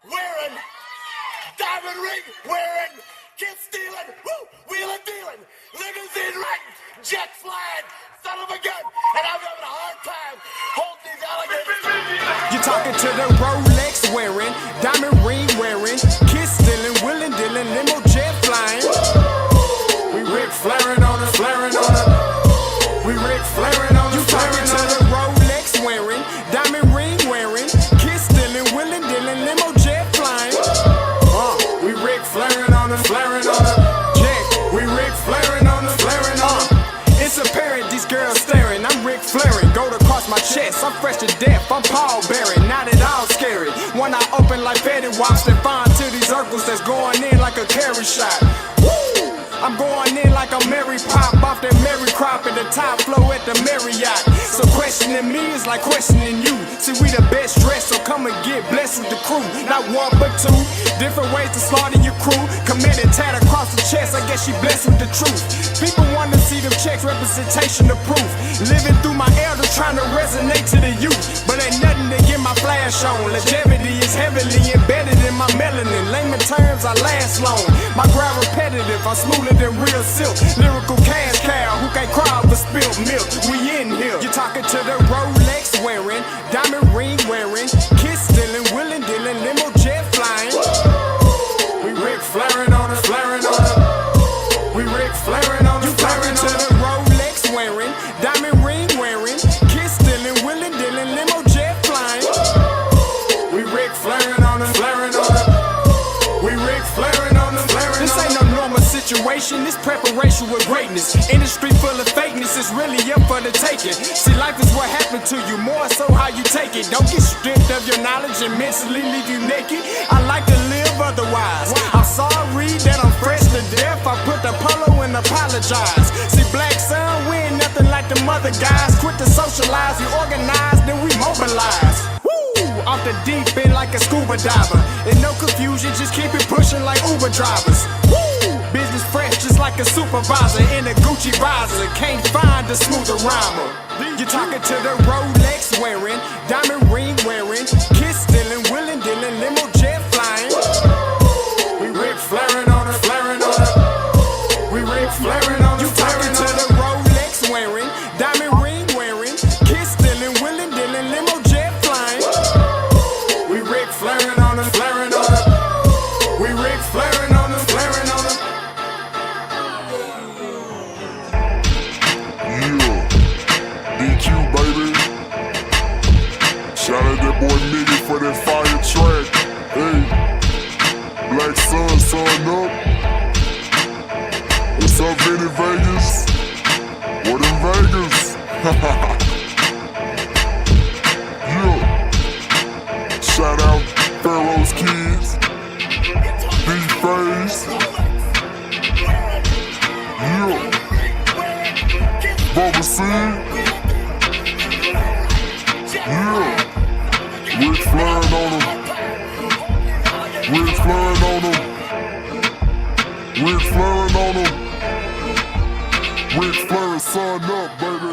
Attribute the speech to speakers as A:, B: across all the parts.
A: wearing, diamond ring wearing, kiss stealing, wheeling dealing, limousine riding, jet flying, son of a gun, and I'm having a hard time holding these alligators.
B: You're talking to the Rolex wearing, diamond ring wearing, kiss stealing, wheeling dealing, limo jet flying. We Ric Flairin' on it, flaring on it. We Ric Flairin' on it, flaring on it. Rolex wearing, diamond ring wearing, kiss stealing, wheeling dealing, limo jet flying. We Ric Flairin' on it, flaring on it. Jack, we Ric Flairin' on it, flaring on it. It's apparent these girls staring. I'm Ric Flairin', gold across my chest. I'm fresh to death. I'm Paul Bearing, not at all scary. One eye open like Betty Wops and fine to these circles that's going in like a carry shot. Woo! I'm going in like a Mary Pop off that Mary Crop at the top flow at the Marriott. So questioning me is like questioning you. See, we the best dressed, so come and get blessed with the crew. Not one but two, different ways to slaughter your crew. Committed tat across the chest, I guess she blessed with the truth. People want to see them checks, representation of proof. Living through my elders trying to resonate to the youth. But ain't nothing to get my flash on. Longevity is heavily embedded in my melanin. Layman terms, I last long. My grind repetitive, I'm smoother than real silk. Lyrical cash cow who can't cry over spilled milk. We in here. You're talking to the Rolex wearing, diamond ring wearing, kiss stealing, wheeling dealing, limo jet flying. We Ric Flairin' on it, flaring on it. We Ric Flairin' on it, flaring on it. To the Rolex wearing, diamond ring wearing, kiss stealing, wheeling dealing, limo jet flying. We Ric Flairin' on it, flaring on it. We Ric Flairin' on it, flaring on it. This ain't no normal situation, this preparation with greatness. Industry full of fakeness, it's really up for the taking. See, life is what happened to you, more so how you take it. Don't get stripped of your knowledge and mentally leave you naked. I like to live otherwise. I'm sorry that I'm fresh to death. I put the polo and apologize. See, black son, we ain't nothing like the mother guys. Quit to socialize, we organize, then we mobilize. Off the deep end like a scuba diver. And no confusion, just keep it pushing like Uber drivers. Woo! Business fresh just like a supervisor in a Gucci visor. Can't find a smoother rhymer. You're talking to the Rolex wearing, diamond ring wearing, kiss stealing, wheeling dealing, limo jet flying. We Ric Flairin' on it, flaring on it. We Ric Flairin' on it. You talking to the Rolex wearing, diamond ring wearing, kiss stealing, wheeling dealing, limo jet flying. We Ric Flairin' on it, flaring on it. We Ric Flairin' on it, flaring on it.
C: Yeah, DQ baby. Shout out that boy Nigga for that fire track. Hey, Black Sun, sun up. What's up, Vinny Vegas? What in Vegas? Yeah. Shout out Pharaoh's Kids, D-Phase, yeah, Bubba C, yeah, Ric Flairin' on them, Ric Flairin' on them, Ric Flairin' on them, Ric Flairin' son up, baby.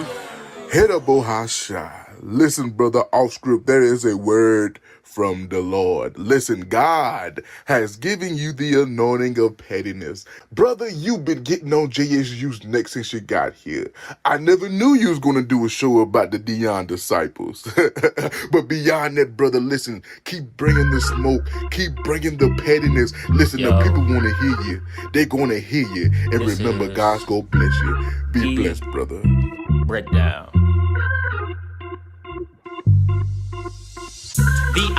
C: Hit up Bohasha. Listen, brother, off script, there is a word from the Lord. Listen, God has given you the anointing of pettiness. Brother, you've been getting on JSU's neck since you got here. I never knew you was going to do a show about the Dion disciples. But beyond that, brother, listen, keep bringing the smoke. Keep bringing the pettiness. Listen, the people want to hear you. They're going to hear you. And remember, God's going to bless you. Be blessed, brother.
D: Breakdown.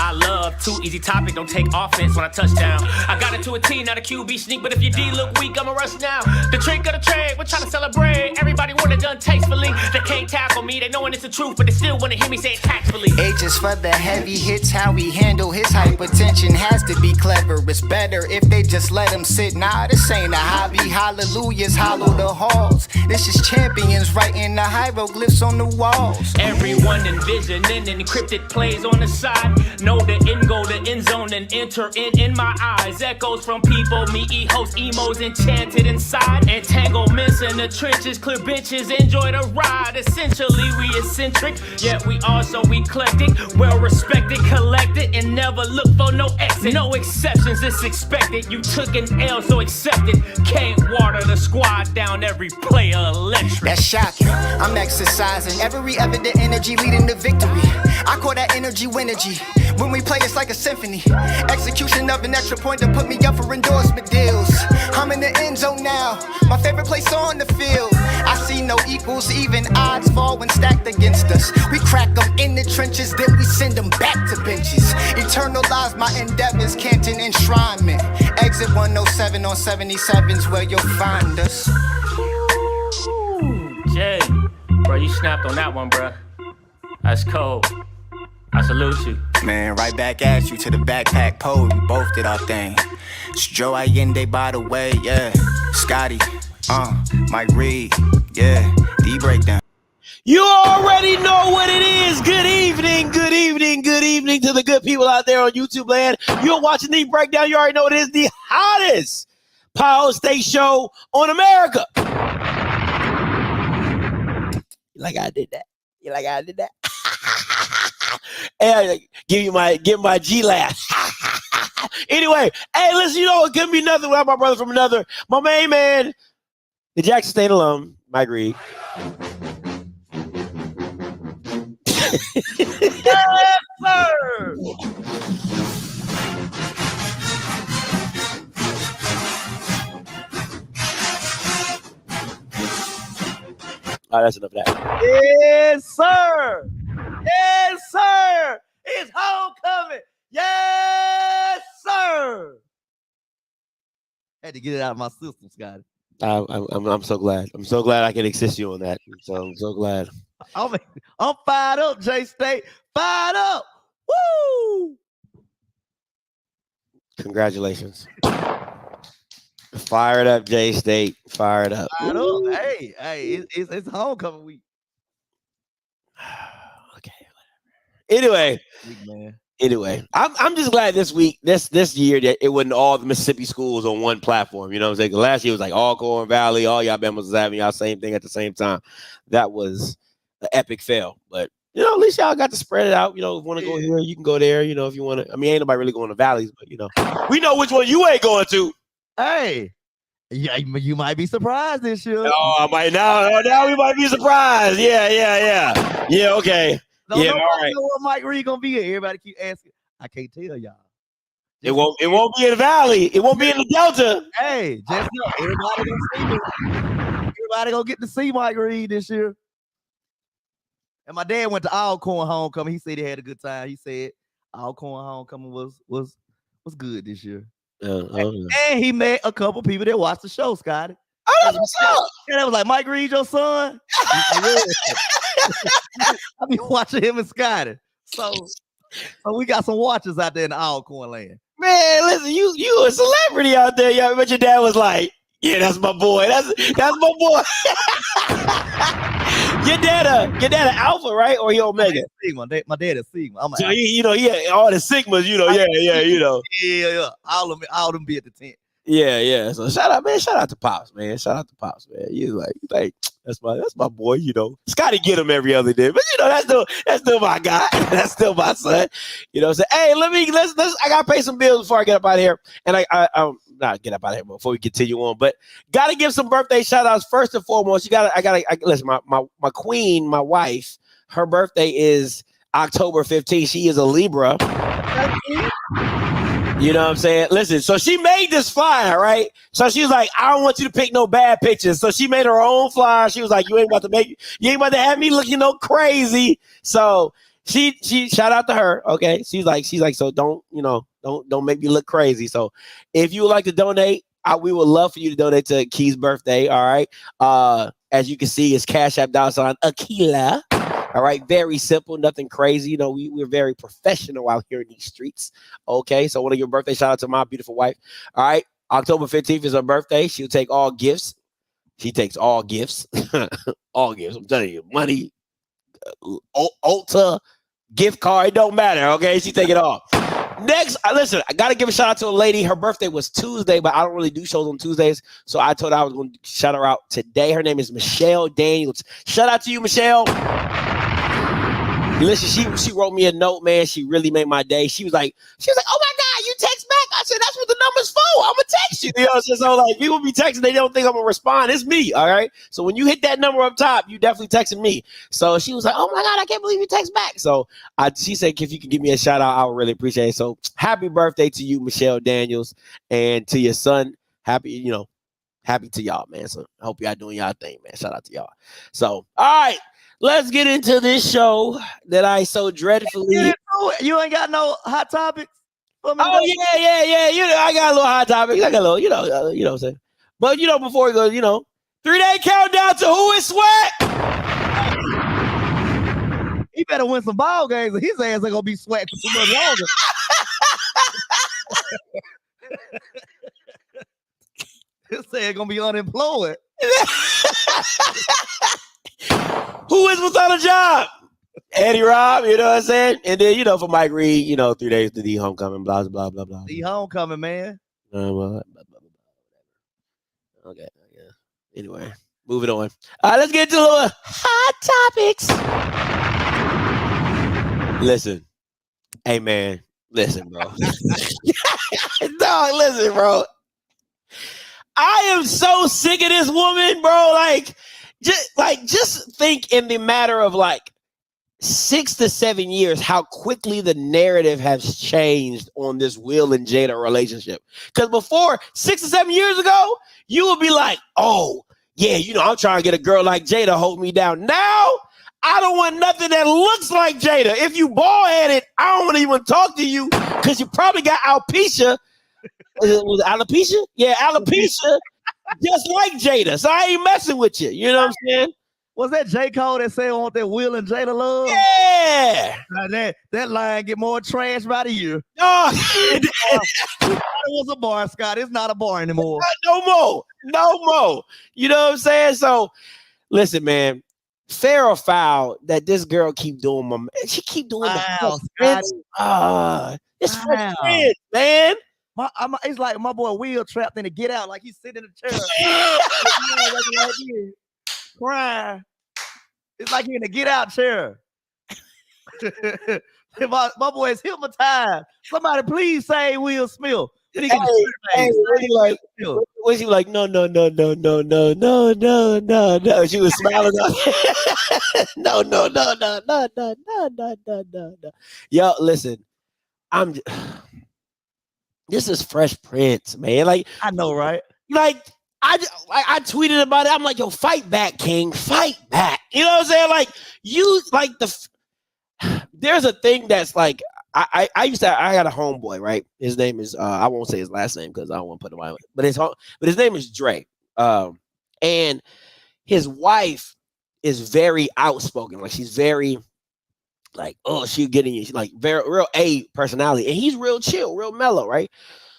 D: I love, too easy topic, don't take offense when I touch down. I got it to a T, not a QB sneak, but if your D look weak, I'ma rush now. The trick of the trade, we're trying to celebrate. Everybody want it done tastefully. They can't tackle me, they knowing it's the truth, but they still wanna hear me say it tactfully.
E: H is for the heavy hits, how we handle his hypertension has to be clever. It's better if they just let him sit. Nah, this ain't a hobby, hallelujahs hollow the halls. This is champions writing the hieroglyphs on the walls.
D: Everyone envisioning encrypted plays on the side. Know the end goal, the end zone, the feeling enter in my eyes. Echoes from people, me host emos enchanted inside. Entanglements in the trenches, clear benches, enjoy the ride. Essentially, we eccentric, yet we also eclectic. Well respected, collected, and never look for no exit. No exceptions, it's expected. You took an L, so accept it. Can't water the squad down, every player electric.
E: That's shocking. I'm exercising every evident energy leading to victory. I call that energy winergy. When we play, it's like a symphony. Execution of an extra point to put me up for endorsement deals. I'm in the end zone now, my favorite place on the field. I see no equals, even odds fall when stacked against us. We crack them in the trenches, then we send them back to benches. Eternalize my endeavors, Canton enshrinement. Exit 107 on 77's where you'll find us.
D: Jay, bro, you snapped on that one, bro. That's cold. I salute you.
E: Man, right back at you to the backpack pole. We both did our thing. It's Joe Allende, by the way, yeah. Scotty, Mike Reed, yeah. D-Breakdown.
F: You already know what it is. Good evening, good evening, good evening to the good people out there on YouTube land. You're watching the breakdown. You already know it is the hottest Power State show on America. Like I did that. You like I did that? And give my G laugh. Anyway, hey, listen, you know it couldn't be nothing without my brother from another. My main man, the Jackson State alum, Mike Reed. Yes, sir. All right, that's enough of that. Yes, sir. Yes, sir. It's homecoming. Yes, sir.
G: Had to get it out of my system, Scotty.
F: I'm so glad. I'm so glad I can assist you on that. I'm so glad.
G: I'm fired up, J State. Fired up. Woo!
F: Congratulations. Fired up, J State. Fired up.
G: Fired up. Hey, it's homecoming week.
F: Okay. Anyway,
G: man.
F: Anyway, I'm just glad this week, this year, that it wasn't all the Mississippi schools on one platform. You know what I'm saying? Last year was like all Corn Valley, all y'all Bama's was having y'all same thing at the same time. That was an epic fail. But, you know, at least y'all got to spread it out. You know, if you want to go here, you can go there. You know, if you want to. I mean, ain't nobody really going to valleys, but, you know, we know which one you ain't going to.
G: Hey, yeah, you might be surprised this year.
F: Oh, I might now we might be surprised. Yeah. Yeah, okay.
G: Don't
F: yeah, all right.
G: know what Mike Reed gonna be here. Everybody keep asking. I can't tell y'all.
F: It won't be in the valley. It won't be in the Delta.
G: Hey, just know everybody gonna see me. Everybody gonna get to see Mike Reed this year. And my dad went to Alcorn homecoming. He said he had a good time. He said Alcorn homecoming was good this year. And he met a couple people that watched the show, Scotty.
F: Oh, that's what's up.
G: And I was like, Mike Reed, your son? I be watching him and Scotty. So we got some watchers out there in the Alcorn land.
F: Man, listen, you a celebrity out there, y'all. But your dad was like, yeah, that's my boy. That's my boy. Your dad an alpha, right? Or your omega?
G: Sigma. My dad is Sigma. I'm
F: so he all the Sigmas, you know,
G: yeah. All them be at the tent.
F: Yeah. So shout out to Pops, man. You like that's my boy, you know. Scotty get him every other day, but you know that's still my guy. That's still my son. You know. So hey, let's I gotta pay some bills before I get up out of here, and I not get up out of here before we continue on, but gotta give some birthday shout outs first and foremost. I gotta listen. My queen, my wife, her birthday is October 15th. She is a Libra. You know what I'm saying? Listen, so she made this flyer, right? So she was like, I don't want you to pick no bad pictures. So she made her own flyer. She was like, you ain't about to have me looking no crazy. So she shout out to her. Okay. She's like, so don't make me look crazy. So if you would like to donate, we would love for you to donate to Key's birthday. All right. As you can see, it's Cash App $ Aquila. All right, very simple, nothing crazy. You know, we're very professional out here in these streets. Okay, so one of your birthday shout out to my beautiful wife. All right, October 15th is her birthday. She'll take all gifts. She takes all gifts. All gifts. I'm telling you, money, Ulta, gift card, it don't matter. Okay, she take it all. Next, listen, I got to give a shout out to a lady. Her birthday was Tuesday, but I don't really do shows on Tuesdays. So I told her I was going to shout her out today. Her name is Michelle Daniels. Shout out to you, Michelle. Listen, she wrote me a note, man. She really made my day. She was like, oh my God, you text back. I said, that's what the number's for. I'm going to text you. You know what I'm saying? So like people be texting, they don't think I'm going to respond. It's me. All right. So when you hit that number up top, you definitely texting me. So she was like, oh my God, I can't believe you text back. So she said, if you could give me a shout out, I would really appreciate it. So happy birthday to you, Michelle Daniels, and to your son. Happy to y'all, man. So I hope y'all doing y'all thing, man. Shout out to y'all. So, all right. Let's get into this show that I so dreadfully.
G: You ain't got no hot topics for me?
F: Oh yeah. You know, I got a little hot topics. I got a little, you know what I'm saying. But before we go, 3-day countdown to who is sweat.
G: He better win some ball games, or his ass ain't gonna be sweating for too much longer. His ass gonna be unemployed.
F: Who is without a job? Eddie Rob, you know what I'm saying? And then, for Mike Reed, 3 days to the homecoming, blah, blah, blah, blah.
G: The homecoming, man.
F: Okay. Yeah. Anyway, moving on. All right, let's get to the hot topics. Listen. Hey, man. Listen, bro. Dog, listen, bro. I am so sick of this woman, bro. Just think in the matter of 6 to 7 years, how quickly the narrative has changed on this Will and Jada relationship. Because before 6 to 7 years ago, you would be like, oh, yeah, I'm trying to get a girl like Jada to hold me down. Now, I don't want nothing that looks like Jada. If you bald-headed, I don't want to even talk to you because you probably got alopecia. Was it alopecia? Yeah, alopecia. Just like Jada. So I ain't messing with you. You know what I'm saying?
G: Was that J. Cole that said want that Will and Jada love?
F: Yeah.
G: That line get more trash by the year.
F: Oh,
G: It was a bar, Scott. It's not a bar anymore.
F: No more. You know what I'm saying? So, listen, man. Fair or foul that this girl keep doing she keep doing
G: Wow,
F: the it's Fresh Prince, man.
G: It's like my boy Will trapped in the Get Out, like he's sitting in the chair. Crying. It's like he in the Get Out chair. my boy is hypnotized. Somebody please say Will Smith.
F: Hey, was she like, no. She was smiling. No. Yo, listen, this is Fresh Prince, man.
G: I know, right?
F: I tweeted about it. I'm like, yo, fight back, King. Fight back. You know what I'm saying? There's a thing that's I got a homeboy, right? His name is I won't say his last name because I don't want to put him on, but his name is Dre. And his wife is very outspoken. She's very she's getting very real A personality, and he's real chill, real mellow, right?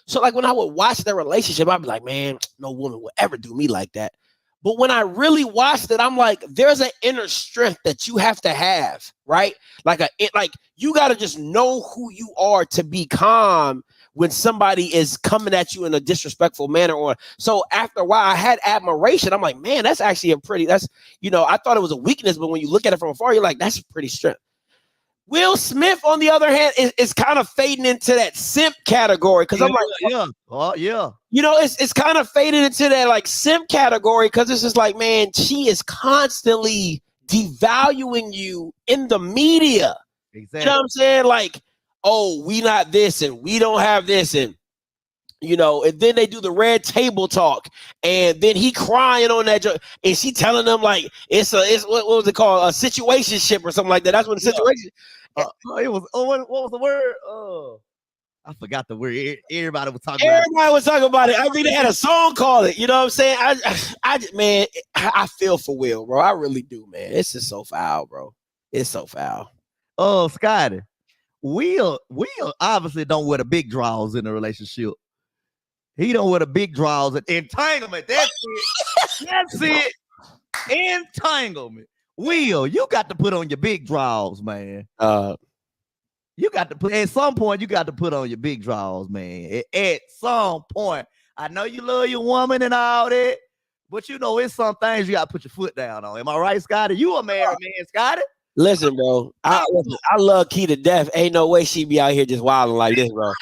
F: So when I would watch their relationship, I'd be like, man, no woman would ever do me like that. But when I really watched it, I'm like, there's an inner strength that you have to have, right? You got to just know who you are to be calm when somebody is coming at you in a disrespectful manner. So after a while, I had admiration. I'm like, man, that's actually I thought it was a weakness, but when you look at it from afar, you're like, that's a pretty strength. Will Smith, on the other hand, is kind of fading into that simp category because I'm like,
G: yeah, oh yeah.
F: It's kind of faded into that simp category because it's just like, man, she is constantly devaluing you in the media.
G: Exactly.
F: You know what I'm saying? Oh, we not this and we don't have this and and then they do the red table talk and then he crying on that and she telling them it's what was it called, a situationship or something like that. That's what the situation.
G: What was the word? I forgot the word. Everybody was talking
F: about it. I think they had a song called it. You know what I'm saying? I feel for Will, bro. I really do, man. It's just so foul, bro. It's so foul.
G: Oh, Scotty. Will obviously don't wear the big draws in the relationship. He don't wear the big draws and entanglement. That's it. Entanglement. Will, you got to put on your big draws, man. You got to put at some point. You got to put on your big draws, man. At some point, I know you love your woman and all that, but you know it's some things you got to put your foot down on. Am I right, Scotty? You a married man, Scotty?
F: Listen, bro. I love Key to death. Ain't no way she be out here just wilding like this, bro.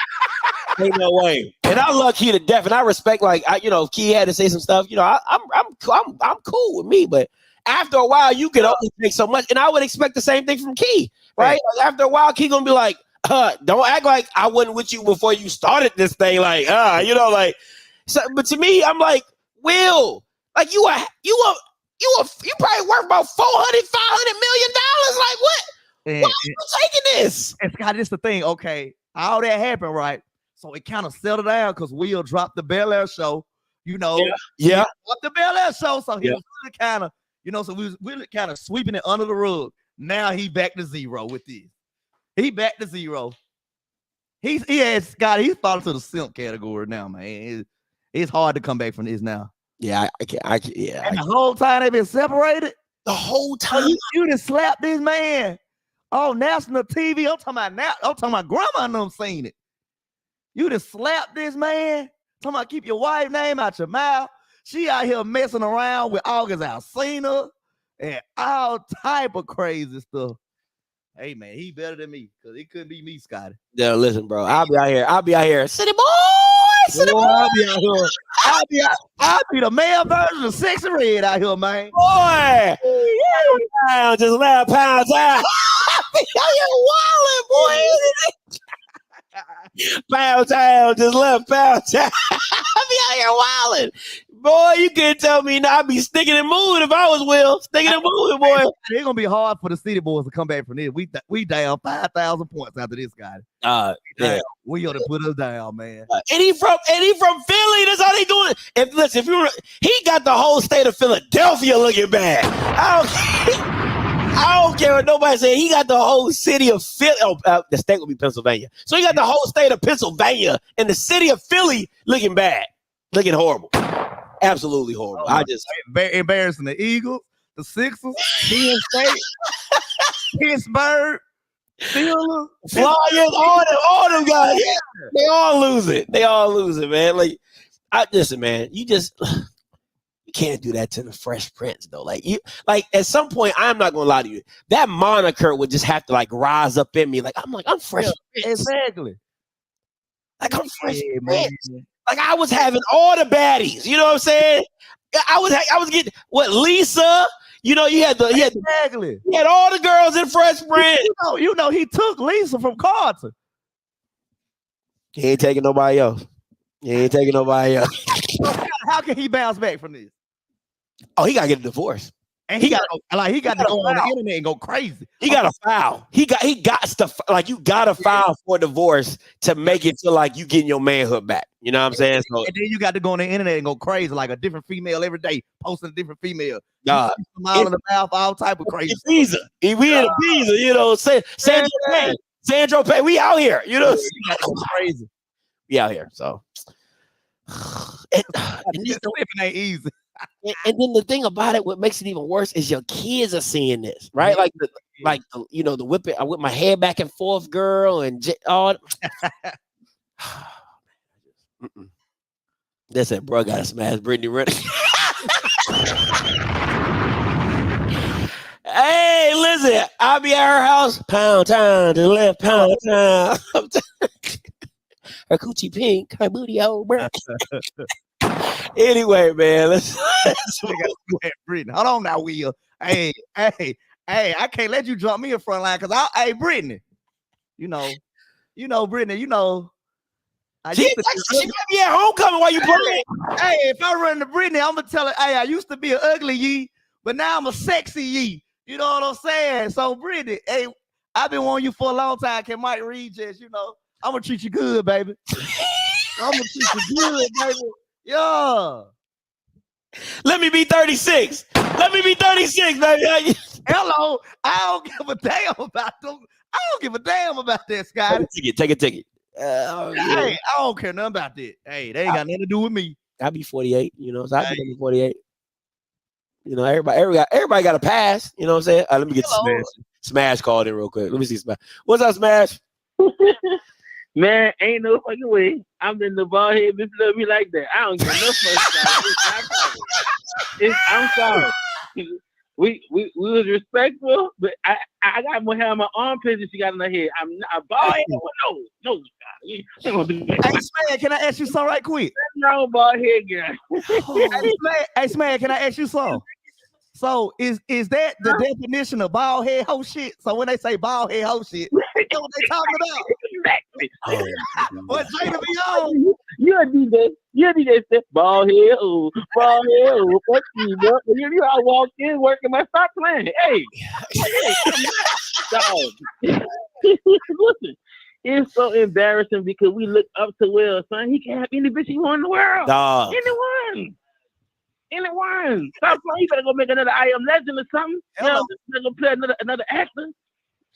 F: Ain't no way. And I love Key to death, and I respect if Key had to say some stuff. I'm cool with me, but after a while, you can only take so much, and I would expect the same thing from Key, right? Like, after a while, Key gonna be like, "Don't act like I wasn't with you before you started this thing." So. But to me, I'm like, Will, like you probably worth about $400-500 million. Like what? Why are you taking this?
G: And Scott, this the thing. Okay, all that happened, right? So it kind of settled down because Will dropped the Bel Air show.
F: Yeah.
G: Dropped the Bel Air show. So he was really kind of, so we was really kind of sweeping it under the rug. Now he back to zero with this. He back to zero. He's fallen to the simp category now, man. It's hard to come back from this now.
F: Yeah, I can't.
G: And the whole time they've been separated.
F: The whole time
G: you done slapped this man on national TV. I'm talking about grandma and them seen it. You done slapped this man. Talking about keep your wife's name out your mouth. She out here messing around with August Alsina and all type of crazy stuff. Hey man, he better than me because it couldn't be me, Scotty.
F: Yeah, listen, bro. I'll be out here. City boy.
G: I'll be out here. I'll be the male version of Sexy Red out here, man.
F: Boy, pound, just left pound time. Out here wilding, boy. Pound town, just left pound town. I be out here wilding. Boy, you can't tell me not. I'd be sticking and moving if I was Will. Sticking and moving, boy.
G: It's gonna be hard for the City Boys to come back from this. We down 5,000 points after this guy.
F: Yeah.
G: We ought to put us down, man.
F: And he from Philly. That's how they doing it. He got the whole state of Philadelphia looking bad. I don't care what nobody say. He got the whole city of Philly. The state will be Pennsylvania. So he got the whole state of Pennsylvania and the city of Philly looking bad, looking horrible. Absolutely horrible.
G: Embarrassing the Eagles, the Sixers, Penn State, Pittsburgh, Steelers,
F: Flyers, all them guys. Yeah. They all lose it. Man. Listen, man. You can't do that to the Fresh Prince though. At some point, I'm not gonna lie to you. That moniker would just have to rise up in me. I'm Fresh Prince.
G: Exactly.
F: I'm Fresh Prince. I was having all the baddies. You know what I'm saying? I was getting Lisa. You had
G: exactly.
F: You had all the girls in Fresh Prince.
G: He took Lisa from Carter.
F: He ain't taking nobody else.
G: How can he bounce back from this?
F: Oh, he gotta get a divorce.
G: And he got to go on the internet and go crazy.
F: He got to file. He got to you got to file for divorce to make it feel like you getting your manhood back. You know what I'm saying? So,
G: and then you got to go on the internet and go crazy, like a different female every day, posting a different female.
F: God,
G: smile in the mouth, all type of crazy.
F: Visa, we in a visa. Sandro Pay, we out here.
G: Crazy.
F: We out here. So,
G: and this living ain't easy.
F: And then the thing about it, what makes it even worse is your kids are seeing this, right? The whipping, I whip my head back and forth, girl, and all. They said, bro, gotta smash Brittany Renner. Hey, listen, I'll be at her house. Pound time to the left, pound time. Her coochie pink, her booty old, bro. Anyway, man, let's
G: Brittany. Hold on now, Will. Hey, I can't let you jump me in front line because Brittany. Brittany,
F: she might be at homecoming while you playing.
G: Hey, if I run to Brittany, I'm gonna tell her, hey, I used to be an ugly yee, but now I'm a sexy yee. You know what I'm saying? So, Brittany, hey, I've been wanting you for a long time. Can Mike Reed just, I'm gonna treat you good, baby. I'm gonna treat you good, baby. Yeah.
F: Let me be 36. Baby.
G: Hello. I don't give a damn about them. I don't give a damn about that, Scotty.
F: Take a ticket.
G: Hey, I don't care nothing about that. Hey, they ain't got nothing to do with me.
F: I'll be 48, so I'll be 48. Everybody got a pass. You know what I'm saying? Let me get Smash called in real quick. Let me see Smash. What's up, Smash?
H: Man, ain't no fucking way. I'm in the ball head, bitch, love me like that. I don't get no fuck. I'm sorry. We was respectful, but I got more hair on my armpits than she got in her head. I'm not a bald head. No, you ain't gonna do that.
G: Hey, Sman, can I ask you something right quick?
H: No bald head girl.
G: Hey, Sman, can I ask you something? So is that the definition of bald head hoe shit? So when they say bald head hoe shit, that's what they talking about.
H: Exactly.
G: What Jada be on?
H: You're a DJ said bald head, fuck you, bro. You I walked in working my stop playing. Hey, dog. Listen, it's so embarrassing because we look up to Will, son. He can have any bitch he want in the world.
F: Dog.
H: Anyone. Stop playing. You better go make another I Am Legend or something. You know, go play another actor.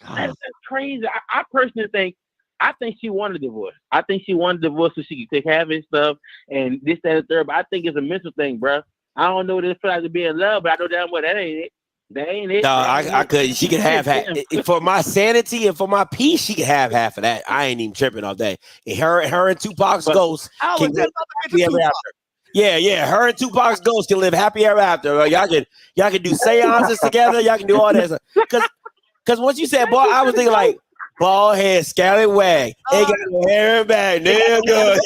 H: That's crazy. I personally think she wanted a divorce. I think she wanted a divorce so she could take half his stuff and this, that, and third. But I think it's a mental thing, bro. I don't know what it feels like to be in love, but I know damn well that ain't it. That ain't it.
F: No, I could. She could have half. For my sanity and for my peace, she could have half of that. I ain't even tripping off that. And her and Tupac's ghost can live happy ever after. Yeah. Her and Tupac's ghost can live happy ever after. Y'all can do seances together. Y'all can do all that stuff. Because once you said boy, I was thinking like bald head, scallywag. They got their hair back. They're good.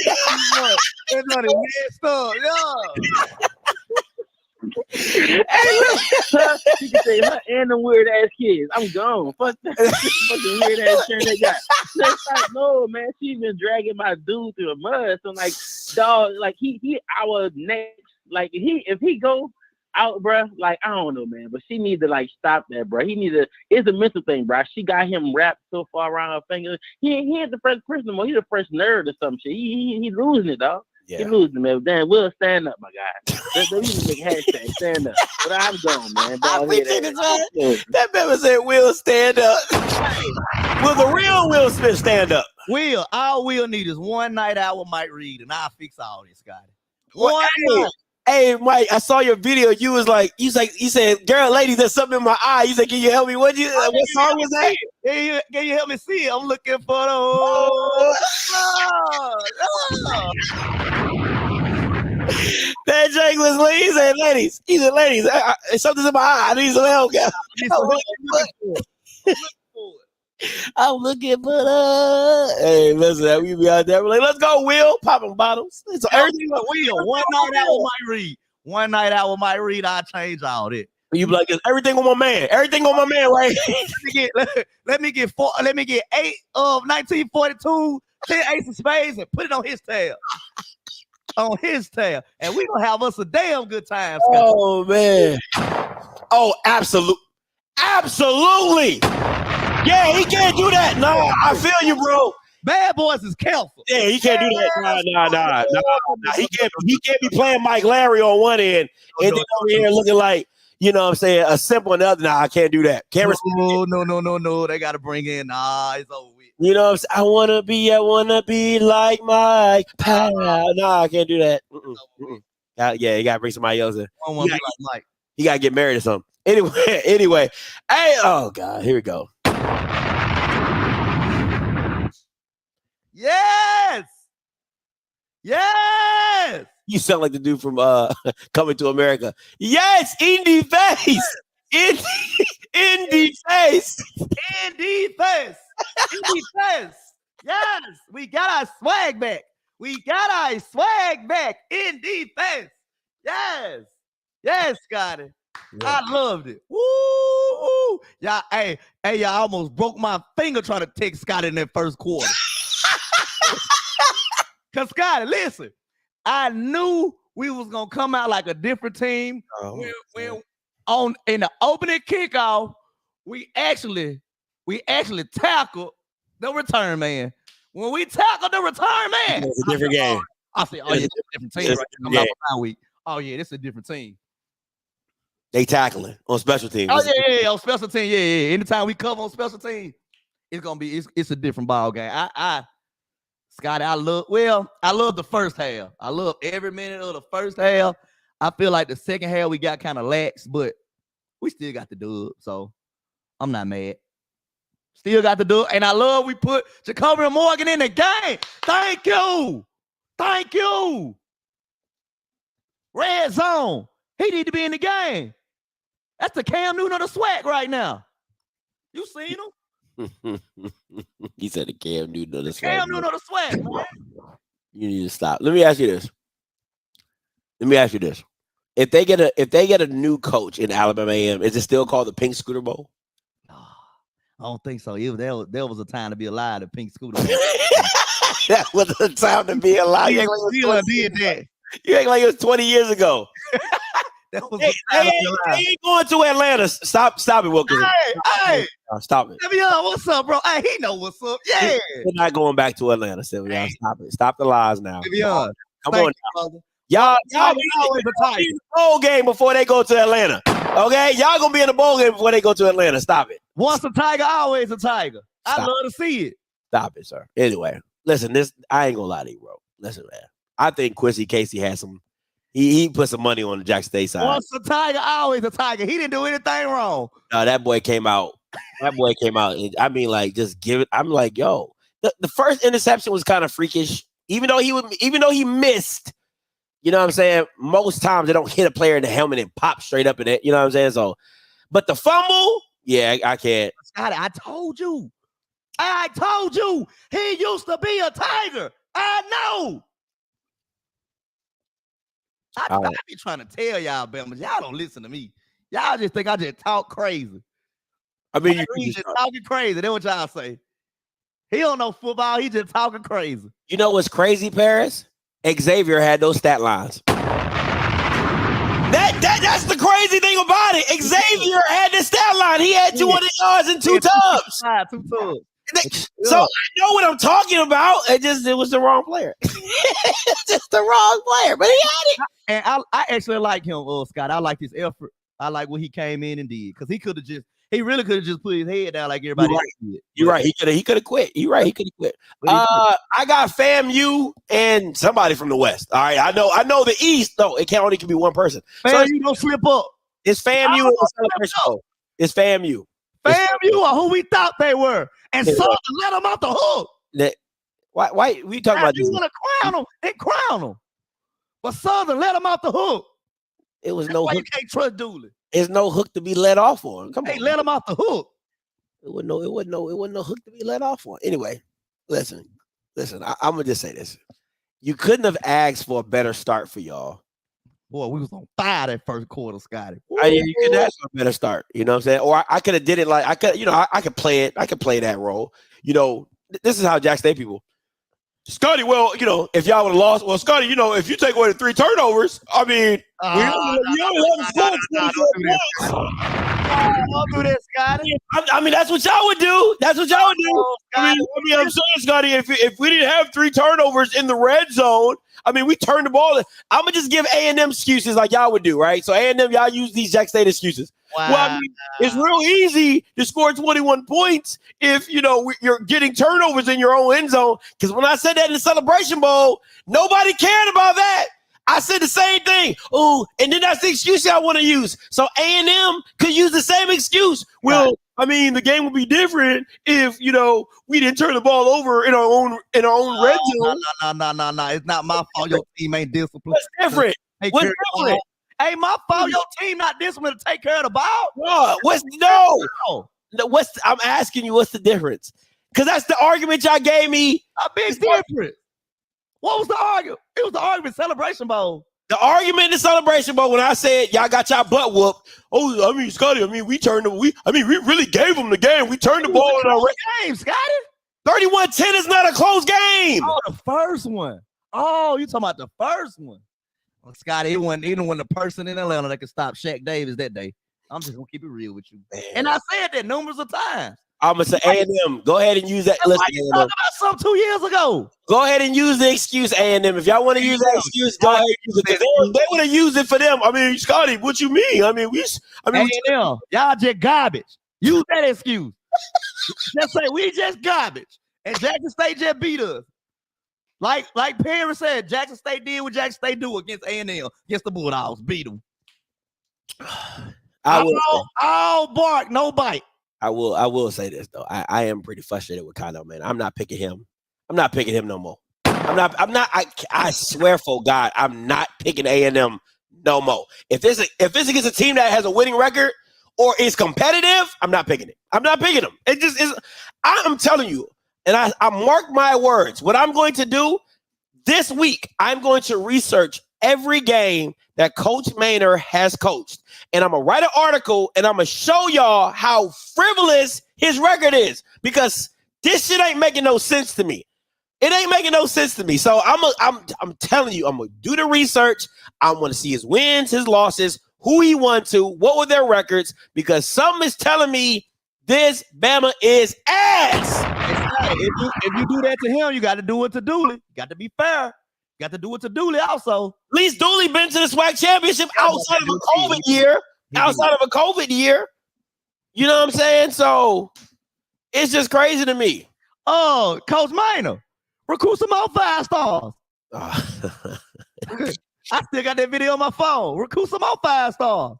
G: They're not messed up. Yeah.
H: She can say her and the weird ass kids. I'm gone. Fuck that fucking weird ass shirt they got. That's like, no, man. She's been dragging my dude through the mud. So like, dog, like he our next. Like if he go out, bro. Like I don't know, man. But she need to like stop that, bro. It's a mental thing, bro. She got him wrapped so far around her finger. He ain't the first person anymore. He's the first nerd or some shit. He losing it, dog. Yeah. He losing, man. Damn, we'll stand up, my guy. They need to make hashtag stand up. But I'm gone, man.
F: That man said, "Will stand up." Will the real Will Smith stand up?
G: Will, all Will need is one night out with Mike Reed, and I'll fix all this, Scotty. One night.
F: Hey, Mike, I saw your video. You said, "Girl, lady, there's something in my eye." You said, "Can you help me?" What song was that?
G: Can you help me see it? I'm looking for the
F: That Jake was he said, "Ladies." He said, "Ladies, something's in my eye. I need some help." I'm looking for the. Hey, listen, we be out there. We're like, let's go, Will, popping bottles. So everything
G: with Will. One night out with Mike Reed. One night out with Mike Reed, I'll change all that.
F: You be like, everything on my man. Everything on my man, right?
G: let me get 8 of 1942, 10 ace of spades, and put it on his tail. On his tail. And we gonna have us a damn good time, Scott.
F: Oh, man. Oh, absolutely. Yeah, he can't do that. No, I feel you, bro.
G: Bad Boys is careful.
F: Yeah, he can't do that. Nah. He can't be playing Mike Larry on one end and then over here looking like, you know what I'm saying, a simple on the other. Nah, I can't do that. Can't
G: No. They gotta bring in. It's over with.
F: You know what I'm saying? I wanna be like Mike. Nah, I can't do that. Yeah, you gotta bring somebody else in.
G: I wanna be like Mike.
F: He gotta get married or something. Anyway. Hey, oh God, here we go.
G: Yes.
F: You sound like the dude from Coming to America. Yes, Indy face. Indy face.
G: Yes, we got our swag back. In defense. Yes, Scotty. Yeah. I loved it. Woo! Y'all, hey, y'all almost broke my finger trying to take Scotty in that first quarter. Cause Scotty, listen, I knew we was gonna come out like a different team. When in the opening kickoff, we actually tackled the return man. When we tackled the return man,
F: it's a different game.
G: I said, "Oh yeah, it's a different team right coming out for my week. Oh yeah, this is a different team."
F: They tackling on special teams.
G: Oh yeah, on special team. Yeah. Anytime we cover on special team, it's gonna be it's a different ball game. Scotty, I love the first half. I love every minute of the first half. I feel like the second half we got kind of lax, but we still got the dub, so I'm not mad. Still got to do it. And I love we put Jacoby Morgan in the game. Thank you. Thank you. Red zone. He need to be in the game. That's the Cam Newton of the swag right now. You seen him?
F: He said the Cam Newton of the swag.
G: Cam Newton of the swag, man.
F: You need to stop. Let me ask you this. If they get a new coach in Alabama AM, is it still called the Pink Scooter Bowl?
G: I don't think so. There was a time to be alive. The Pink Scooter Bowl.
F: That was the time to be alive. You act like it was 20 years ago.
G: That was
F: They ain't going to Atlanta. Stop it, Wilkins.
G: Hey,
F: stop it.
G: Sevion, what's up, bro? Hey, he know what's up. Yeah.
F: We're not going back to Atlanta, Sevion. Stop it. Stop the lies now.
G: Sevion,
F: Come on now.
G: brother.
F: Y'all
G: always
F: be in the bowl game before they go to Atlanta. Okay? Y'all gonna be in the bowl game before they go to Atlanta. Stop it.
G: Once a Tiger, always a Tiger. I love to see it.
F: Stop it, sir. Anyway, listen, I ain't gonna lie to you, bro. Listen, man. I think Quincy Casey had some. He put some money on the Jackson State side.
G: Once a Tiger, always a Tiger. He didn't do anything wrong.
F: No, that boy came out. And I mean, like, just give it. I'm like, yo, the first interception was kind of freakish. Even though he missed. You know what I'm saying? Most times they don't hit a player in the helmet and pop straight up in it. You know what I'm saying? So, but the fumble, yeah, I can't.
G: Scotty, I told you. He used to be a Tiger. I know. I be trying to tell y'all, but y'all don't listen to me. Y'all just think I just talk crazy.
F: I mean,
G: you just talking crazy. That's what y'all say. He don't know football. He just talking crazy.
F: You know what's crazy, Paris? Xavier had those stat lines. That's the crazy thing about it. Xavier had the stat line. He had 200 yards and 2 tubs.
G: 2 tubs.
F: So I know what I'm talking about. It was the wrong player. Just the wrong player, but he had it.
G: And I actually like him, Scott. I like his effort. I like what he came in and did because he really could have just put his head down like everybody else did.
F: You're right. He could have quit. You're right. He could have quit. I got FAMU and somebody from the West. All right. I know the East. No, it only can be one person.
G: FAMU don't slip up.
F: It's FAMU. It's FAMU.
G: FAMU are who we thought they were, and Southern let them off the hook.
F: Why we talking about this?
G: You want to crown them? They crown them, but Southern let them off the hook.
F: It was
G: That's
F: no
G: why
F: hook.
G: you can't trust Dooley.
F: There's no hook to be let off on. Come on,
G: let him off the hook.
F: It wasn't no hook to be let off on. Anyway, listen. I'm gonna just say this: you couldn't have asked for a better start for y'all.
G: Boy, we was on fire that first quarter, Scotty.
F: You could ask for a better start. You know what I'm saying? Or I could have did it like I could. I could play it. I could play that role. This is how Jack State people. Scotty, well, if y'all would have lost, well, Scotty, if you take away the 3 turnovers, I mean, we only have
G: don't do that, Scotty.
F: I mean, that's what y'all would do. I mean, I'm saying, Scotty, if we didn't have 3 turnovers in the red zone, I mean, we turned the ball. I'm gonna just give A&M excuses like y'all would do, right? So A&M, y'all use these Jack State excuses. Wow. Well, I mean, it's real easy to score 21 points if you're getting turnovers in your own end zone. Because when I said that in the Celebration Bowl, nobody cared about that. I said the same thing. Oh, and then that's the excuse y'all want to use. So A&M could use the same excuse. Well, I mean, the game would be different if we didn't turn the ball over in our own red zone.
G: No. It's not my fault. Your team ain't disciplined.
F: What's different? What's different?
G: Hey, my fault. Your team not disciplined to take care of the ball.
F: I'm asking you, what's the difference? Because that's the argument y'all gave me.
G: A big difference. What was the argument? It was the argument Celebration Bowl.
F: The argument in the Celebration Bowl when I said y'all got y'all butt whooped. Oh, I mean, Scotty, we really gave them the game. We turned the ball in our
G: game, Scotty.
F: 31-10 is not a close game.
G: Oh, the first one. Oh, you talking about the first one. Well, Scotty, it wasn't even when the person in Atlanta that could stop Shaq Davis that day. I'm just going to keep it real with you. Man. And I said that numerous of times.
F: I'm going to say A&M. Go ahead and use that. Listen,
G: you talked about something 2 years ago.
F: Go ahead and use the excuse, A&M. If y'all want to use that excuse, go ahead and use it. They would have used it for them. I mean, Scotty, what you mean? I mean,
G: A&M, y'all just garbage. Use that excuse. Just say we just garbage. And Jackson State just beat us. Like Perry said, Jackson State did what Jackson State do against A&M, against the Bulldogs, beat them. All bark, no bite.
F: I will say this though. I am pretty frustrated with Kylo, man. I'm not picking him. I'm not picking him no more. I swear for God, I'm not picking A&M no more. If it's against a team that has a winning record or is competitive, I'm not picking it. I'm not picking them. It just is. I'm telling you, and I mark my words. What I'm going to do this week, I'm going to research every game that Coach Maynard has coached. And I'm going to write an article and I'm going to show y'all how frivolous his record is, because this shit ain't making no sense to me. It ain't making no sense to me. So I'm telling you, I'm going to do the research. I want to see his wins, his losses, who he won to, what were their records, because something is telling me this Bama is ass.
G: If you do that to him, you got to do it to Dooley. You got to be fair. You got to do it to Dooley also.
F: At least Dooley been to the SWAC championship outside of a COVID year. Outside of a COVID year. You know what I'm saying? So it's just crazy to me.
G: Oh, Coach Maynard, recruit some more 5 stars. I still got that video on my phone. Recruit some more 5 stars.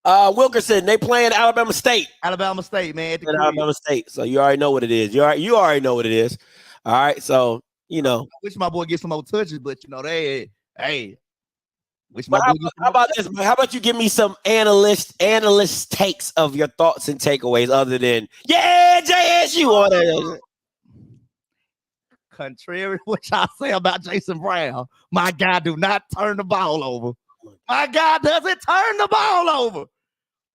F: Wilkerson, they playing Alabama State.
G: Alabama State, man.
F: Alabama State. So you already know what it is. You already know what it is. All right. So, you know.
G: I wish my boy get some more touches, but you know, wish
F: my boy how about this? How about you give me some analyst takes of your thoughts and takeaways other than JSU or that.
G: Contrary to what y'all say about Jason Brown, my guy do not turn the ball over. My guy doesn't turn the ball over.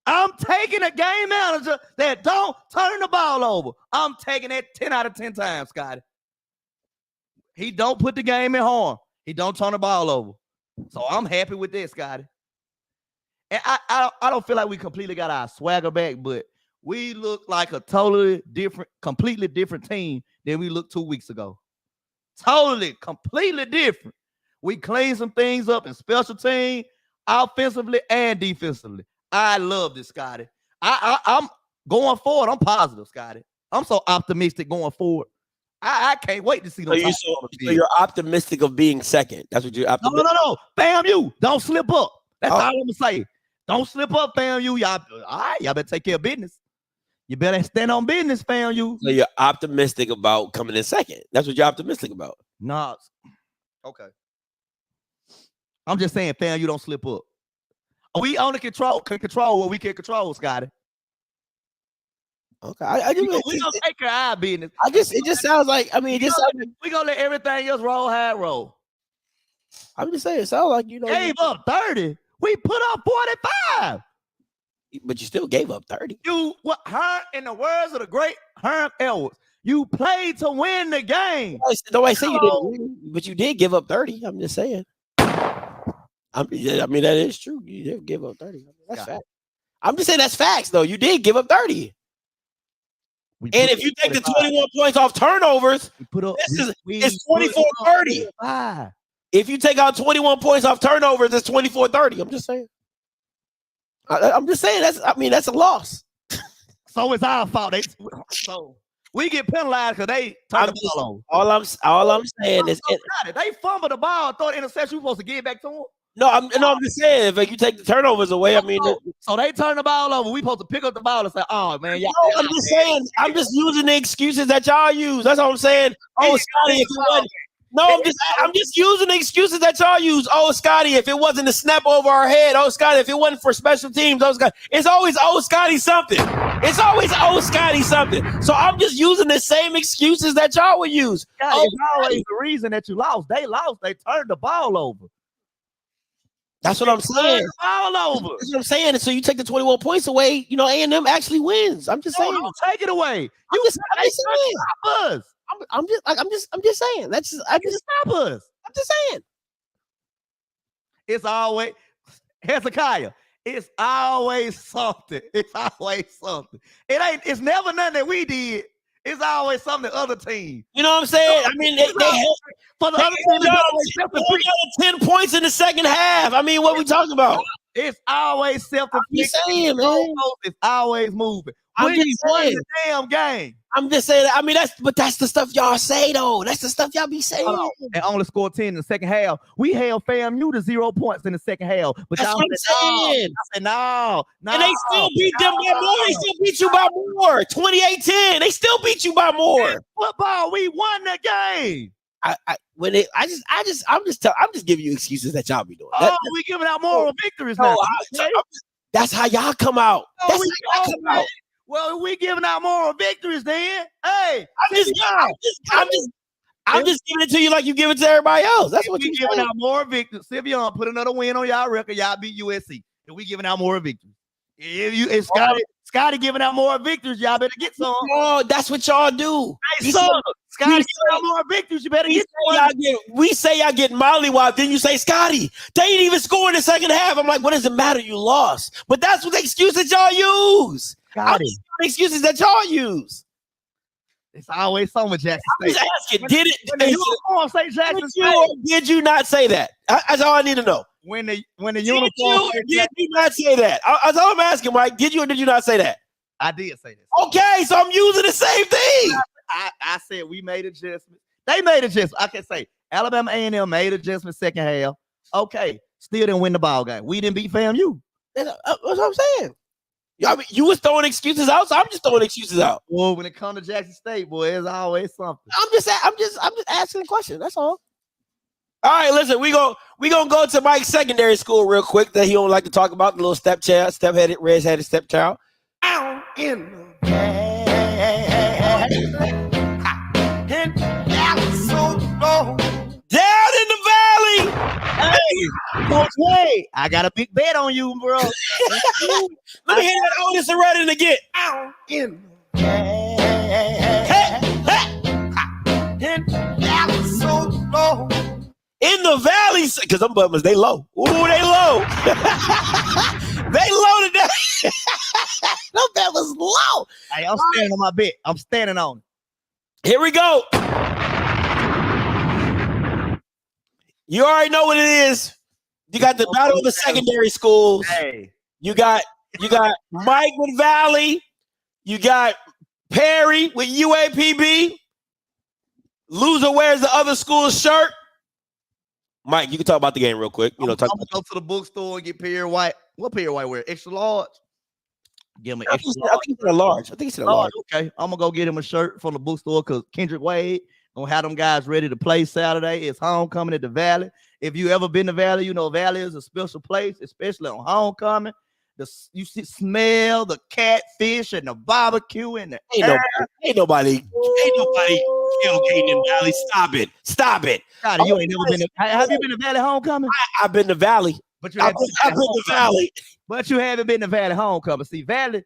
G: I'm taking a game manager that don't turn the ball over. I'm taking it 10 out of 10 times, Scotty. He don't put the game in harm. He don't turn the ball over. So I'm happy with this, Scotty. And I don't feel like we completely got our swagger back, but we look like a completely different team than we looked 2 weeks ago. Completely different. We cleaned some things up in special team, offensively and defensively. I love this, Scotty. I'm going forward. I'm positive, Scotty. I'm so optimistic going forward. I can't wait to see those.
F: So you're optimistic of being second. That's what you're optimistic.
G: No. FAMU, don't slip up. That's all I'm gonna say. Don't slip up, FAMU. Y'all, all right, y'all better take care of business. You better stand on business, FAMU.
F: So you're optimistic about coming in second. That's what you're optimistic about.
G: No. Okay. I'm just saying, FAMU, don't slip up. We only can control what we can control, Scotty.
F: Okay,
G: we gonna take care of our business.
F: It just sounds like. I mean,
G: we gonna let everything else roll how it roll.
F: I'm just saying, it sounds like
G: gave up 30. We put up 45.
F: But you still gave up 30.
G: In the words of the great Herm Edwards, you played to win the game.
F: Nobody say you didn't win, but you did give up 30. I'm just saying. I mean, that is true. You did give up 30. That's fact. I'm just saying that's facts, though. You did give up 30. And if you take the 21 points off turnovers, it's 24-30. If you take out 21 points off turnovers, it's 24-30. I'm just saying. I'm just saying that's a loss.
G: So it's our fault. So we get penalized because they turn the ball
F: over. All I'm saying is
G: they fumble the ball, throw the interception. We're supposed to give it back to them.
F: No, I'm just saying if you take the turnovers away, I mean.
G: So they turn the ball over. We supposed to pick up the ball and say, "Oh man,
F: y'all." No, I'm just saying. I'm just using the excuses that y'all use. That's all I'm saying. Oh, Scotty, if it wasn't. No, I'm just using the excuses that y'all use. Oh, Scotty, if it wasn't a snap over our head. Oh, Scotty, if it wasn't for special teams. Oh, Scotty. It's always Scotty something. It's always Scotty something. So I'm just using the same excuses that y'all would use.
G: It's always the reason that you lost. They lost. They turned the ball over.
F: That's what I'm saying.
G: All over.
F: That's what I'm saying. And so you take the 21 points away, A&M actually wins. I'm just saying.
G: Don't take it away.
F: I'm just saying. I'm just saying. Stop us. I'm just saying.
G: It's always Hezekiah. It's always something. It's always something. It's never nothing that we did. It's always something the other team.
F: You know what I'm saying? I mean, they
G: for the other team,
F: they 10 points in the second half. I mean, what we talking about?
G: It's always self-inflicted.
F: I'm saying, man.
G: It's always moving.
F: I'm just
G: won
F: saying.
G: the damn game.
F: I'm just saying. I mean, that's the stuff y'all say though. That's the stuff y'all be saying.
G: Hold on. And only scored 10 in the second half. We held FAMU to 0 points in the second half. But
F: That's
G: y'all
F: what I'm
G: said, no.
F: saying.
G: I said, no.
F: And they still beat them by more. They still beat you by more. 28-10. They still beat you by more.
G: Football, we won the game.
F: I'm just giving you excuses that y'all be doing.
G: We giving out moral victories now.
F: That's how y'all come out. That's how y'all come out.
G: Well, we giving out moral victories then. Hey,
F: I'm just giving it to you like you give it to everybody else. That's what
G: we
F: you're
G: giving
F: saying.
G: out more victories. Sivion, put another win on y'all record. Y'all beat USC. And we giving out more victories. If Scotty giving out more victories, y'all better get some.
F: Oh, that's what y'all do.
G: Hey, son, Scotty giving out more victories. You better get some.
F: We say y'all get mollywopped, then you say, Scotty, they ain't even score in the second half. I'm like, what does it matter? You lost. But that's what the excuse that y'all use. I'm just the excuses that y'all use.
G: It's always so much Jackson State.
F: I'm just asking, did you not say that? That's all I need to know.
G: When the uniform
F: did you not say that? That's all I'm asking, Mike. Did you or did you not say that?
G: I did say this.
F: Okay, so I'm using the same thing.
G: I said we made adjustments. They made adjustments. I can say Alabama A&M made adjustments second half. Okay, still didn't win the ball game. We didn't beat FAMU.
F: That's what I'm saying. You was throwing excuses out, so I'm just throwing excuses out.
G: Well, when it comes to Jackson State, boy, it's always something.
F: I'm just asking a question. That's all. All right, listen, we gonna go to Mike's secondary school real quick that he don't like to talk about, the little step-headed, red-headed stepchild. Down in the down in the valley.
G: Hey, Coach Wade, I got a big bet on you, bro.
F: Let me hear that Otis and Redding again. Down in the in the valley, because them bummers, they low. Ooh, they low. They low today. No, that was low.
G: Hey, I'm standing on my bet. I'm standing on it.
F: Here we go. You already know what it is. You got the battle of the secondary schools.
G: Hey,
F: You got Mike with Valley. You got Perry with UAPB. Loser wears the other school's shirt. Mike, you can talk about the game real quick.
G: I'm gonna go to the bookstore and get Perry White. What Perry White wear? Extra large. Give him an extra large.
F: I think it's a large. I think it's a large.
G: Okay, I'm gonna go get him a shirt from the bookstore because Kendrick Wade gonna have them guys ready to play Saturday. It's homecoming at the Valley. If you ever been to Valley, you know Valley is a special place, especially on homecoming. You smell the catfish and the barbecue and the
F: Ain't nobody tailgating in Valley. Stop it.
G: God, you ain't never been. Have you been to Valley homecoming?
F: I've been to Valley.
G: But
F: I've been to Valley.
G: But you haven't been to Valley homecoming. See, Valley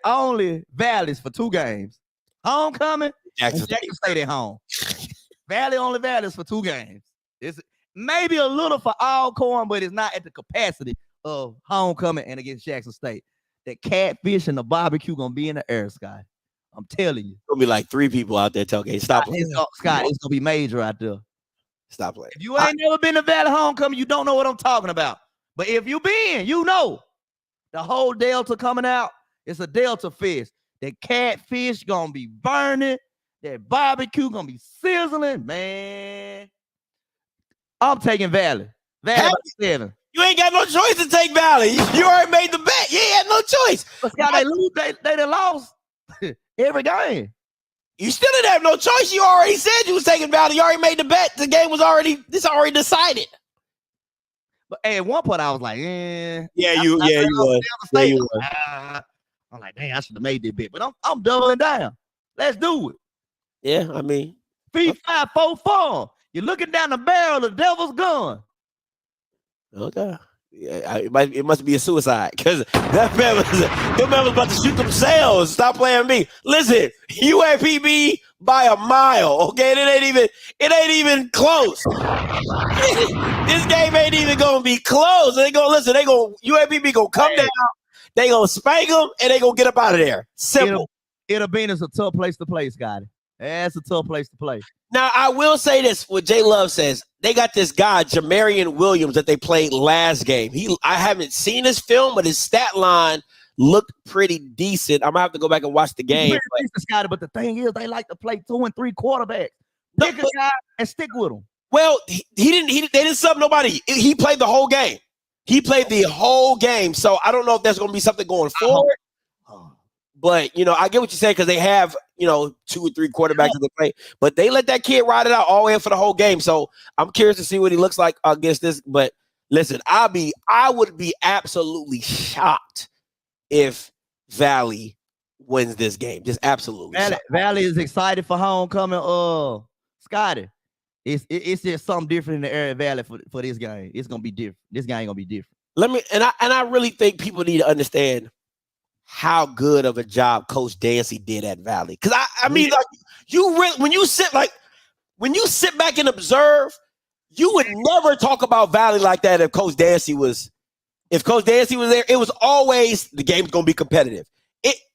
G: only Valleys for 2 games. Homecoming, Jackson State at home. Valley only Valleys for 2 games. It's maybe a little for Alcorn, but it's not at the capacity of homecoming and against Jackson State. That catfish and the barbecue gonna be in the air, Scott. I'm telling you.
F: Gonna be like 3 people out there tailgating. Stop playing.
G: Scott, it's gonna be major out there.
F: Stop playing.
G: If you ain't never been to Valley homecoming, you don't know what I'm talking about. But if you been, you know. The whole Delta coming out, it's a Delta fest. That catfish gonna be burning. That barbecue gonna be sizzling, man. I'm taking Valley. Valley by 7.
F: You ain't got no choice to take Valley. You already made the bet. You ain't had no choice.
G: But Scott, they lose. They done lost every game.
F: You still didn't have no choice. You already said you was taking Valley. You already made the bet. The game was already decided.
G: But at one point, I was like, eh.
F: You was.
G: I'm like, dang, I should have made this bet. But I'm doubling down. Let's do it.
F: Yeah, I mean.
G: 3-5-4-4. You're looking down the barrel of the devil's gun.
F: Okay. Yeah, it must be a suicide because that man was about to shoot themselves. Stop playing me. Listen, UAPB by a mile. Okay, it ain't even close. This game ain't even gonna be close. UAPB gonna come down. They gonna spank them and they gonna get up out of there. Simple.
G: It'll be a tough place to play, Scotty. That's a tough place to play.
F: Now, I will say this, what Jay Love says, they got this guy, Jamarian Williams, that they played last game. I haven't seen his film, but his stat line looked pretty decent. I'm gonna have to go back and watch the game.
G: But the thing is, they like to play 2 and 3 quarterbacks. Pick a guy and stick with him.
F: Well, they didn't sub nobody. He played the whole game. He played the whole game. So I don't know if there's going to be something going forward. But, you know, I get what you're saying because they have, you know, 2 or 3 quarterbacks that they play. But they let that kid ride it out all the way for the whole game. So I'm curious to see what he looks like against this. But listen, I would be absolutely shocked if Valley wins this game. Just absolutely.
G: Valley is excited for homecoming. Scotty, it's just something different in the area Valley for this game. It's gonna be different. This game gonna be different.
F: I really think people need to understand how good of a job Coach Dancy did at Valley. Because I mean, like when you sit back and observe, you would never talk about Valley like that if Coach Dancy was there. It was always the game's gonna be competitive.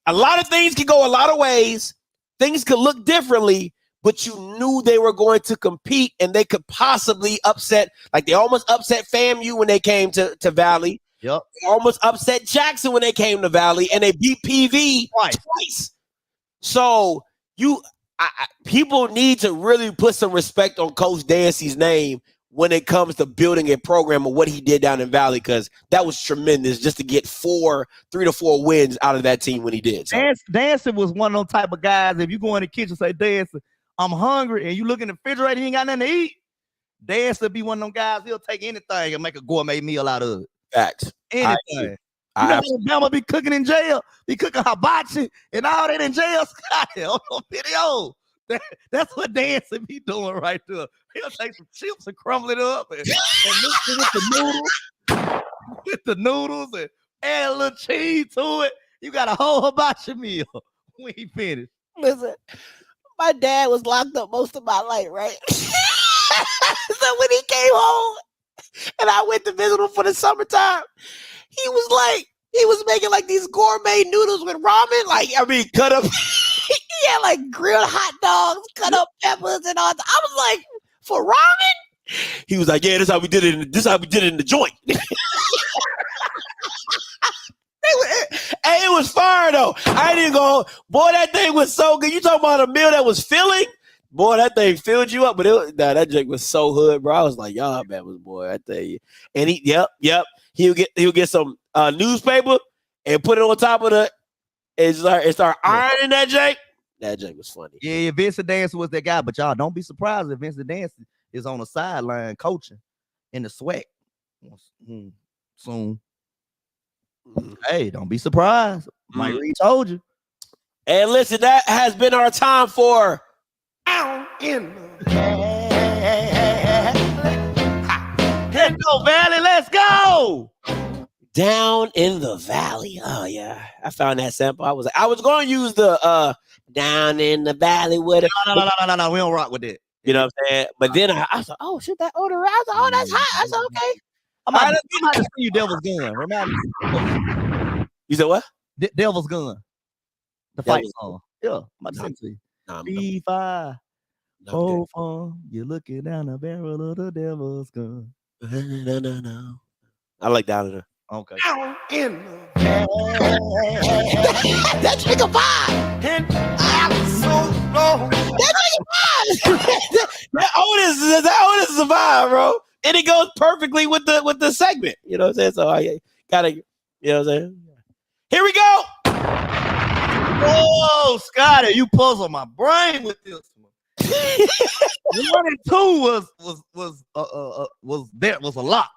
F: A lot of things can go a lot of ways. Things could look differently, but you knew they were going to compete and they could possibly upset. Like they almost upset FAMU when they came to Valley.
G: Yep.
F: They almost upset Jackson when they came to Valley, and they beat PV twice. So people need to really put some respect on Coach Dancy's name when it comes to building a program of what he did down in Valley, because that was tremendous just to get 3 to 4 wins out of that team when he did. So.
G: Dancy was one of those type of guys. If you go in the kitchen and say, Dancy, I'm hungry, and you look in the refrigerator, you ain't got nothing to eat, Dancy be one of them guys, he'll take anything and make a gourmet meal out of it.
F: Facts.
G: Anything. You know Alabama be cooking in jail, be cooking hibachi and all that in jail, Scotty, on video. That's what Dancy be doing right there. He'll take some chips and crumble it up and mix it with the noodles and add a little cheese to it. You got a whole hibachi meal when he finished.
F: Listen, my dad was locked up most of my life, right? So when he came home and I went to visit him for the summertime, he was making like these gourmet noodles with ramen, cut up. He had like grilled hot dogs, cut up peppers, and all that. I was like, for ramen? He was like, yeah, this is how we did it in the joint. Hey, it was fire though. I didn't go, boy, that thing was so good. You talking about a meal that was filling? Boy, that thing filled you up, but that drink was so hood, bro. I was like, y'all, man, was boy, I tell you. And he'll get some newspaper and put it on top of and start ironing that drink. That joke was funny.
G: Yeah, Vincent Dancy was that guy, but y'all don't be surprised if Vincent Dancy is on the sideline coaching in the SWAC soon. Hey, don't be surprised. Mike Reed told you.
F: And listen, that has been our time for Down in the
G: Let's go, Valley. Let's go.
F: Down in the Valley. Oh yeah, I found that sample. I was going to use the Down in the Valley with it.
G: No. We don't rock with that.
F: You know what I'm saying? But then I was like, oh shit, that odor. I was like, oh, that's hot. I said, okay.
G: I'm about to see you Devil's Gun. Remind me.
F: You said what?
G: Devil's Gun. The fight song. Yeah, I'm about to sing to you. B5. Oh, fun. You're looking down the barrel of the Devil's Gun.
F: No. I like Down in there.
G: Okay.
F: Down in the that nigga vibe. And I'm so low. That nigga vibe. that Otis is a vibe, bro. And it goes perfectly with the segment. You know what I'm saying? So I gotta, you know what I'm saying? Here we go.
G: Oh, Scotty, you puzzle my brain with this one. 1 and 2 was a lock.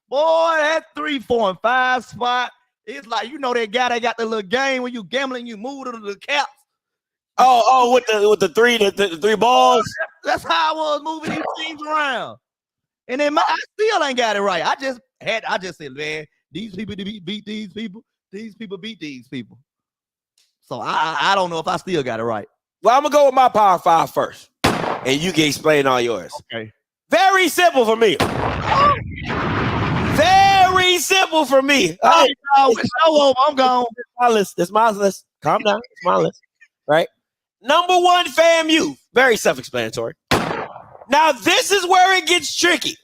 G: Boy, that 3, 4, and 5 spot. It's like, you know, that guy that got the little game when you gambling, you move to the caps.
F: Oh, with the 3 balls.
G: That's how I was moving these teams around. And then I still ain't got it right. I just said, man, these people beat these people. These people beat these people. So I don't know if I still got it right.
F: Well, I'm gonna go with my Power 5 first, and you can explain all yours.
G: Okay.
F: Very simple for me. Very simple for me.
G: Hey, I'm gone.
F: That's my list. Calm down. It's my list. Right. Number 1, FAMU. Very self-explanatory. Now, this is where it gets tricky.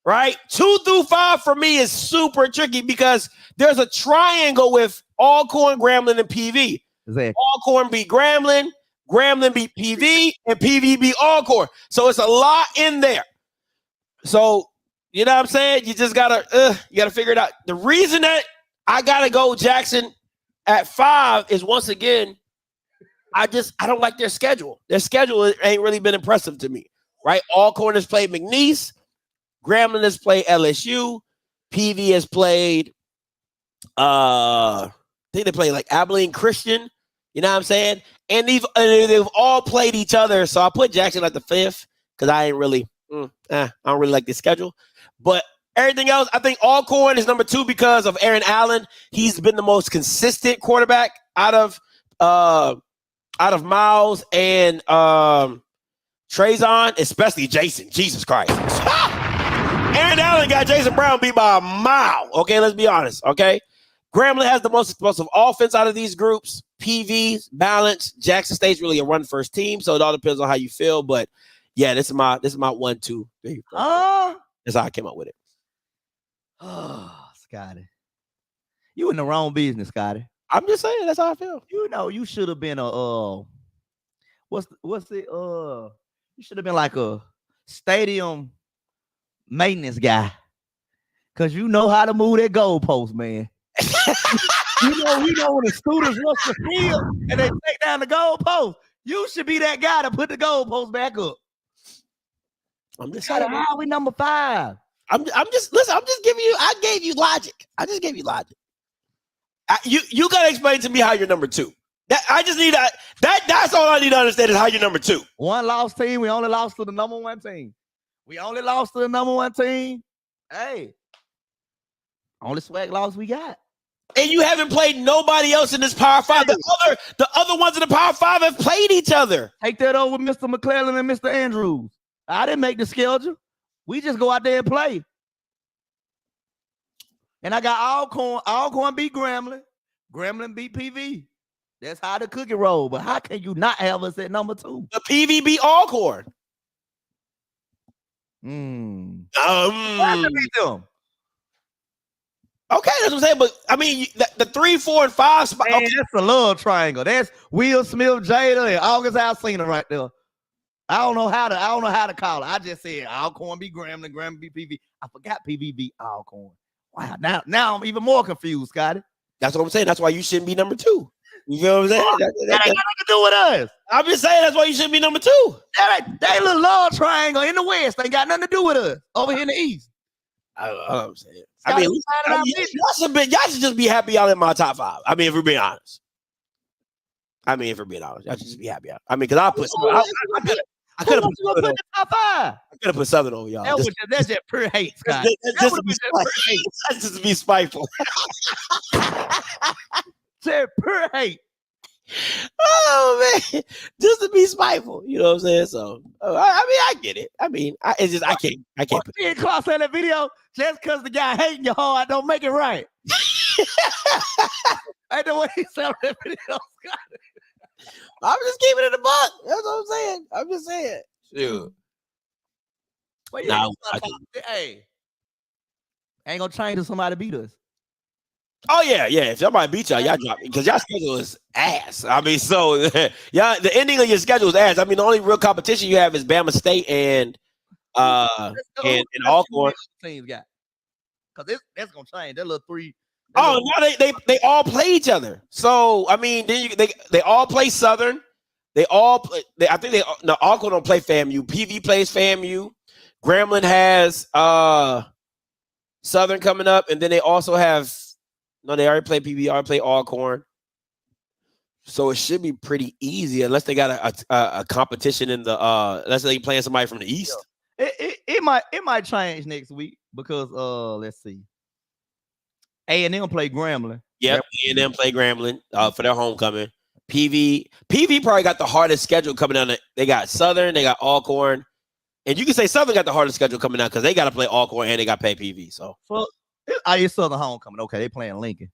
F: Right? 2 through 5 for me is super tricky because there's a triangle with Alcorn, Grambling, and PV.
G: Exactly.
F: Alcorn beat Grambling, Grambling beat PV, and PV beat Alcorn. So it's a lot in there. So you know what I'm saying? You just gotta figure it out. The reason that I gotta go Jackson at 5 is once again, I don't like their schedule. Their schedule ain't really been impressive to me, right? Alcorn has played McNeese, Grambling has played LSU, PV has played, I think they played like Abilene Christian. You know what I'm saying? And they've all played each other. So I put Jackson at the 5th because I don't really like the schedule. But everything else, I think Alcorn is number 2 because of Aaron Allen. He's been the most consistent quarterback out of Miles and Trayvon, especially Jason. Jesus Christ. Aaron Allen got Jason Brown beat by a mile. Okay, let's be honest. Okay. Grambling has the most explosive offense out of these groups. PV's balance. Jackson State's really a run first team, so it all depends on how you feel. But yeah, this is my 1, 2, 3. That's how I came up with it.
G: Oh, Scotty. You in the wrong business, Scotty.
F: I'm just saying that's how I feel.
G: You know, you should have been a what's it? You should have been like a stadium maintenance guy. Cause you know how to move that goalpost, man. you know when the students rush the field and they take down the goalpost. You should be that guy to put the goalpost back up.
F: I'm just saying.
G: How are we number 5?
F: I'm just giving you. I gave you logic. I just gave you logic. You gotta explain to me how you're number 2. That's all I need to understand is how you're number 2.
G: One lost team. We only lost to the number 1 team. Hey, only swag loss we got.
F: And you haven't played nobody else in this Power 5. The other ones in the Power 5 have played each other.
G: Take that over, Mr. McClellan and Mr. Andrews. I didn't make the schedule. We just go out there and play. And I got Alcorn beat Grambling. Grambling beat PV. That's how the cookie roll. But how can you not have us at number 2?
F: The PV beat Alcorn.
G: Why did we beat them?
F: Okay, that's what I'm saying. But I mean, the 3, 4, and 5 spot.
G: Man, that's a love triangle. That's Will Smith, Jada, and August Alsina right there. I don't know how to call it. I just said Alcorn beat Grambling, Grambling beat PV. I forgot PV beat Alcorn. Wow, now I'm even more confused, Scotty.
F: That's what I'm saying. That's why you shouldn't be number 2. You feel what I'm saying?
G: That ain't got nothing to do with us.
F: I'm just saying that's why you shouldn't be number 2.
G: That little love triangle in the West ain't got nothing to do with us over here in the East.
F: I'm saying. Y'all should just be happy y'all in my top 5. I mean, if we're being honest. Y'all should just be happy. I mean, because I could have put
G: the top 5.
F: I could have put Southern over y'all.
G: That's just pure hate, Scott.
F: That's just to be spiteful.
G: Just pure hate.
F: Oh man, just to be spiteful. You know what I'm saying? So, I get it. I can't.
G: Put it close on that video. Just because the guy hating you hard don't make it right. Ain't the way he said on that video, Scott.
F: I'm just keeping it a buck. That's what I'm saying. I'm just saying. Shoot.
G: Well, hey, ain't gonna change if somebody beat us.
F: Oh yeah. If somebody beat y'all drop it because y'all schedule is ass. I mean, so yeah, the ending of your schedule is ass. I mean, the only real competition you have is Bama State and Alcorn.
G: Teams got because that's gonna change. That little 3.
F: Oh no, they all play each other. So I mean, then they all play Southern. They all play. Alcorn don't play FAMU. PV plays FAMU. Grambling has Southern coming up, and then they also have. No, they already play PV. Already play Alcorn. So it should be pretty easy unless they got a competition in the unless they playing somebody from the East.
G: It might change next week because let's see. A&M play Grambling.
F: Yep, A&M play Grambling for their homecoming. PV probably got the hardest schedule coming down. They got Southern, they got Alcorn, and you can say Southern got the hardest schedule coming down because they got to play Alcorn and they got to play PV. So
G: it's Southern homecoming. Okay, they playing Lincoln.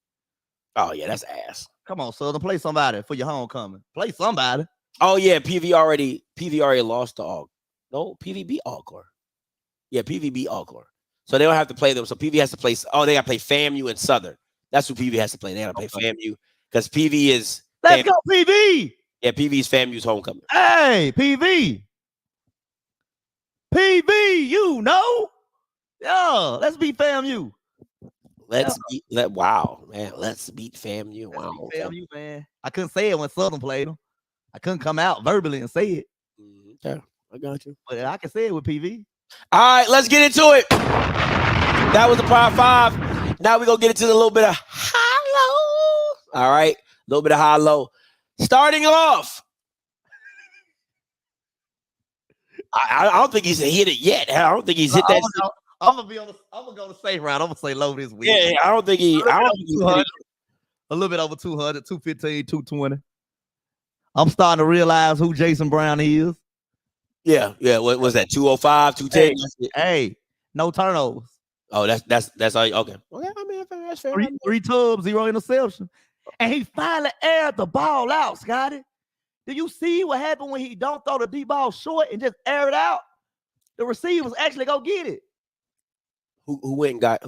F: Oh yeah, that's ass.
G: Come on, Southern, play somebody for your homecoming. Play somebody.
F: Oh yeah, PV already lost to Alcorn. No, PV beat Alcorn. Yeah, PV beat Alcorn. So they don't have to play them. So PV has to play. Oh, they got to play FAMU and Southern. That's who PV has to play. They gotta play FAMU because PV is.
G: Let's go, PV.
F: Yeah, PV is FAMU's homecoming.
G: Hey, PV. PV, you know? Yo, let's beat FAMU.
F: Let's beat FAMU. Wow. Okay.
G: FAMU, man. I couldn't say it when Southern played them. I couldn't come out verbally and say it.
F: Okay, I got you.
G: But I can say it with PV.
F: All right, let's get into it. That was the Power 5. Now we're going to get into a little bit of high-low. All right, a little bit of high-low. Starting off, I don't think he's hit it yet. I don't think he's hit that.
G: I'm gonna go the safe route. I'm gonna say low this week.
F: Yeah, I don't think he.
G: A little bit over 200, 215, 220. I'm starting to realize who Jason Brown is.
F: Yeah. What was that? 205, 210.
G: Hey, no turnovers.
F: Oh, that's all. Okay. I mean, that's fair.
G: Three tubs, 0 interception, and he finally aired the ball out. Scotty, did you see what happened when he don't throw the deep ball short and just air it out? The receivers actually go get it.
F: Who went and got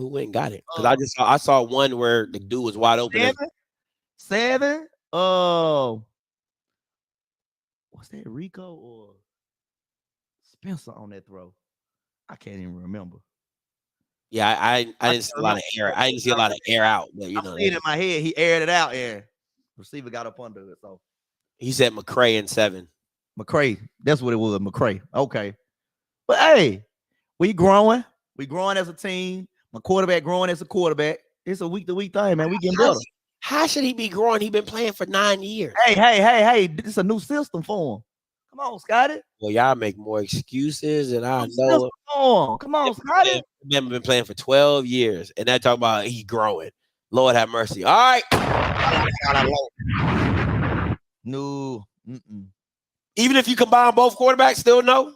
F: it? Because I saw one where the dude was wide open.
G: Seven. What's that? Rico or Spencer on that throw? I can't even remember.
F: Yeah, I didn't see a lot of air. I didn't see a lot of air out, but you know,
G: in my head, he aired it out. Yeah, receiver got up under it. So
F: he said McCray in 7.
G: McCray, that's what it was. McCray. Okay, but hey, we growing. We growing as a team. My quarterback growing as a quarterback. It's a week-to-week thing, man. We getting better.
F: How should he be growing? He been playing for 9 years.
G: Hey! This is a new system for him. Come on, Scotty.
F: Well, y'all make more excuses, and I know.
G: Come on, Scotty.
F: Remember, been playing for 12 years, and that talk about he growing. Lord have mercy. All right.
G: No.
F: Even if you combine both quarterbacks, still no.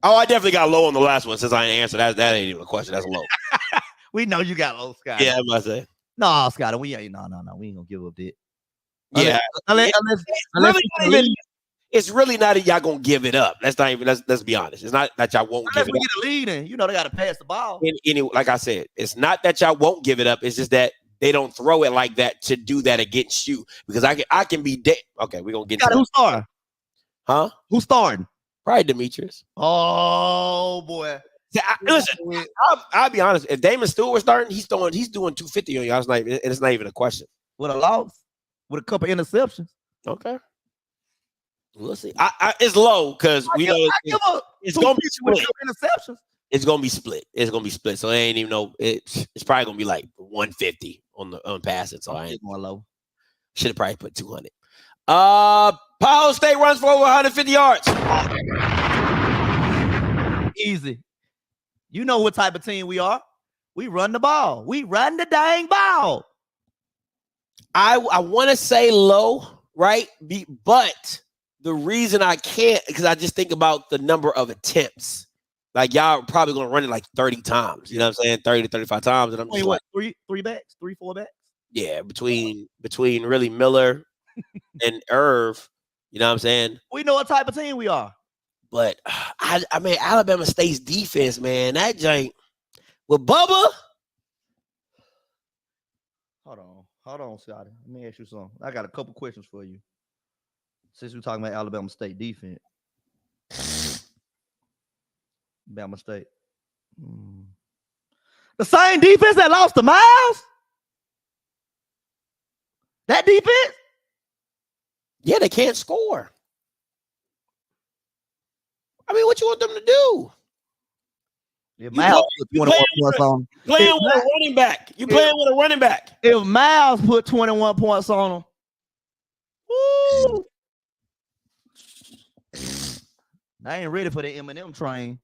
F: Oh, I definitely got low on the last one since I ain't answered that. That ain't even a question. That's low.
G: We know you got low, Scotty.
F: Yeah, I must say.
G: No, Scotty, we ain't. No. We ain't gonna give up that.
F: Yeah. It's really not that y'all gonna give it up. That's not even. Let's be honest. It's not that y'all won't give it up.
G: Unless we get a lead, and you know they got to pass the ball.
F: Like I said, it's not that y'all won't give it up. It's just that they don't throw it like that to do that against you. Because I can be dead. Okay, we're gonna get into
G: who's starting?
F: Huh?
G: Who's starting?
F: Probably Demetrius.
G: Oh boy.
F: Listen, I'll be honest. If Damon Stewart was starting, he's doing 250 on y'all. It's not even a question.
G: With a loss, with a couple interceptions.
F: Okay. We'll see. It's low because we know it's gonna be split.
G: Interceptions.
F: It's gonna be split. So I ain't even know it's probably gonna be like 150 on passing. So I ain't
G: more low.
F: Should have probably put 200. Powell State runs for over 150 yards.
G: Easy. You know what type of team we are. We run the ball. We run the dang ball.
F: I want to say low, right? But the reason I can't, because I just think about the number of attempts. Like, y'all are probably going to run it like 30 times. You know what I'm saying? 30 to 35 times. And I'm just
G: what, three backs? 3-4 backs?
F: Yeah, between really Miller and Irv. You know what I'm saying?
G: We know what type of team we are.
F: But, I mean, Alabama State's defense, man, that jank. With Bubba.
G: Hold on, Scotty. Let me ask you something. I got a couple questions for you. Since we're talking about Alabama State defense. Alabama State. The same defense that lost to Miles? That defense?
F: Yeah, they can't score. I mean, what you want them to do?
G: If Miles put 21 points on
F: playing with a running back. You playing with a running back.
G: If Miles put 21 points on him, woo! I ain't ready for the Eminem train.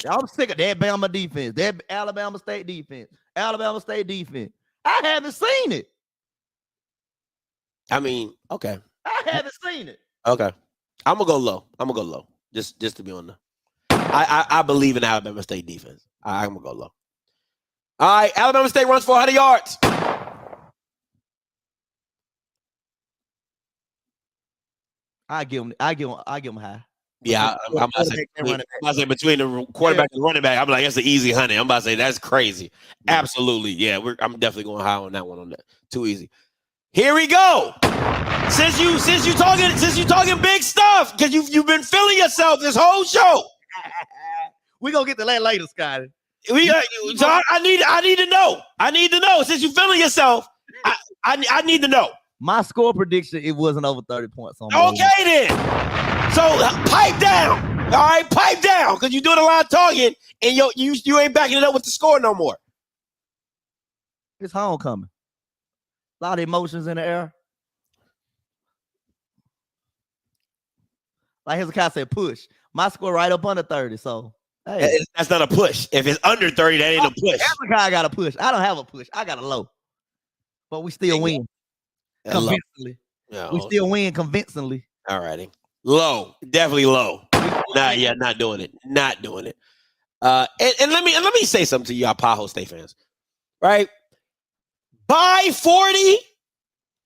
G: I'm sick of that Bama defense, that Alabama State defense. I haven't seen it.
F: I mean, okay.
G: I haven't seen it.
F: Okay. I'm gonna go low. Just to be on the. I believe in Alabama State defense. I'm gonna go low. All right, Alabama State runs for 100 yards.
G: I give them high.
F: Yeah, I'm about to say, between the quarterback and running back, I'm like, that's an easy 100. I'm about to say that's crazy. Absolutely, yeah. I'm definitely going high on that one. On that, too easy. Here we go. Since you talking big stuff, because you've been feeling yourself this whole show.
G: We gonna get to that later, Scotty.
F: So I need to know. I need to know. Since you feeling yourself, I need to know.
G: My score prediction, it wasn't over 30 points on
F: Okay then. So pipe down. All right, pipe down, because you're doing a lot of talking and you ain't backing it up with the score no more.
G: It's homecoming. A lot of emotions in the air. Like Hezekiah said, push. My score right up under 30. So hey,
F: that's not a push. If it's under 30, that ain't a push.
G: Hezekiah got a push. I don't have a push. I got a low. But we still win. Convincingly.
F: Yeah,
G: we still win convincingly.
F: All righty. Low. Definitely low. Not doing it. Not doing it. And let me say something to y'all Ohio State fans. Right? By 40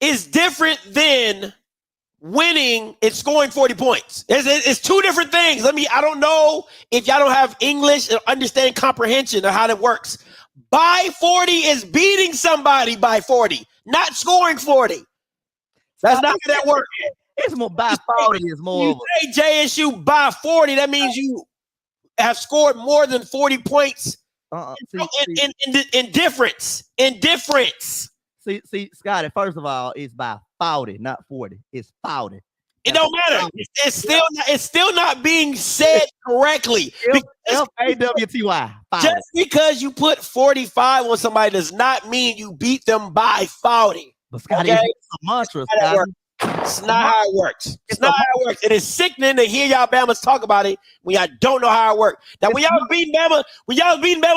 F: is different than winning and scoring 40 points. It's two different things. I don't know if y'all don't have English and understand comprehension of how that works. By 40 is beating somebody by 40, not scoring 40. That's not how that works.
G: It's more by 40 is more.
F: You say JSU by 40, that means you have scored more than 40 points. In difference.
G: See, Scotty, first of all, it's by 40, not 40. It's 40.
F: It don't matter. It's still not being said correctly.
G: F-A-W-T-Y.
F: Just because you put 45 on somebody does not mean you beat them by 40.
G: But Scotty, it's a mantra, Scotty.
F: It's not how it works. It's not how it works. It is sickening to hear y'all Bama's talk about it when y'all don't know how it works. Now, when y'all was beating Bama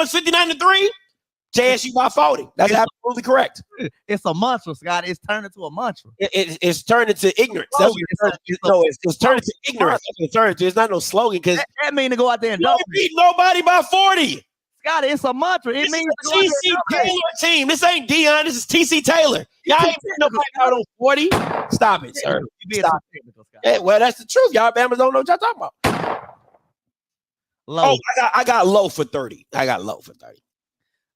F: 59-3, JSU by 40. That's absolutely correct.
G: It's a mantra, Scott. It's turned into a mantra.
F: It's turned into ignorance. It's turned into ignorance. It's not no slogan, because
G: that means to go out there and
F: don't beat nobody by 40.
G: Scott, it's a mantra. It means
F: TC Taylor team. This ain't Dion. This is TC Taylor. Y'all ain't putting nobody out on 40. Stop it, sir. Stop it. Yeah, well, that's the truth. Y'all Bama's don't know what y'all talking about.
G: Low.
F: Oh, I got low for 30. I got low for 30.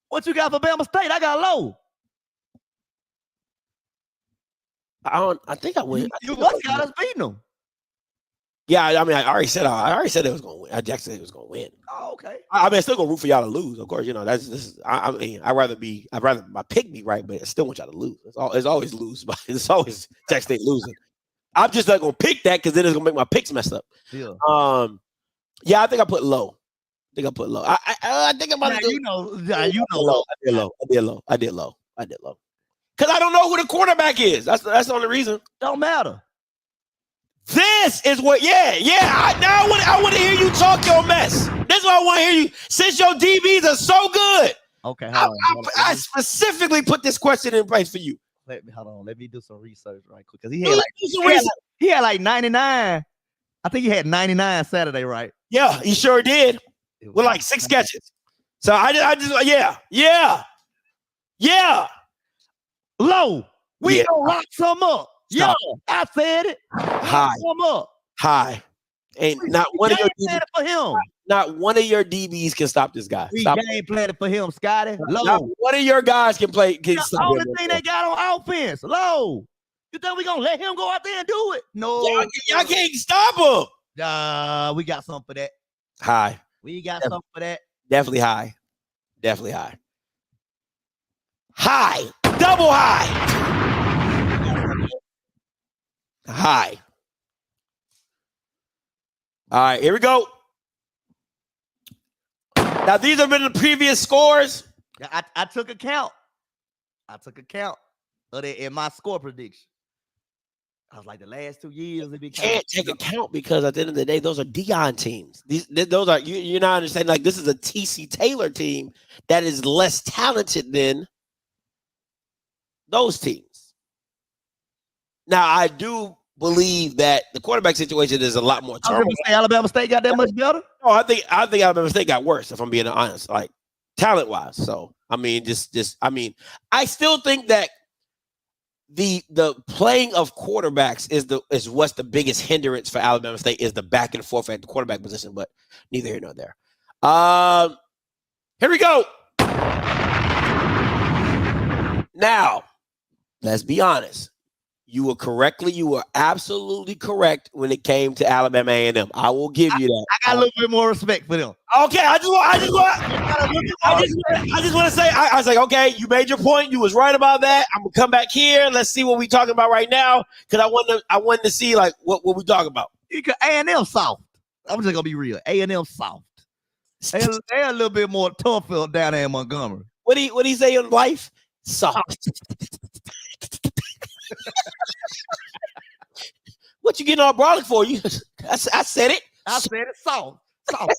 G: What you got for Bama State? I got low.
F: I think I win.
G: You must got us beating them.
F: Yeah, I mean, I already said it was going to win. I just said it was going to win.
G: Oh, okay.
F: I mean, I still going to root for y'all to lose. Of course, I'd rather my pick be right, but I still want y'all to lose. It's always lose, but it's always Jack State losing. I'm just not going to pick that, because then it's going to make my picks messed up.
G: Yeah.
F: Yeah, I think I put low. I think I'm about to do.
G: You know low.
F: I did low. Because I don't know who the quarterback is. That's the only reason.
G: Don't matter.
F: This is what, now I want to hear you talk your mess. This is what I want to hear you. Since your DBs are so good.
G: Okay,
F: I specifically put this question in place for you.
G: Hold on. Let me do some research right quick. Because he had like 99. I think he had 99 Saturday, right?
F: Yeah, he sure did. With like 6 catches. So I just low. We gonna lock some up.
G: Yeah, I said it.
F: High.
G: Some up.
F: High. Ain't not one of your DBs
G: for him.
F: Not one of your DBs can stop this guy.
G: We game planning for him, Scotty. Low.
F: Not one of your guys can play.
G: That's the only thing they got on offense. Low. You think we gonna let him go out there and do it? No.
F: Y'all can't stop him.
G: We got something for that.
F: High.
G: We got something for that.
F: Definitely high. High. Double high. High. All right, here we go. Now, these have been the previous scores.
G: I took account. of it in my score prediction. I was like, the last 2 years, it
F: can't take account, because at the end of the day, those are Dion teams. Those are you're not understanding. Like, this is a TC Taylor team that is less talented than those teams. Now, I do believe that the quarterback situation is a lot more turmoil.
G: Alabama State got that much better?
F: No, I think Alabama State got worse, if I'm being honest, like talent wise. So I mean, I still think that the playing of quarterbacks is what's the biggest hindrance for Alabama State is the back and forth at the quarterback position, but neither here nor there. Here we go. Now, let's be honest. You were absolutely correct when it came to Alabama A&M. I will give you that.
G: I got a little bit more respect for them.
F: Okay, I just want to say, I was like, okay, you made your point. You was right about that. I'm gonna come back here. Let's see what we talking about right now, because I wanted to see like what we talking about.
G: You could A&M soft. I'm just gonna be real. A&M soft. They a little bit more tough down there in Montgomery.
F: What he say in life? Soft. What you getting all brolic for? You, I said it.
G: I said it soft. Soft.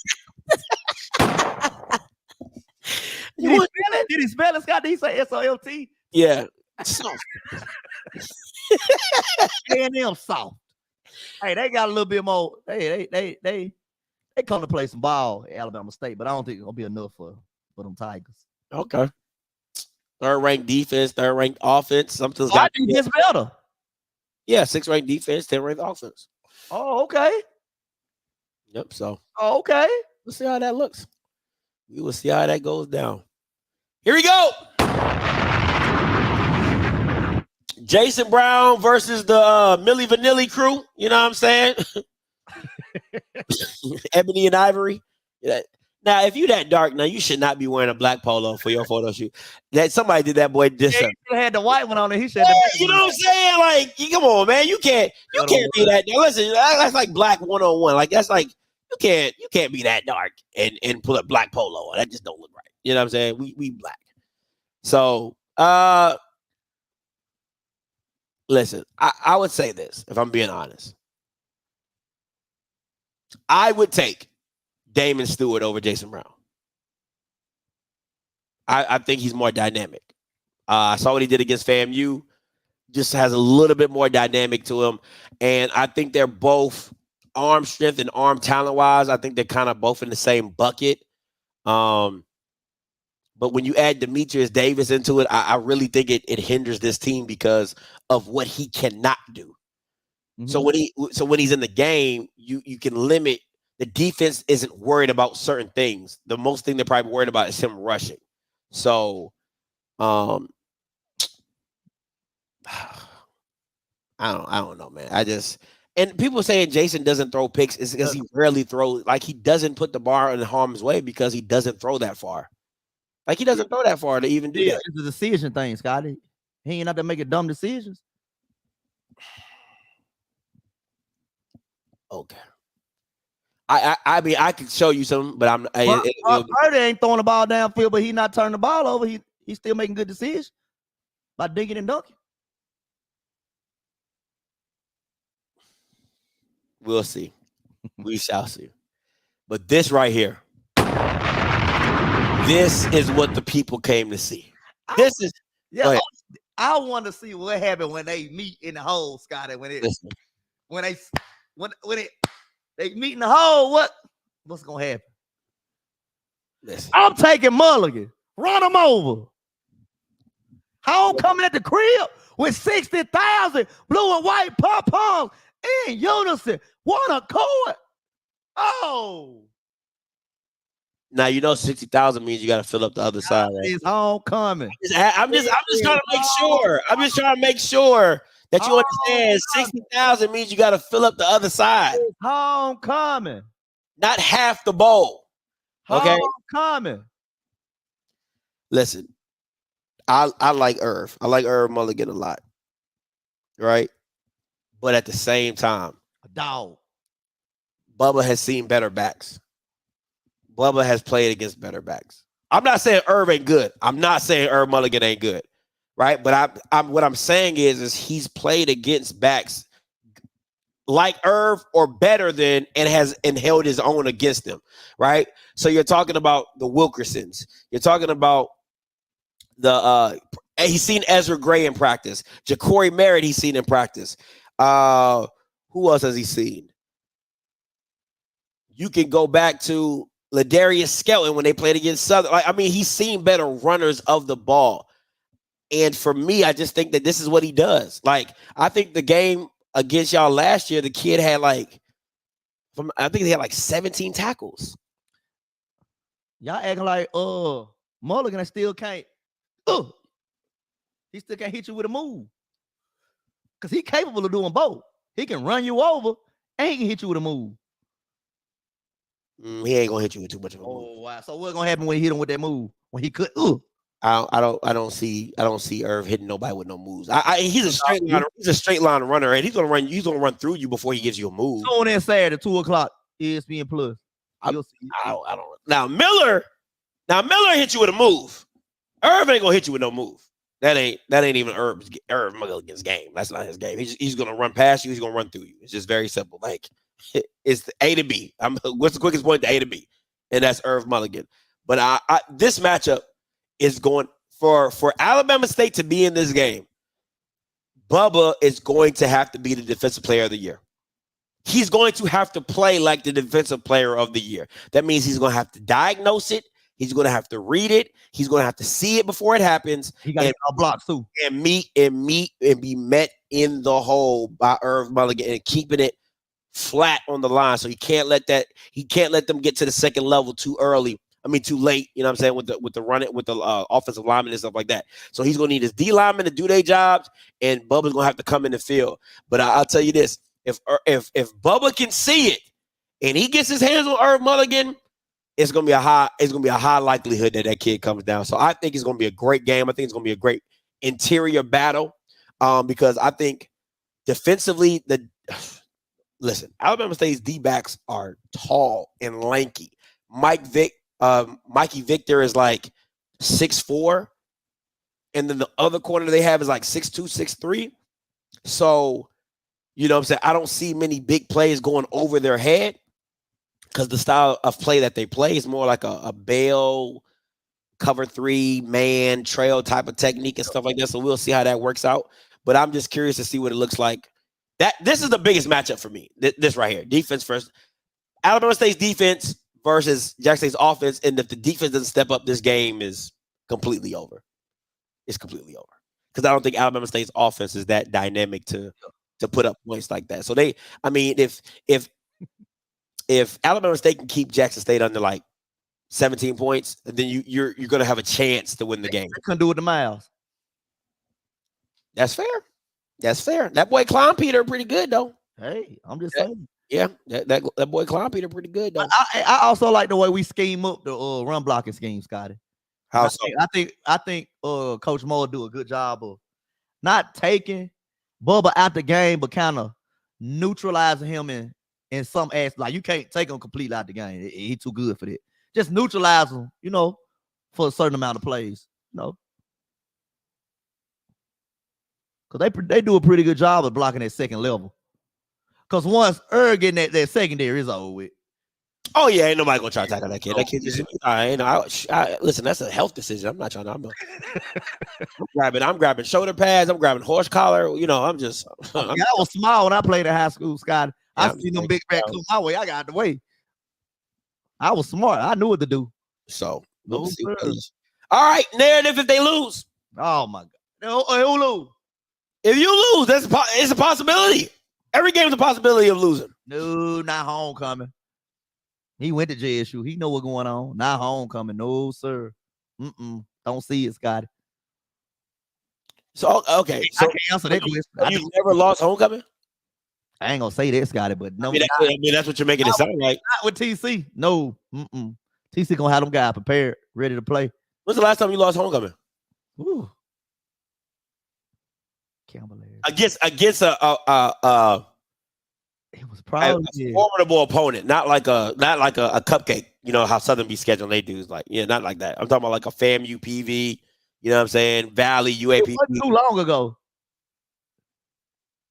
G: Did he spell it, Scott? Did he say S-O-L-T?
F: Yeah. Soft.
G: A&M soft. Hey, they got a little bit more. They come to play some ball at Alabama State, but I don't think it's gonna be enough for them Tigers.
F: Okay. Third ranked defense, third ranked offense. Something's
G: got to get better.
F: Yeah, 6th ranked defense, 10th ranked offense.
G: Oh, okay.
F: Yep. So.
G: Oh, okay.
F: We'll see how that looks. We will see how that goes down. Here we go. Jason Brown versus the Milli Vanilli crew. You know what I'm saying? Ebony and Ivory. Yeah. Now, if you that dark, now you should not be wearing a black polo for your photo shoot. That somebody did that boy this.
G: Yeah, he had the white one on it. He said,
F: you know what I'm saying? Like, come on, man. You can't be that. Listen, that's like black 101. Like that's like you can't be that dark and put a black polo on. That just don't look right. You know what I'm saying? We black. So listen, I would say this if I'm being honest. I would take Damon Stewart over Jason Brown. I think he's more dynamic. I saw what he did against FAMU. Just has a little bit more dynamic to him. And I think they're both arm strength and arm talent-wise. I think they're kind of both in the same bucket. But when you add Demetrius Davis into it, I really think it hinders this team because of what he cannot do. Mm-hmm. So when he's in the game, you can limit. The defense isn't worried about certain things. The most thing they're probably worried about is him rushing. So, I don't know, man. And people saying Jason doesn't throw picks is because he rarely throws. Like he doesn't put the bar in harm's way because he doesn't throw that far. Like he doesn't throw that far to even do that.
G: It's a decision thing, Scotty. He ain't out to make dumb decisions.
F: Okay. I mean, I could show you some, but I'm.
G: Purdy ain't throwing the ball downfield, but he's not turning the ball over. He's still making good decisions by dinking and dunking.
F: We'll see. We shall see. But this right here, this is what the people came to see. This is.
G: Yeah, I want to see what happened when they meet in the hole, Scotty. When they meet in the hole, what's gonna happen?
F: Listen.
G: I'm taking Mulligan. Run him over. Homecoming at the crib with 60,000 blue and white pom-poms in unison. What a accord. Oh.
F: Now you know 60,000 means you got to fill up the other side, right?
G: It's homecoming.
F: I'm just trying to make sure. I'm just trying to make sure that you understand 60,000 means you got to fill up the other side.
G: It's homecoming.
F: Not half the bowl. Okay.
G: Homecoming.
F: Listen, I like Irv. I like Irv Mulligan a lot. Right? But at the same time,
G: a dog.
F: Bubba has seen better backs. Bubba has played against better backs. I'm not saying Irv ain't good. I'm not saying Irv Mulligan ain't good. Right? But what I'm saying is he's played against backs like Irv or better than and held his own against them. Right? So you're talking about the Wilkersons. You're talking about he's seen Ezra Gray in practice. Ja'Cory Merritt he's seen in practice. Who else has he seen? You can go back to Ladarius Skelton when they played against Southern. He's seen better runners of the ball. And for me, I just think that this is what he does. Like, I think the game against y'all last year, the kid had I think he had like 17 tackles.
G: Y'all acting like Mulligan still can't. He still can't hit you with a move. Because he's capable of doing both. He can run you over and he can hit you with a move.
F: He ain't gonna hit you with too much of a move.
G: Oh wow! So what's gonna happen when he hit him with that move? When he could?
F: I don't see Irv hitting nobody with no moves. He's a straight line runner, and he's gonna run through you before he gives you a move.
G: So on that Saturday, 2:00, ESPN Plus.
F: I don't. Now Miller hit you with a move. Irv ain't gonna hit you with no move. That ain't even Irv Mulligan's game. That's not his game. He's gonna run past you. He's gonna run through you. It's just very simple. Like, it's the A to B. What's the quickest point to A to B? And that's Irv Mulligan. But this matchup is going for Alabama State to be in this game. Bubba is going to have to be the defensive player of the year. He's going to have to play like the defensive player of the year. That means he's going to have to diagnose it. He's going to have to read it. He's going to have to see it before it happens.
G: He got to block too.
F: And be met in the hole by Irv Mulligan and keeping it flat on the line. So he can't let them get to the second level too early. Too late. You know what I'm saying? With the offensive linemen and stuff like that. So he's going to need his D linemen to do their jobs, and Bubba's going to have to come in the field. But I'll tell you this: if Bubba can see it and he gets his hands on Irv Mulligan, it's gonna be a high likelihood that kid comes down. So I think it's gonna be a great game. I think it's gonna be a great interior battle, because I think defensively, Alabama State's D-backs are tall and lanky. Mikey Victor is like 6'4", and then the other corner they have is like 6'2", 6'3". So, you know what I'm saying? I don't see many big plays going over their head, because the style of play that they play is more like a bail, cover 3, man, trail type of technique and stuff like that. So we'll see how that works out. But I'm just curious to see what it looks like. This is the biggest matchup for me. This right here. Defense first. Alabama State's defense versus Jackson State's offense. And if the defense doesn't step up, this game is completely over. It's completely over. Because I don't think Alabama State's offense is that dynamic to put up points like that. So if Alabama State can keep Jackson State under like 17 points, then you're going to have a chance to win the game.
G: They couldn't do it to Miles.
F: That's fair. That boy Clown Peter pretty good though.
G: Hey, I'm just saying.
F: Yeah, that boy Clown Peter pretty good though.
G: I also like the way we scheme up the run blocking scheme, Scotty.
F: How so?
G: I think Coach Moore do a good job of not taking Bubba out the game, but kind of neutralizing him in some aspects. Like, you can't take him completely out the game. He's too good for that. Just neutralize him, for a certain amount of plays. Because they do a pretty good job of blocking that second level. Because once getting that secondary is over with.
F: Oh yeah, ain't nobody gonna try to tackle that kid. That kid just listen. That's a health decision. I'm not trying to. I'm grabbing shoulder pads. I'm grabbing horse collar. I
G: was small when I played in high school, Scott. I seen them big back come my way. I got the way. I was smart. I knew what to do.
F: So all right, narrative if they lose.
G: Oh my God. Who lose?
F: If you lose, it's a possibility. Every game is a possibility of losing.
G: No, not homecoming. He went to JSU. He know what's going on. Not homecoming. No, sir. Don't see it, Scotty.
F: So, okay. So,
G: I can't answer that question.
F: You never lost homecoming?
G: I ain't going to say that, Scotty, but no.
F: That's what you're making it sound like.
G: Not with TC. No. TC going to have them guys prepared, ready to play.
F: When's the last time you lost homecoming?
G: Ooh. Can't believe it.
F: Against a
G: it was probably
F: a formidable opponent, not like a cupcake. You know how Southern be scheduling they do is like, not like that. I'm talking about like a FAMU PV. You know what I'm saying? Valley UAP.
G: It wasn't too long ago.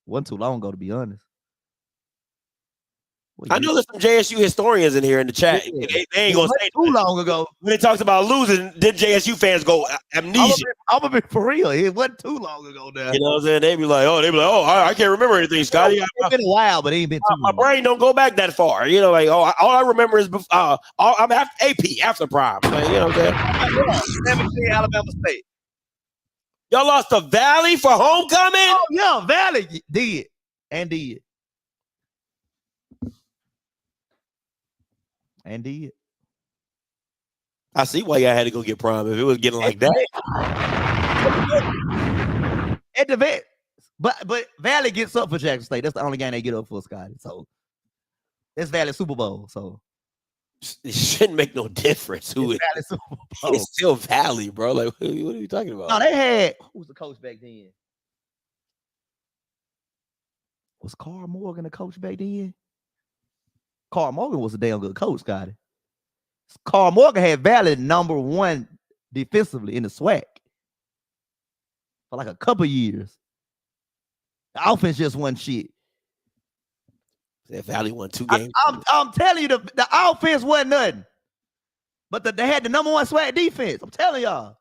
G: Wasn't too long ago, to be honest.
F: I know there's some JSU historians in here in the chat. Yeah. They ain't gonna say
G: too long ago.
F: When it talks about losing, then JSU fans go amnesia.
G: I'm gonna be for real. It wasn't too long ago now.
F: You know what I'm saying? They be like, I can't remember anything, Scotty.
G: It's been a while, but it ain't been too long.
F: My brain don't go back that far. Like, all I remember is I'm after AP, after prime. Like, you know what I'm saying?
G: 17 Alabama State.
F: Y'all lost to Valley for homecoming?
G: Oh, yeah, Valley did. And did. And did.
F: I see why y'all had to go get Prime if it was getting like that.
G: At the vet. But Valley gets up for Jackson State. That's the only game they get up for, Scotty. So it's Valley Super Bowl. So
F: it shouldn't make no difference who it is. It's still Valley, bro. Like, what are you talking about?
G: No, they had who was the coach back then? Was Carl Morgan the coach back then? Carl Morgan was a damn good coach, Scotty. Carl Morgan had Valley #1 defensively in the SWAC for like a couple years. The offense just wasn't shit.
F: That Valley won 2 games.
G: I'm telling you, the offense wasn't nothing. But they had the #1 SWAC defense. I'm telling y'all.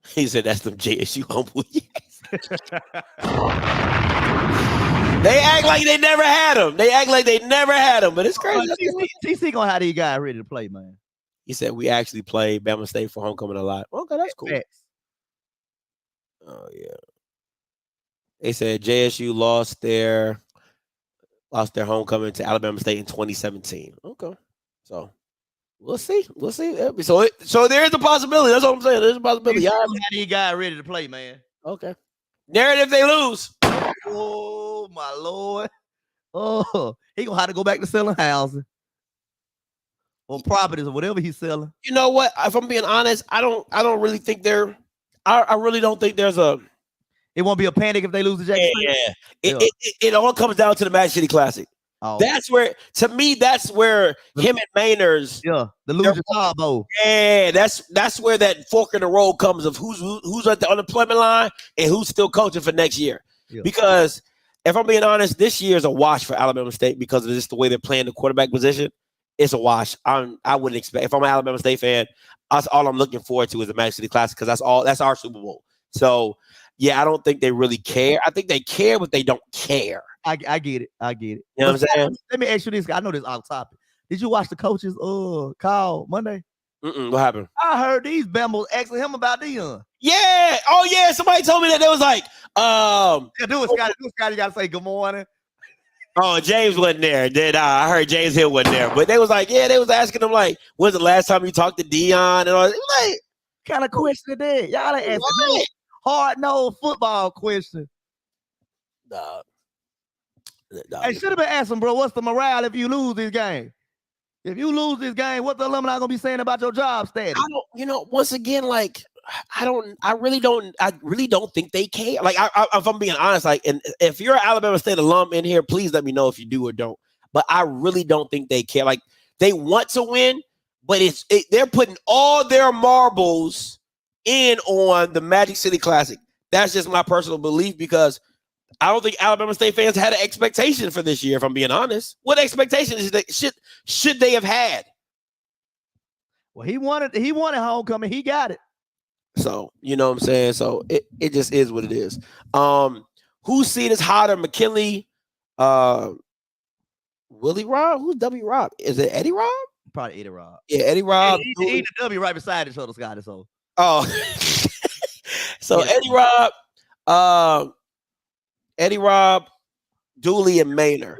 F: He said that's them JSU humble. They act like they never had him. But it's crazy.
G: TC gonna have these guys ready to play, man.
F: He said we actually played Bama State for homecoming a lot. Okay, that's cool. Oh yeah. They said JSU lost their homecoming to Alabama State in 2017. Okay, so we'll see. So there is a possibility. That's what I'm saying. There's a possibility.
G: Y'all have these guys ready to play, man.
F: Okay. Narrative they lose.
G: Oh my Lord. Oh, he gonna have to go back to selling housing or properties or whatever he's selling.
F: You know what? If I'm being honest, I don't really think I really don't think there's a.
G: It won't be a panic if they lose the Jackson.
F: Yeah. It all comes down to the Magic City Classic. Oh. That's where, to me, that's where him and Maynard's.
G: Yeah, the loser combo.
F: Yeah, that's where that fork in the road comes of who's at the unemployment line and who's still coaching for next year. Yeah. Because if I'm being honest, this year is a wash for Alabama State because of just the way they're playing the quarterback position. It's a wash. I wouldn't expect, if I'm an Alabama State fan, that's all I'm looking forward to is the Magic City Classic because that's our Super Bowl. So yeah, I don't think they really care. I think they care, but they don't care.
G: I get it. You
F: know what I'm saying?
G: Let me ask you this. I know this off topic. Did you watch the coaches call Monday?
F: What happened?
G: I heard these Bengals asking him about Dion.
F: Yeah. Oh yeah. Somebody told me that. They was like,
G: do it, Scotty. You gotta say good morning.
F: Oh, James wasn't there. I heard James Hill wasn't there. But they was like, yeah, they was asking him like, when's the last time you talked to Dion? And all that. Like,
G: kind of question that. Y'all ain't asking hard-nosed football question. Hey, should have been asking, bro, what's the morale if you lose this game? If you lose this game, what the alumni gonna be saying about your job status?
F: Once again, like, I really don't think they care. Like, if I'm being honest, like, and if you're an Alabama State alum in here, please let me know if you do or don't. But I really don't think they care. Like, they want to win, but they're putting all their marbles in on the Magic City Classic. That's just my personal belief because I don't think Alabama State fans had an expectation for this year, if I'm being honest. What expectations should they have had?
G: Well, he wanted homecoming. He got it.
F: So, you know what I'm saying? So it just is what it is. Whose seat is hotter? McKinley, Willie Rob? Who's W Rob? Is it Eddie Rob?
G: Probably Eddie Rob.
F: Yeah, Eddie Rob.
G: He the W right beside each other, Scotty. So.
F: Oh. So yeah. Eddie Rob, Dooley, and Maynard.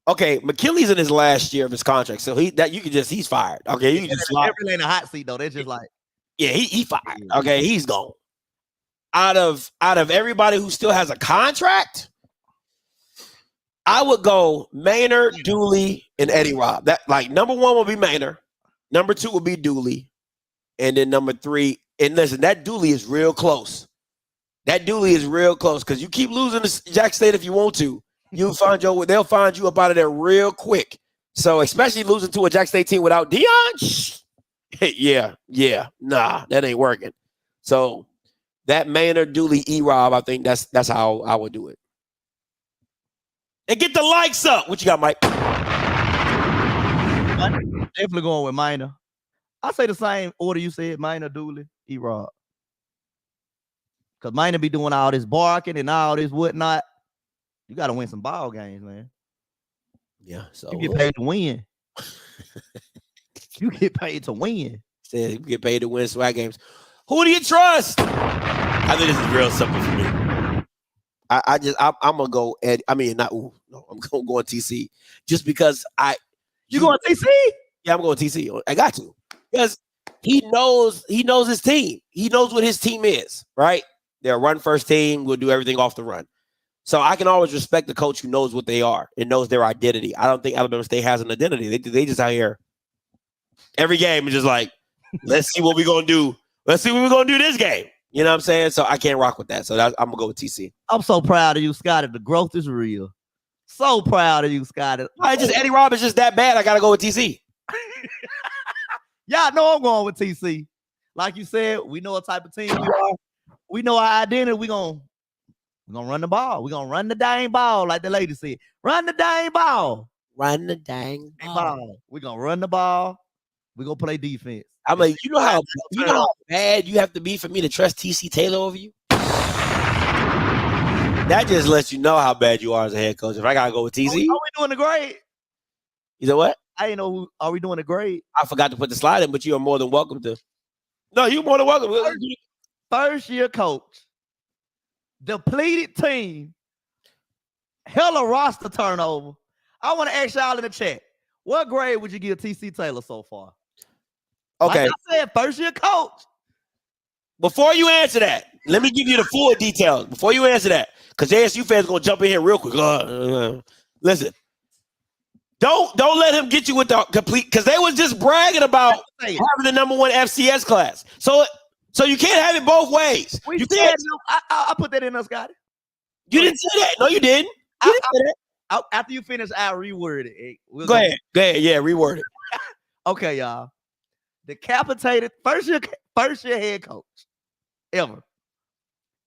F: Okay, McKinley's in his last year of his contract, so he's fired. Okay, you can just slide.
G: Everything in a hot seat though. They're just like,
F: yeah, he fired. Okay, he's gone. Out of everybody who still has a contract, I would go Maynard, Dooley, and Eddie Rob. That like number 1 will be Maynard, number 2 will be Dooley, and then number 3. And listen, that Dooley is real close. Because you keep losing to Jack State if you want to. They'll find you up out of there real quick. So especially losing to a Jack State team without Dion, nah, that ain't working. So that Maynard, Dooley, E-Rob, I think that's how I would do it. And get the likes up. What you got, Mike?
G: Definitely going with Minor. I say the same order you said, Minor, Dooley, E-Rob. Because Minor be doing all this barking and all this whatnot. You got to win some ball games, man.
F: Yeah. So
G: you get paid to win. You get paid to win.
F: You get paid to win swag games. Who do you trust? I think this is real simple for me. I'm gonna go Ed. I mean, not no. I'm gonna go on TC just because
G: You going TC?
F: Yeah, I'm going TC. I got to because he knows his team. He knows what his team is. Right? They're a run first team. We'll do everything off the run. So I can always respect the coach who knows what they are and knows their identity. I don't think Alabama State has an identity. They just out here every game is just like, let's see what we're gonna do. Let's see what we're gonna do this game. You know what I'm saying? So I can't rock with that. So I'm gonna go with TC.
G: I'm so proud of you, Scotty. The growth is real. So proud of you, Scotty.
F: Eddie Roberts just that bad. I gotta go with TC.
G: Y'all know I'm going with TC. Like you said, we know what type of team we are. We know our identity. We're gonna run the ball. We're gonna run the dang ball, like the lady said. Run the dang ball.
F: Run the dang ball.
G: We're gonna run the ball. We're gonna play defense.
F: I'm like, you know how bad you have to be for me to trust TC Taylor over you? That just lets you know how bad you are as a head coach. If I gotta go with TC,
G: are we doing the grade?
F: You know what?
G: I didn't know who. Are we doing a grade?
F: I forgot to put the slide in, but you are more than welcome to. No, you're more than welcome.
G: First year coach, depleted team, hella roster turnover. I want to ask y'all in the chat, what grade would you give TC Taylor so far?
F: Okay.
G: Like I said, first year coach.
F: Before you answer that, let me give you the full details. Before you answer that, because JSU fans gonna jump in here real quick. Listen, don't let him get you with the complete, because they was just bragging about having the #1 FCS class. So you can't have it both ways. You can't.
G: I put that in there, Scotty.
F: You didn't say that. No, you didn't. You didn't say that.
G: After you finish, I'll reword it.
F: Go ahead. Yeah, reword it.
G: Okay, y'all. Decapitated first year head coach ever.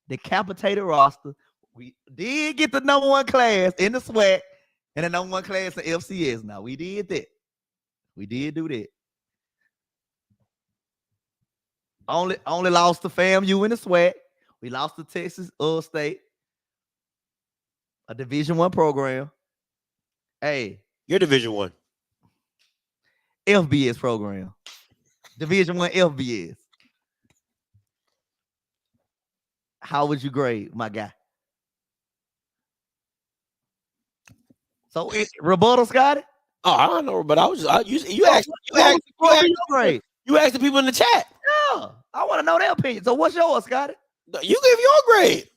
G: Decapitated roster. We did get the #1 class in the SWAC and the #1 class in FCS. Now we did that. We did do that. Only lost to FAMU in the SWAC. We lost to Texas State, a Division I program. Hey,
F: you're Division I.
G: FBS program. Division I FBS. How would you grade, my guy? So rebuttal, Scotty?
F: Oh, I don't know, but you asked the people in the chat.
G: Yeah, I want to know their opinion. So what's yours, Scotty?
F: You give your grade.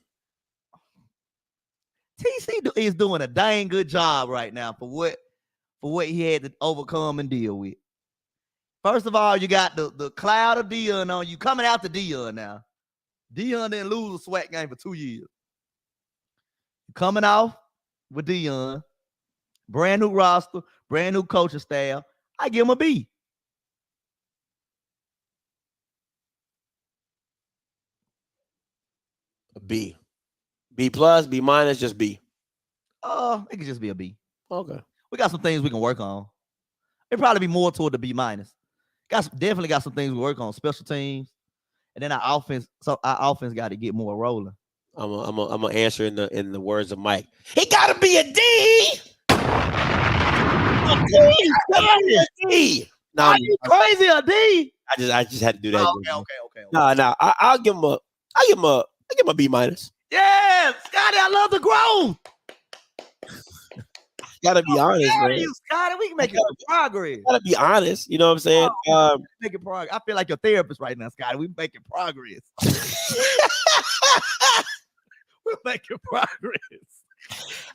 G: TC is doing a dang good job right now for what he had to overcome and deal with. First of all, you got the cloud of Dion on you coming out to Dion now. Dion didn't lose a SWAC game for 2 years. Coming off with Dion, brand new roster, brand new coaching staff. I give him a B.
F: A B. B plus, B minus, just B.
G: It could just be a B.
F: Okay.
G: We got some things we can work on. It'd probably be more toward the B minus. Definitely got some things we work on, special teams, and then our offense. So our offense got to get more rolling.
F: I'm gonna answer in the words of Mike. He gotta be a D. A D. No,
G: are you crazy? A D?
F: I just had to do that.
G: Okay.
F: No. I'll give him a B minus.
G: Yeah, Scotty, I love the growth.
F: Gotta be honest, man.
G: You, Scotty, we can make progress.
F: Gotta be honest. You know what I'm saying?
G: Making progress. I feel like your therapist right now, Scotty. We making progress. We're making progress.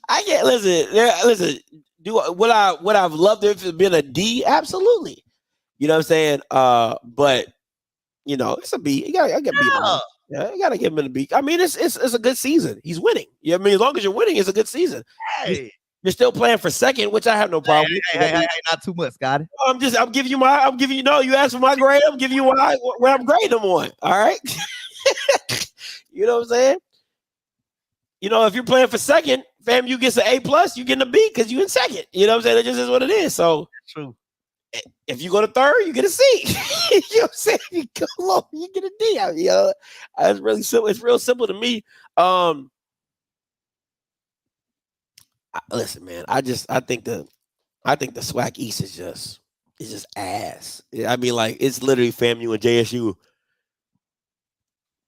F: I can't listen. Do what I've loved if it's been a D, absolutely. You know what I'm saying? But you know, it's a B. I get B. Yeah, you gotta give him a B. I mean, it's a good season. He's winning. Yeah, I mean, as long as you're winning, it's a good season.
G: Hey.
F: You're still playing for second, which I have no problem with.
G: Hey, not too much, Scotty.
F: I'm giving you you asked for my grade, I'm giving you where I'm grading them on. All right. You know what I'm saying? You know, if you're playing for second, fam, you get an A+, you getting a B because you in second. You know what I'm saying? That just is what it is. So
G: true.
F: If you go to third, you get a C. You know what I'm saying? If you go low, you get a D. You know, it's really simple. It's real simple to me. Listen, man. I think the SWAC East is just ass. I mean, like, it's literally FAMU and JSU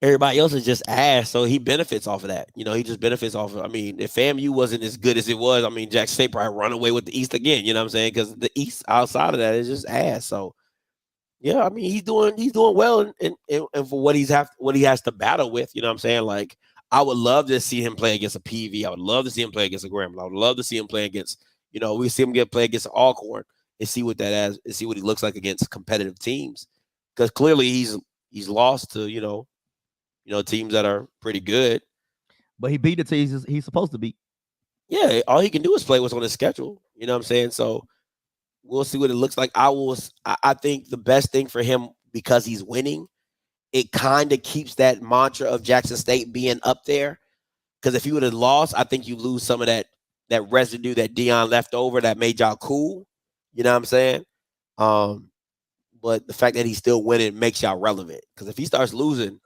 F: Everybody else is just ass, so he benefits off of that. He just benefits off of. I mean, if FAMU wasn't as good as it was, I mean, Jackson State probably run away with the East again. You know what I'm saying? Because the East outside of that is just ass. So yeah, I mean, he's doing well, and for what he has to battle with. You know what I'm saying? Like, I would love to see him play against a PV. I would love to see him play against a Grambling. I would love to see him play against. We see him play against an Alcorn and see what that has, and see what he looks like against competitive teams. Because clearly he's lost to teams that are pretty good.
G: But he beat the teams he's supposed to beat.
F: Yeah, all he can do is play what's on his schedule. You know what I'm saying? So we'll see what it looks like. I think the best thing for him, because he's winning, it kind of keeps that mantra of Jackson State being up there. Because if he would have lost, I think you lose some of that residue that Dion left over that made y'all cool. You know what I'm saying? But the fact that he's still winning makes y'all relevant. Because if he starts losing,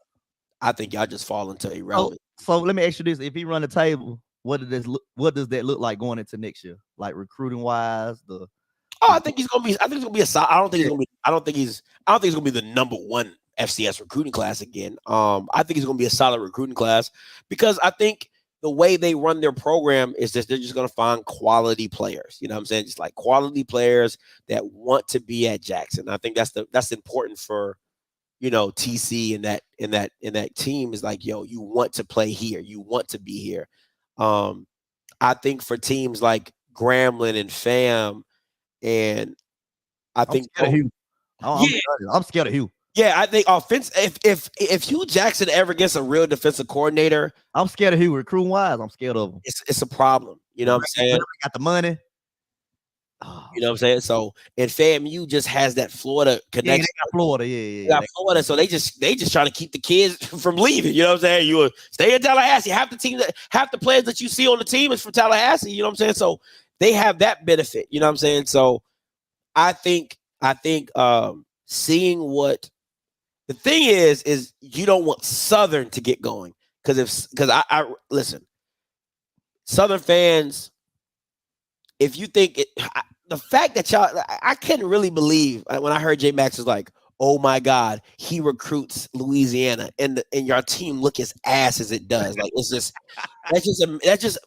F: I think y'all just fall into irrelevant.
G: So let me ask you this: if he run the table, what does that look like going into next year? Like recruiting wise,
F: I think he's gonna be. I think it's gonna be a. I don't think he's gonna be. I don't think he's gonna be the number one FCS recruiting class again. I think he's gonna be a solid recruiting class because I think the way they run their program is that they're just gonna find quality players. You know what I'm saying? Just like quality players that want to be at Jackson. I think that's important for TC and that team is like, you want to play here, you want to be here. I think for teams like Grambling and FAM. And I think
G: I'm scared of Hugh.
F: Yeah, I think offense. If Hugh Jackson ever gets a real defensive coordinator,
G: I'm scared of Hugh. Recruiting wise, I'm scared of him.
F: It's a problem. You know what I'm saying?
G: Got the money.
F: You know what I'm saying? So, and FAMU just has that Florida connection.
G: Yeah, they got Florida. Yeah.
F: They got Florida, so they just trying to keep the kids from leaving. You know what I'm saying? You stay in Tallahassee. Half the players that you see on the team is from Tallahassee. You know what I'm saying? So they have that benefit. You know what I'm saying? So I think seeing what the thing is you don't want Southern to get going because I listen, Southern fans. If you think the fact that I couldn't really believe when I heard J Max was like, oh my God, he recruits Louisiana and your team look as ass as it does. Like that's just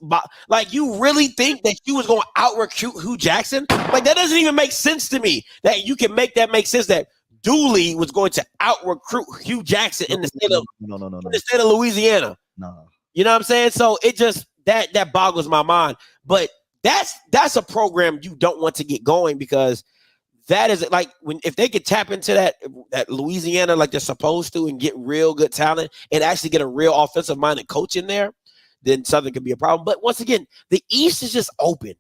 F: like you really think that you was going to out recruit Hugh Jackson? Like that doesn't even make sense to me. That you can make that make sense that Dooley was going to out recruit Hugh Jackson in the state of the state of Louisiana.
G: No,
F: you know what I'm saying? So it just that boggles my mind. But that's a program you don't want to get going because that is like if they could tap into that Louisiana like they're supposed to and get real good talent and actually get a real offensive minded coach in there, then Southern could be a problem. But once again, the East is just open.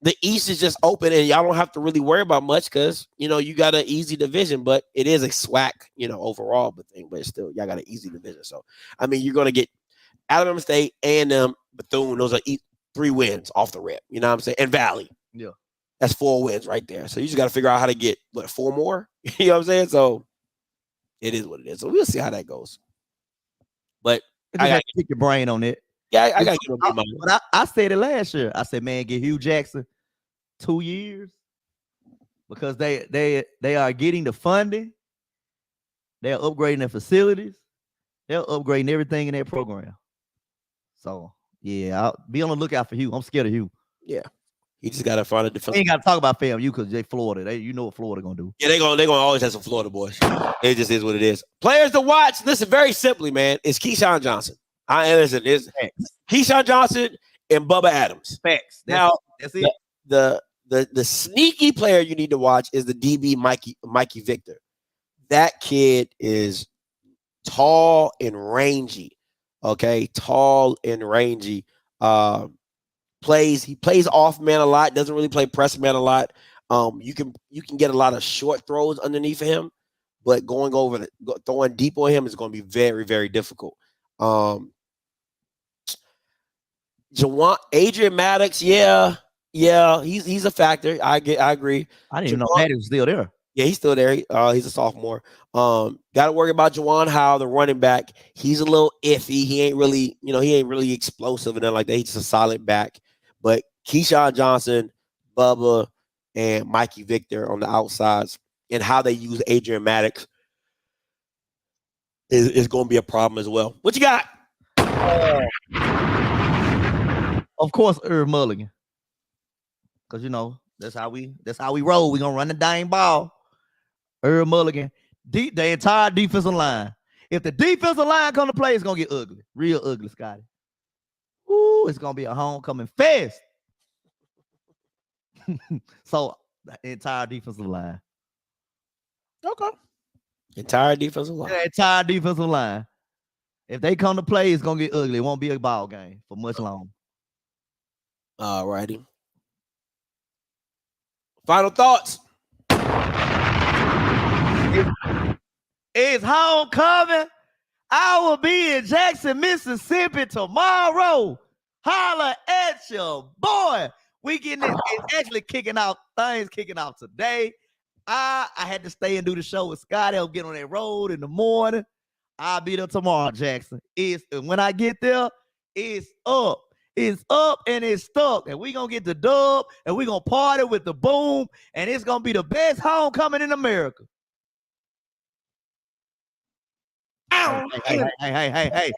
F: The East is just open, and y'all don't have to really worry about much because you got an easy division, but it is a SWAC, overall, but still y'all got an easy division. So I mean, you're gonna get Alabama State, A&M, Bethune. Those are 3 wins off the rip. You know what I'm saying? And Valley.
G: Yeah.
F: That's 4 wins right there. So you just got to figure out how to get 4 more. You know what I'm saying? So it is what it is. So we'll see how that goes. But
G: I got to pick your brain on it.
F: Yeah, I got to get a bit
G: But I said it last year. I said, man, get Hugh Jackson 2 years because they are getting the funding. They're upgrading their facilities. They're upgrading everything in their program. So yeah, I'll be on the lookout for Hugh. I'm scared of Hugh.
F: Yeah. You just gotta find a defense.
G: We ain't gotta talk about FAMU because they Florida. You know what Florida gonna do.
F: Yeah, they're gonna always have some Florida boys. It just is what it is. Players to watch. Listen, very simply, man, it's Keyshawn Johnson. It's Keyshaon Johnson and Bubba Adams.
G: Facts.
F: That's it. The sneaky player you need to watch is the DB Mikey Victor. That kid is tall and rangy. Okay, tall and rangy. He plays off man a lot. Doesn't really play press man a lot. You can get a lot of short throws underneath of him, but throwing deep on him is going to be very, very difficult. Adrian Maddox, yeah, he's a factor. I agree.
G: I didn't even know Maddox was still there.
F: Yeah, he's still there. He's a sophomore. Got to worry about Juwan Howe, the running back. He's a little iffy. He ain't really explosive and nothing like that. He's just a solid back. But Keyshawn Johnson, Bubba, and Mikey Victor on the outsides, and how they use Adrian Maddox is going to be a problem as well. What you got?
G: Of course, Irv Mulligan. Because, you know, that's how we roll. We're going to run the dang ball. Irv Mulligan. The entire defensive line. If the defensive line come to play, it's going to get ugly. Real ugly, Scotty. Ooh, it's going to be a homecoming fest. So, the entire defensive line.
F: Okay. Entire defensive line.
G: The entire defensive line. If they come to play, it's going to get ugly. It won't be a ball game for much longer.
F: All righty. Final thoughts.
G: It's homecoming. I will be in Jackson, Mississippi tomorrow. Holla at your boy. We getting it. It's actually kicking out. Things kicking out today. I had to stay and do the show with Scotty. I'll get on that road in the morning. I'll be there tomorrow, Jackson. When I get there, it's up. It's up and it's stuck. And we're going to get the dub and we're going to party with the boom. And it's going to be the best homecoming in America. Hey.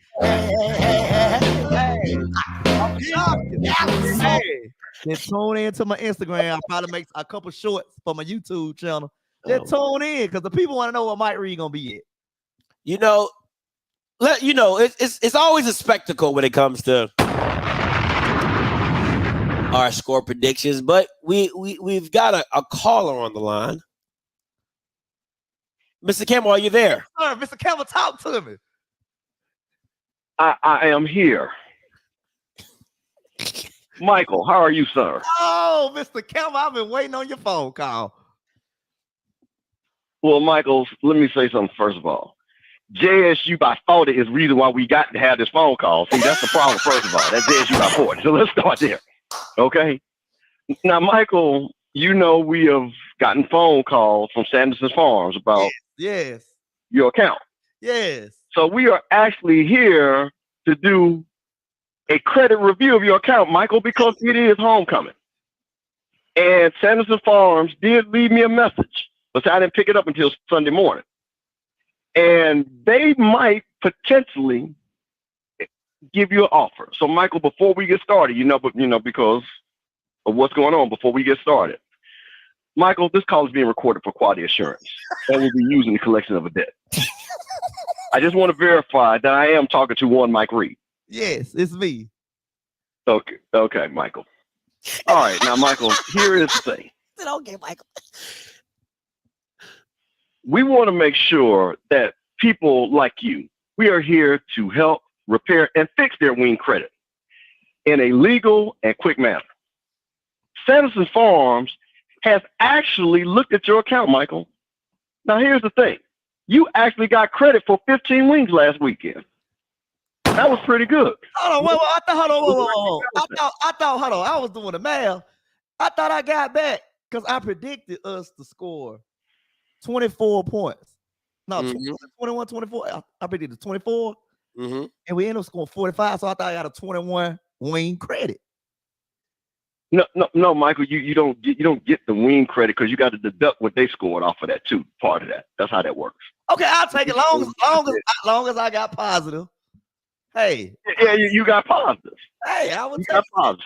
G: Just tune in to my Instagram. I'll probably make a couple shorts for my YouTube channel. Just tune in because the people want to know what Mike Reed gonna be at.
F: You know, it's always a spectacle when it comes to our score predictions, but we've got a caller on the line. Mr. Campbell, are you there?
G: Sir, Mr. Campbell, talk to me.
I: I am here. Michael, how are you, sir?
G: Oh, Mr. Campbell, I've been waiting on your phone call.
I: Well, Michael, let me say something first of all. JSU by 40 is the reason why we got to have this phone call. See, that's the problem, first of all. That's JSU by 40. So let's start there. Okay? Now, Michael, you know we have gotten phone calls from Sanderson Farms about your account.
G: Yes.
I: So we are actually here to do a credit review of your account, Michael, because it is homecoming. And Sanderson Farms did leave me a message, but I didn't pick it up until Sunday morning. And they might potentially give you an offer. So, Michael, before we get started, because of what's going on, before we get started, Michael, this call is being recorded for quality assurance and will be used in the collection of a debt. I just want to verify that I am talking to one Mike Reed.
G: Yes, it's me.
I: Okay, Michael. All right, now, Michael, here is the thing.
F: Okay, Michael.
I: We want to make sure that people like you, we are here to help repair and fix their wing credit in a legal and quick manner. Sanderson Farms has actually looked at your account, Michael. Now, here's the thing. You actually got credit for 15 wings last weekend. That was pretty good.
G: Hold on. I thought, I was doing the math. I thought I got back because I predicted us to score 24 points. No, 21, 24. I predicted 24. And we ended up scoring 45. So I thought I got a 21 wing credit.
I: No, Michael, you don't get the wing credit because you got to deduct what they scored off of that too. Part of that. That's how that works.
G: Okay, I'll take it long as I got positive. Hey.
I: Yeah, you got positive.
G: Hey, I would take
I: positive.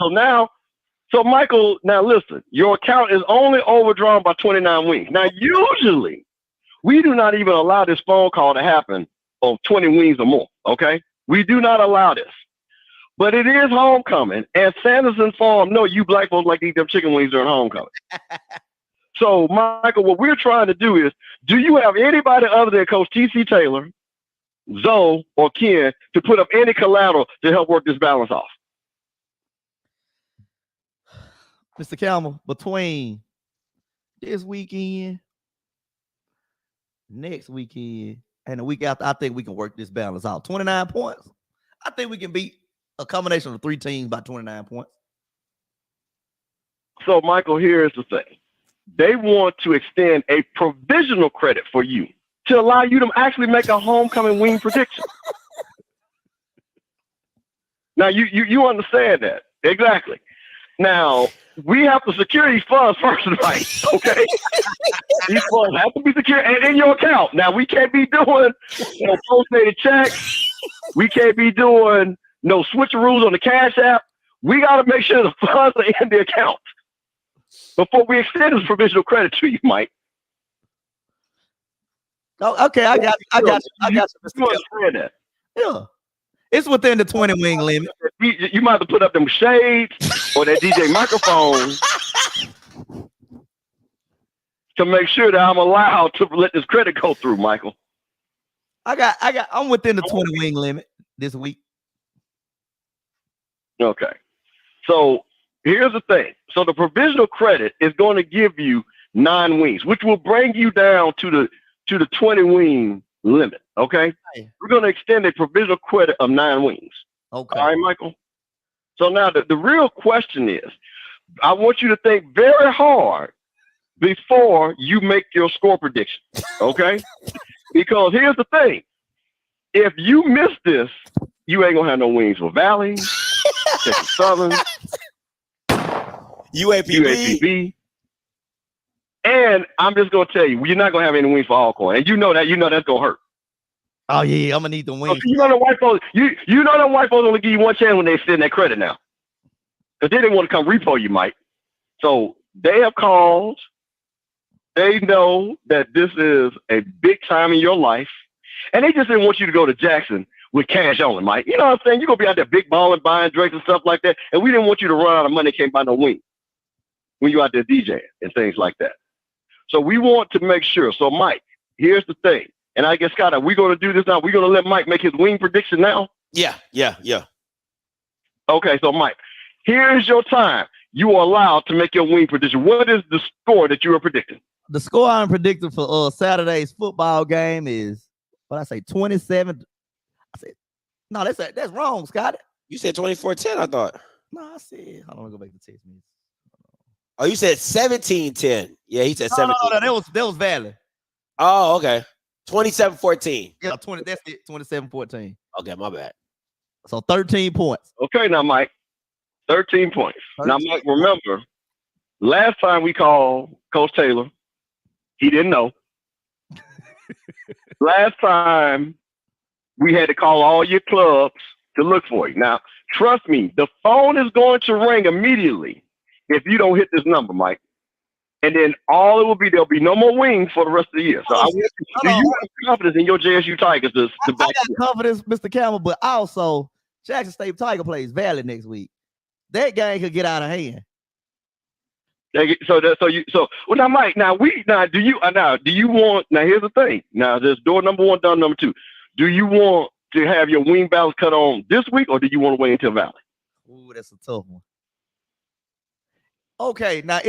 I: So Michael, now listen, your account is only overdrawn by 29 wings. Now, usually we do not even allow this phone call to happen on 20 wings or more. Okay, we do not allow this. But it is homecoming, and Sanderson Farm, no, you black folks like to eat them chicken wings during homecoming. So, Michael, what we're trying to do is, do you have anybody other than Coach T.C. Taylor, Zoe, or Ken to put up any collateral to help work this balance off?
G: Mr. Campbell, between this weekend, next weekend, and the week after, I think we can work this balance out. 29 points. I think we can beat a combination of 3 teams by 29 points.
I: So, Michael, here's the thing. They want to extend a provisional credit for you to allow you to actually make a homecoming wing prediction. Now, you understand that. Exactly. Now, we have to secure these funds first, right? Okay. These funds have to be secure and in your account. Now, we can't be doing post-dated checks. We can't be doing no switcheroos on the Cash App. We got to make sure the funds are in the account before we extend this provisional credit to you, Mike.
G: Oh, okay, I got you, Mr.
I: You
G: Kelly.
I: understand that?
G: Yeah. It's within the 20 wing limit.
I: You might have to put up them shades or that DJ microphone to make sure that I'm allowed to let this credit go through, Michael.
G: I'm within the 20 wing limit this week.
I: Okay. So here's the thing. So the provisional credit is going to give you 9 wings, which will bring you down to the 20 wing limit. Okay. We're going to extend a provisional credit of 9 wings.
G: Okay.
I: All right, Michael. So now the real question is, I want you to think very hard before you make your score prediction. Okay. Because here's the thing. If you miss this, you ain't gonna have no wings for Valley, Texas Southern, UAPB. And I'm just gonna tell you, you're not gonna have any wings for Alcorn. And you know that's gonna hurt.
G: Oh yeah, I'm gonna need the wings.
I: So you know the white folks, you know them white folks only give you one chance when they extend that credit now. Because they didn't want to come repo you, Mike. So they have called. They know that this is a big time in your life. And they just didn't want you to go to Jackson with cash only, Mike. You know what I'm saying? You're going to be out there big balling, buying drinks and stuff like that. And we didn't want you to run out of money, can't buy no wings when you're out there DJing and things like that. So we want to make sure. So, Mike, here's the thing. And I guess, Scott, are we going to do this now? We're going to let Mike make his wing prediction now?
F: Yeah.
I: Okay, so, Mike, here's your time. You are allowed to make your wing prediction. What is the score that you are predicting?
G: The score I'm predicting for Saturday's football game is, what I say, 27. I said, no, that's wrong, Scott.
F: You said 24-10, I thought.
G: No, I said, hold on, go back to text me.
F: Oh, you said 17-10. Yeah, he said 17.
G: No, that was valid.
F: Oh, okay. 27-14.
G: Yeah, that's it, 27-14.
F: Okay, my bad.
G: So 13 points.
I: Okay, now, Mike, 13 points. 13. Now, Mike, remember, last time we called Coach Taylor, he didn't know. Last time, we had to call all your clubs to look for you. Now, trust me, the phone is going to ring immediately if you don't hit this number, Mike. And then all it will be, there'll be no more wings for the rest of the year. So do you have confidence in your JSU Tigers? I
G: got confidence, Mr. Campbell, but also Jackson State Tiger plays Valley next week. That game could get out of hand.
I: So now, Mike. Do you want? Now, here's the thing. Now, there's door number 1, door number 2. Do you want to have your wing balance cut on this week, or do you want to wait until Valley?
G: Ooh, that's a tough one. Okay, now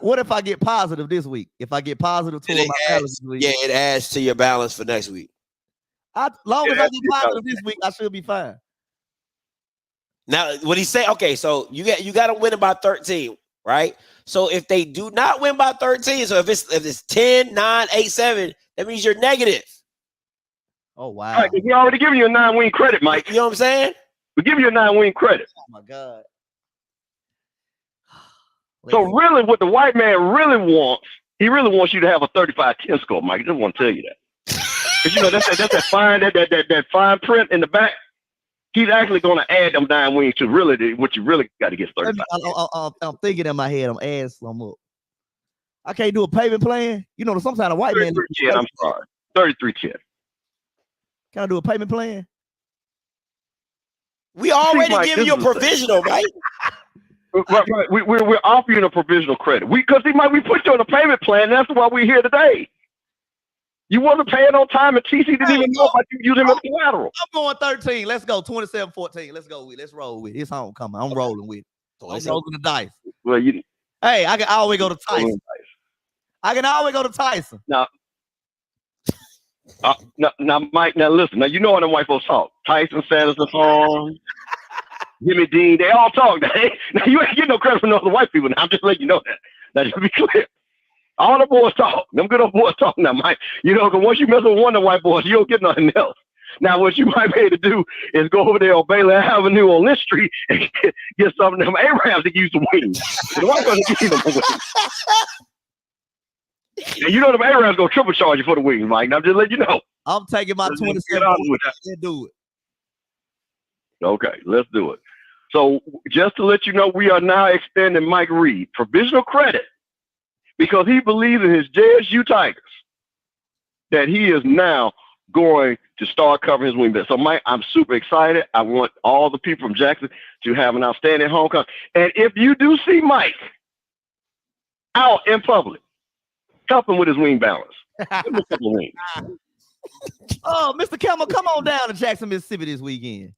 G: what if I get positive this week? If I get positive to my balance this week,
F: yeah, it adds to your balance for next week.
G: Long as I get positive this week, I should be fine.
F: Now, what he say? Okay, so you got to win about 13, right? So if they do not win by 13, so if it's 10, 9, 8, 7, that means you're negative.
G: Oh, wow.
I: All right, we already giving you a 9-wing credit, Mike.
F: You know what I'm saying?
I: We give you a 9-wing credit.
G: Oh, my God.
I: So really what the white man really wants, he really wants you to have a 35-10 score, Mike. I just want to tell you that. Because, that's that fine print in the back. He's actually going to add them 9 wings to really what you really got to get 35.
G: I'm thinking in my head, I'm adding some up. I can't do a payment plan. Some kind of white man.
I: I'm sorry. 33-10.
G: Can I do a payment plan?
F: We already giving you a provisional, right?
I: Right. We're offering a provisional credit. Because we put you on a payment plan. And that's why we're here today. You wasn't paying on time, and TC didn't even know about you using as collateral.
G: I'm going 13. Let's go 27-14. Let's go with it. Let's roll with it. It's homecoming. I'm rolling with it. I'm rolling the dice.
I: Well,
G: I can always go to Tyson.
I: Now, Mike. Now, listen. Now, you know how them white folks talk. Tyson, Sanderson, Farms, Jimmy Dean. They all talk. Now, you ain't getting no credit from those white people. Now, I'm just letting you know that. Now, just be clear. All the boys talk. Them good old boys talk now, Mike. Because once you mess with one of the white boys, you don't get nothing else. Now, what you might be able to do is go over there on Baylor Avenue on this street and get some of them Arabs to use some wings. The white person give you them wings. And you know them Arabs gonna triple charge you for the wings, Mike. Now, I'm just letting you know.
G: I'm taking my
I: Let's
G: 27
I: get on with that.
G: and do it.
I: Okay, let's do it. So just to let you know, we are now extending Mike Reed provisional credit because he believes in his JSU Tigers that he is now going to start covering his wing bet. So Mike, I'm super excited. I want all the people from Jackson to have an outstanding homecoming. And if you do see Mike out in public, help him with his wing balance. Give him a couple of wings.
G: Oh, Mr. Campbell, come on down to Jackson, Mississippi this weekend.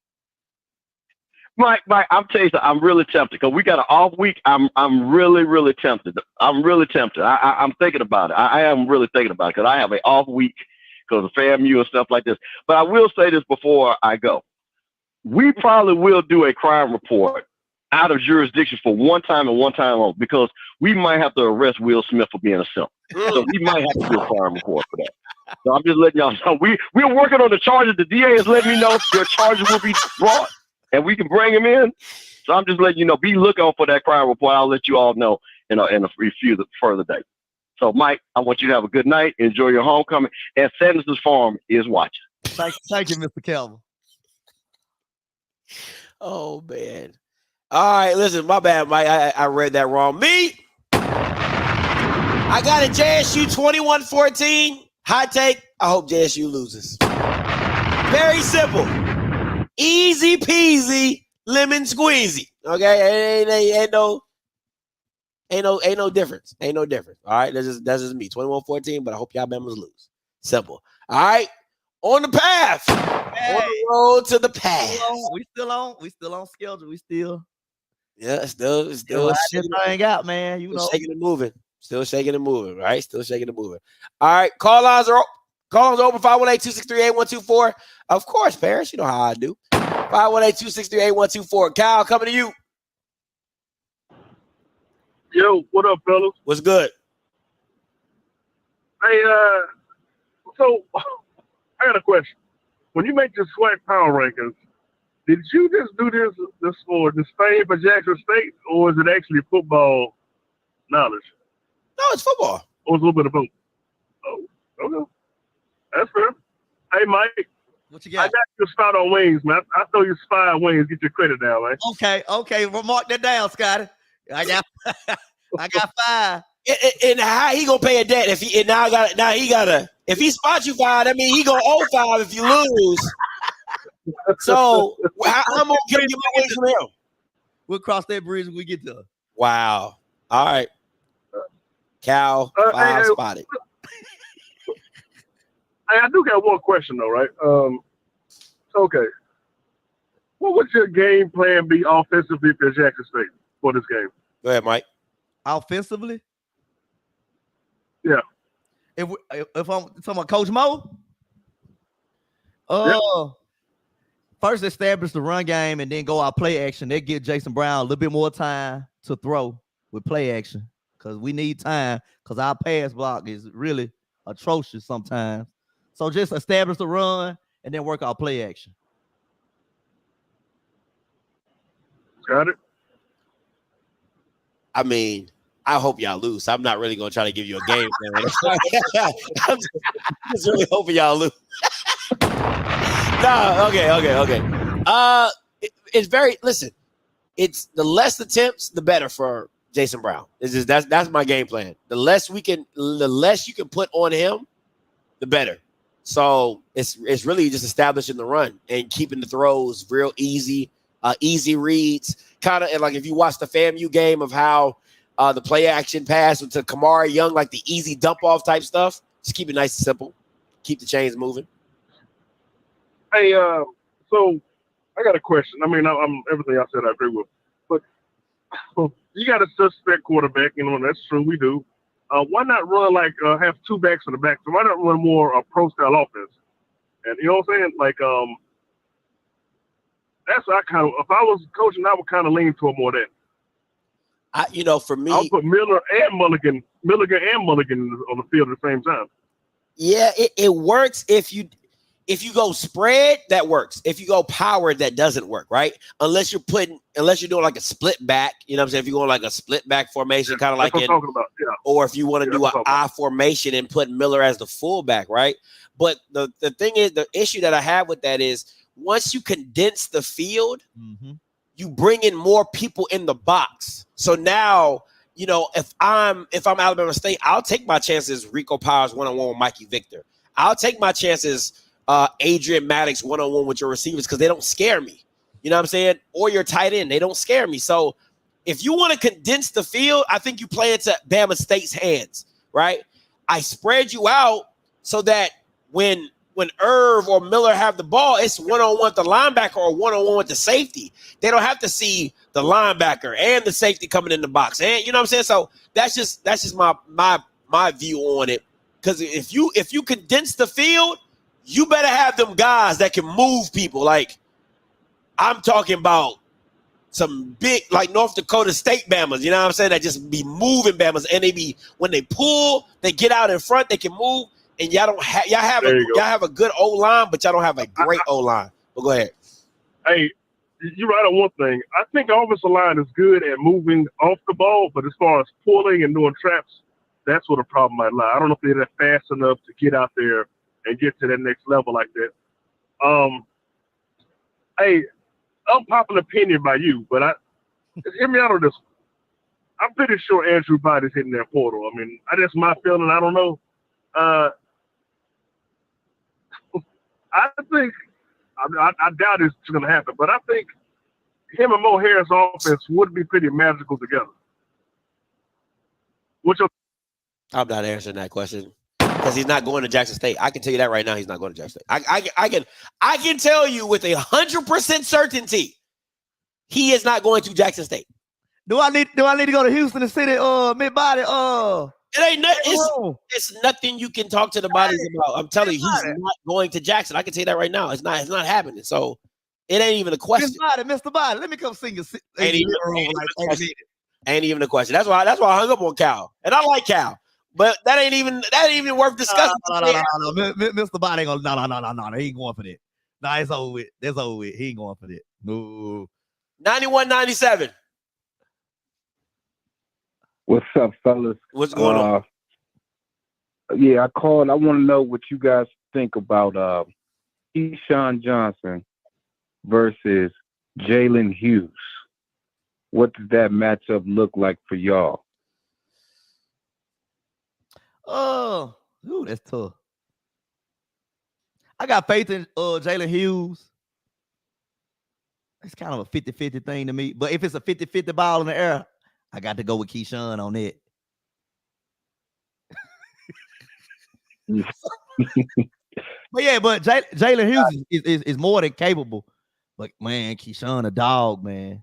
I: Mike, I'm telling you, I'm really tempted because we got an off week. I'm really tempted. I'm really tempted. I'm thinking about it. I am really thinking about it because I have an off week because of FAMU and stuff like this. But I will say this before I go. We probably will do a crime report out of jurisdiction for one time and one time only because we might have to arrest Will Smith for being a simp. So we might have to do a crime report for that. So I'm just letting y'all know. We're working on the charges. The DA is letting me know their charges will be brought. And we can bring him in. So I'm just letting you know, be looking out for that crime report. I'll let you all know in a few further days. So, Mike, I want you to have a good night. Enjoy your homecoming. And Sanders's Farm is watching.
G: Thank you, Mr. Kelvin.
F: Oh, man. All right, listen, my bad, Mike. I read that wrong. Me, I got a JSU 21-14. Hot take, I hope JSU loses. Very simple. Easy peasy, lemon squeezy. Okay, ain't no difference. Ain't no difference. All right, that's just me. 21-14, but I hope y'all members lose. Simple. All right, on the path, on the road to the path.
G: We still on schedule. We still.
F: Yeah, still
G: This thing out, man. You know,
F: shaking and moving. Still shaking and moving. Right, still shaking and moving. All right, call lines are open. 518-263-8124. Of course, Paris. You know how I do. 518-263-8124. Kyle, coming to you.
J: Yo, what up, fellas?
F: What's good?
J: Hey, so I got a question. When you make the SWAC power rankings, did you just do this for disdain for Jackson State, or is it actually football knowledge?
F: No, it's football.
J: Or it's a little bit of both? Oh, okay. That's fair. Hey, Mike.
G: What you got?
J: I got you to start on wings, man. I throw you 5 wings, get your credit down, man.
G: Okay. Well, mark that down, Scotty. I got 5.
F: And how he gonna pay a debt if he gotta if he spots you 5, that means he gonna owe 5 if you lose. So I'm gonna get my wings from him.
G: We'll cross that bridge when we get there.
F: Wow. All right. Cal 5 spotted.
J: I do got one question though, right? Okay. What would your game plan be offensively for Jackson State for this game?
F: Go ahead, Mike.
G: Offensively?
J: Yeah.
G: If I'm talking about Coach Mo, first establish the run game and then go out play action. They give Jason Brown a little bit more time to throw with play action because we need time because our pass block is really atrocious sometimes. So just establish the run and then work out play action.
J: Got it.
F: I mean, I hope y'all lose. I'm not really gonna try to give you a game plan. I'm just really hoping y'all lose. No, okay. It's very listen. It's the less attempts, the better for Jason Brown. It's just that's my game plan. The less you can put on him, the better. So it's really just establishing the run and keeping the throws real easy, easy reads. Kind of like if you watch the FAMU game of how the play action pass to Kamari Young, like the easy dump off type stuff. Just keep it nice and simple. Keep the chains moving.
J: Hey, so I got a question. I mean, I'm everything I said I agree with, but you got a suspect quarterback. You know, and that's true. We do. Why not run have 2 backs in the back? So why not run more pro style offense? And you know what I'm saying? Like, that's what I kind of. If I was coaching, I would kind of lean toward more of that.
F: For me,
J: I'll put Milligan and Mulligan on the field at the same time.
F: Yeah, it works if if you go spread, that works. If you go power, that doesn't work, right? Unless you're doing like a split back, you know what I'm saying? If you're going like a split back formation, kind of like
J: That's what I'm talking about. Yeah.
F: Or if you want to do
J: that's
F: an
J: what I'm
F: I formation and put Miller as the fullback, right? But the thing is, the issue that I have with that is once you condense the field, you bring in more people in the box. So now, you know, if I'm Alabama State, I'll take my chances Rico Powers one-on-one with Mikey Victor. I'll take my chances Adrian Maddox one-on-one with your receivers because they don't scare me. You know what I'm saying? Or your tight end, they don't scare me. So if you want to condense the field, I think you play into Bama State's hands, right? I spread you out so that when Irv or Miller have the ball, it's one-on-one with the linebacker or one-on-one with the safety. They don't have to see the linebacker and the safety coming in the box. And you know what I'm saying? So that's just my view on it. Because if you condense the field, you better have them guys that can move people. Like I'm talking about some big, like North Dakota State Bamas, you know what I'm saying? That just be moving Bamas, and when they pull, they get out in front, they can move. And y'all have a good O line, but y'all don't have a great O line. But go ahead.
J: Hey, you're right on one thing. I think our offensive line is good at moving off the ball, but as far as pulling and doing traps, that's where the problem might lie. I don't know if they're that fast enough to get out there and get to that next level like that. Hey, unpopular opinion by you, but hear me out on this. I'm pretty sure Andrew Body's hitting that portal. I mean, that's my feeling. I don't know. I think I doubt it's going to happen, but I think him and Mo Harris' offense would be pretty magical together.
F: I'm not answering that question because he's not going to Jackson State. I can tell you that right now. He's not going to Jackson State. I can tell you with 100% certainty he is not going to Jackson State.
G: Do I need to go to Houston and sit at mid-body?
F: It ain't nothing. It's nothing you can talk to the bodies about. I'm telling you, he's not going to Jackson. I can tell you that right now. It's not happening. So it ain't even a question.
G: Mr. Body, let me come sing a
F: ain't even a question. That's why I hung up on Cal. And I like Cal. But that ain't even worth discussing.
G: No. Mr. Body ain't gonna no. He ain't going for that. Nah, it's over with. That's over with. He ain't going for that. No.
F: 91-97.
K: What's up, fellas?
F: What's going on?
K: Yeah, I called. I want to know what you guys think about Keyshawn Johnson versus Jalen Hughes. What does that matchup look like for y'all?
G: Oh, that's tough. I got faith in Jalen Hughes. It's kind of a 50-50 thing to me. But if it's a 50-50 ball in the air, I got to go with Keyshawn on it. but Jalen Hughes is more than capable. But man, Keyshawn a dog, man.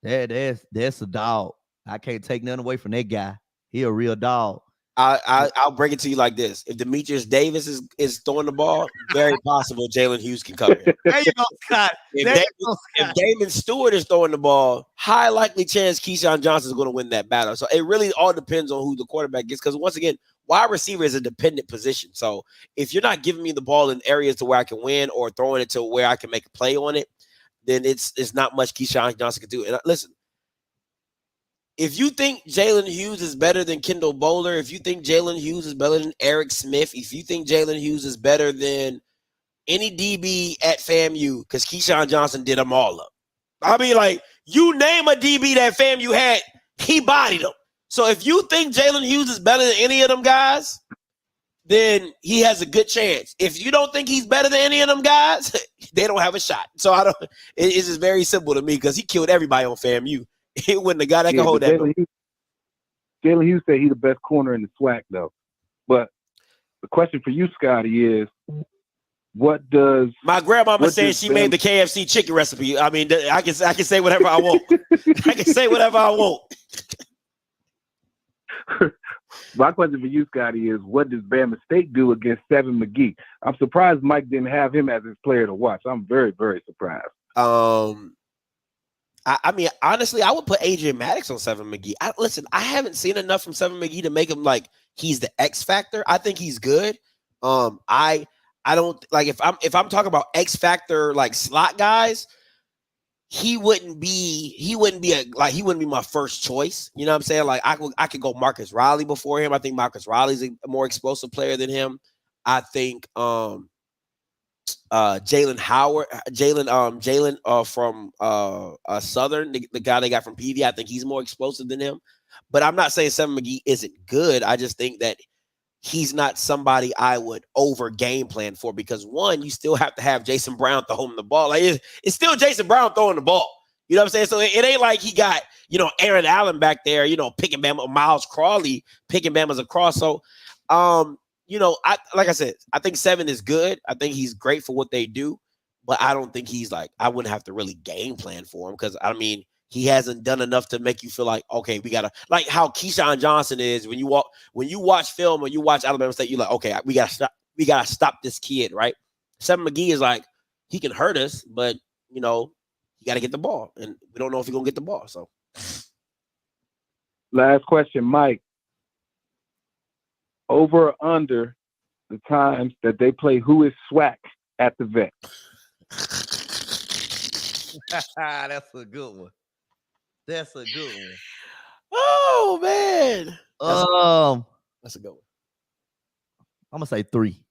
G: That's a dog. I can't take nothing away from that guy. He a real dog.
F: I'll break it to you like this: if Demetrius Davis is throwing the ball, very possible Jalen Hughes can cover it.
G: There you go, Scott.
F: If Damon Stewart is throwing the ball, high likely chance Keyshawn Johnson is going to win that battle. So it really all depends on who the quarterback is. Because once again, wide receiver is a dependent position. So if you're not giving me the ball in areas to where I can win or throwing it to where I can make a play on it, then it's not much Keyshawn Johnson can do. And listen. If you think Jalen Hughes is better than Kendall Bowler, if you think Jalen Hughes is better than Eric Smith, if you think Jalen Hughes is better than any DB at FAMU, because Keyshawn Johnson did them all up. I mean, like, you name a DB that FAMU had, he bodied them. So if you think Jalen Hughes is better than any of them guys, then he has a good chance. If you don't think he's better than any of them guys, they don't have a shot. So it's just very simple to me because he killed everybody on FAMU. He wasn't the guy that can hold that.
K: Jalen Hughes said he's the best corner in the SWAC, though. But the question for you, Scotty, is what does
F: my grandmama said she made the KFC chicken recipe? I mean, I can say whatever I want. I can say whatever I want.
K: My question for you, Scotty, is what does Bama State do against Seven McGee? I'm surprised Mike didn't have him as his player to watch. I'm very, very surprised.
F: I mean, honestly, I would put Adrian Maddox on Seven McGee. Listen, I haven't seen enough from Seven McGee to make him like he's the X factor. I think he's good. I I don't like if I'm talking about X factor like slot guys, he wouldn't be my first choice. You know what I'm saying? Like I could go Marcus Riley before him. I think Marcus Riley's a more explosive player than him. I think Jalen from Southern, the guy they got from PD, I think he's more explosive than him. But I'm not saying Seven McGee isn't good. I just think that he's not somebody I would over game plan for because one, you still have to have Jason Brown throwing the ball. Like it's still Jason Brown throwing the ball. You know what I'm saying? So it ain't like he got, Aaron Allen back there, picking Bama, Miles Crawley picking Bama's across. So, like I said, I think 7 is good. I think he's great for what they do, but I don't think he's like, I wouldn't have to really game plan for him because he hasn't done enough to make you feel like, okay, we gotta, like how Keyshawn Johnson is when you watch film or you watch Alabama State, you're like, okay, we gotta stop this kid, right? Seven McGee is like, he can hurt us, but he got to get the ball, and we don't know if he's gonna get the ball. So,
K: last question, Mike. Over or under the times that they play Who is Swack at the vet?
G: That's a good one. That's a good one.
F: Oh man, that's a good one.
G: I'm gonna say 3.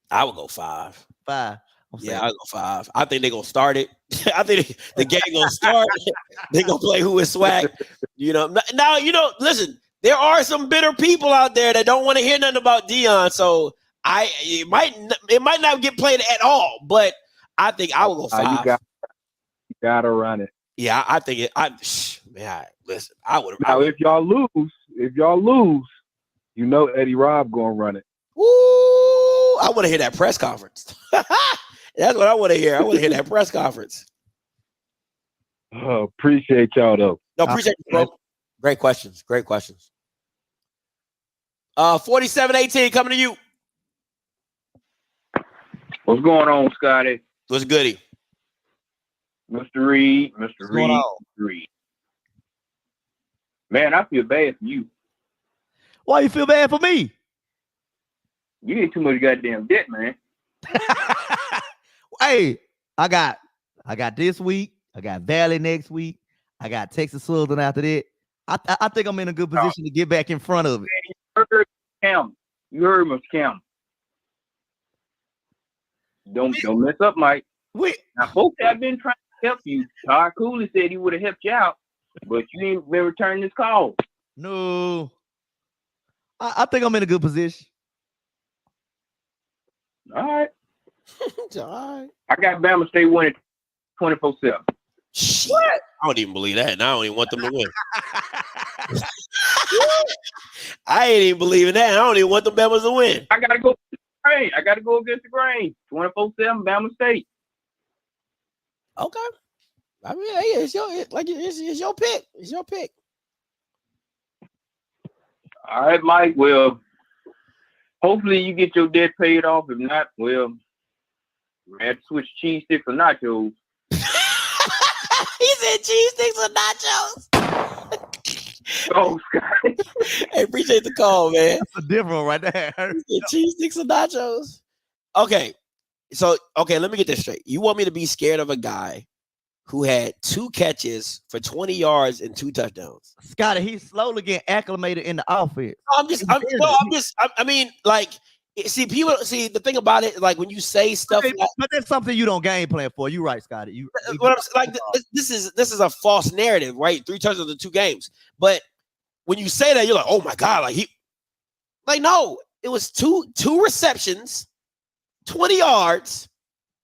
F: I would go 5.
G: 5.
F: Yeah, I'll go 5. I think they're gonna start it. I think the game gonna start. They're gonna play Who is Swag. Now listen, there are some bitter people out there that don't want to hear nothing about Deion. So it might not get played at all, but I think I will go 5.
K: You gotta run it.
F: Yeah, I think it. Listen, I would.
K: Now, if y'all lose, Eddie Robb gonna run it.
F: Woo! I want to hear that press conference. That's what I want to hear. I want to hear that press conference.
K: Oh, appreciate y'all though.
F: No, appreciate you, bro. Great questions. 47-18 coming to you.
L: What's going on, Scotty?
F: What's goody?
L: Mr. Reed. Man, I feel bad for you.
G: Why you feel bad for me?
L: You get too much goddamn debt, man.
G: Hey, I got this week. I got Valley next week. I got Texas Southern after that. I think I'm in a good position to get back in front of it.
L: You heard Mr. Cam. Don't mess up, Mike. Now, folks have been trying to help you. Todd Cooley said he would have helped you out, but you ain't been returning his call.
G: No. I think I'm in a good position.
L: All right.
F: All right.
L: I got Bama State winning 24-7.
F: What? I don't even believe that. And I don't even want them to win. I ain't even believing that. I don't even want the Bama's to win.
L: I gotta go against the grain. 24-7 Bama State.
F: Okay. I mean, hey, it's your pick. It's your pick.
L: All right, Mike. Well, hopefully you get your debt paid off. If not, well, we have to switch cheese sticks for nachos.
F: He said cheese sticks or nachos.
L: Oh, Scott.
F: Hey, appreciate the call, man.
G: That's a different one right there.
F: Cheese sticks or nachos. Okay. So, let me get this straight. You want me to be scared of a guy who had 2 catches for 20 yards and 2 touchdowns?
G: Scotty, he's slowly getting acclimated in the offense. The thing about it, like when you say stuff, but that's something you don't game plan for. You're right, Scotty.
F: This is a false narrative, right? 3 touchdowns in 2 games. But when you say that, you're like, oh my God, no, it was two receptions, 20 yards,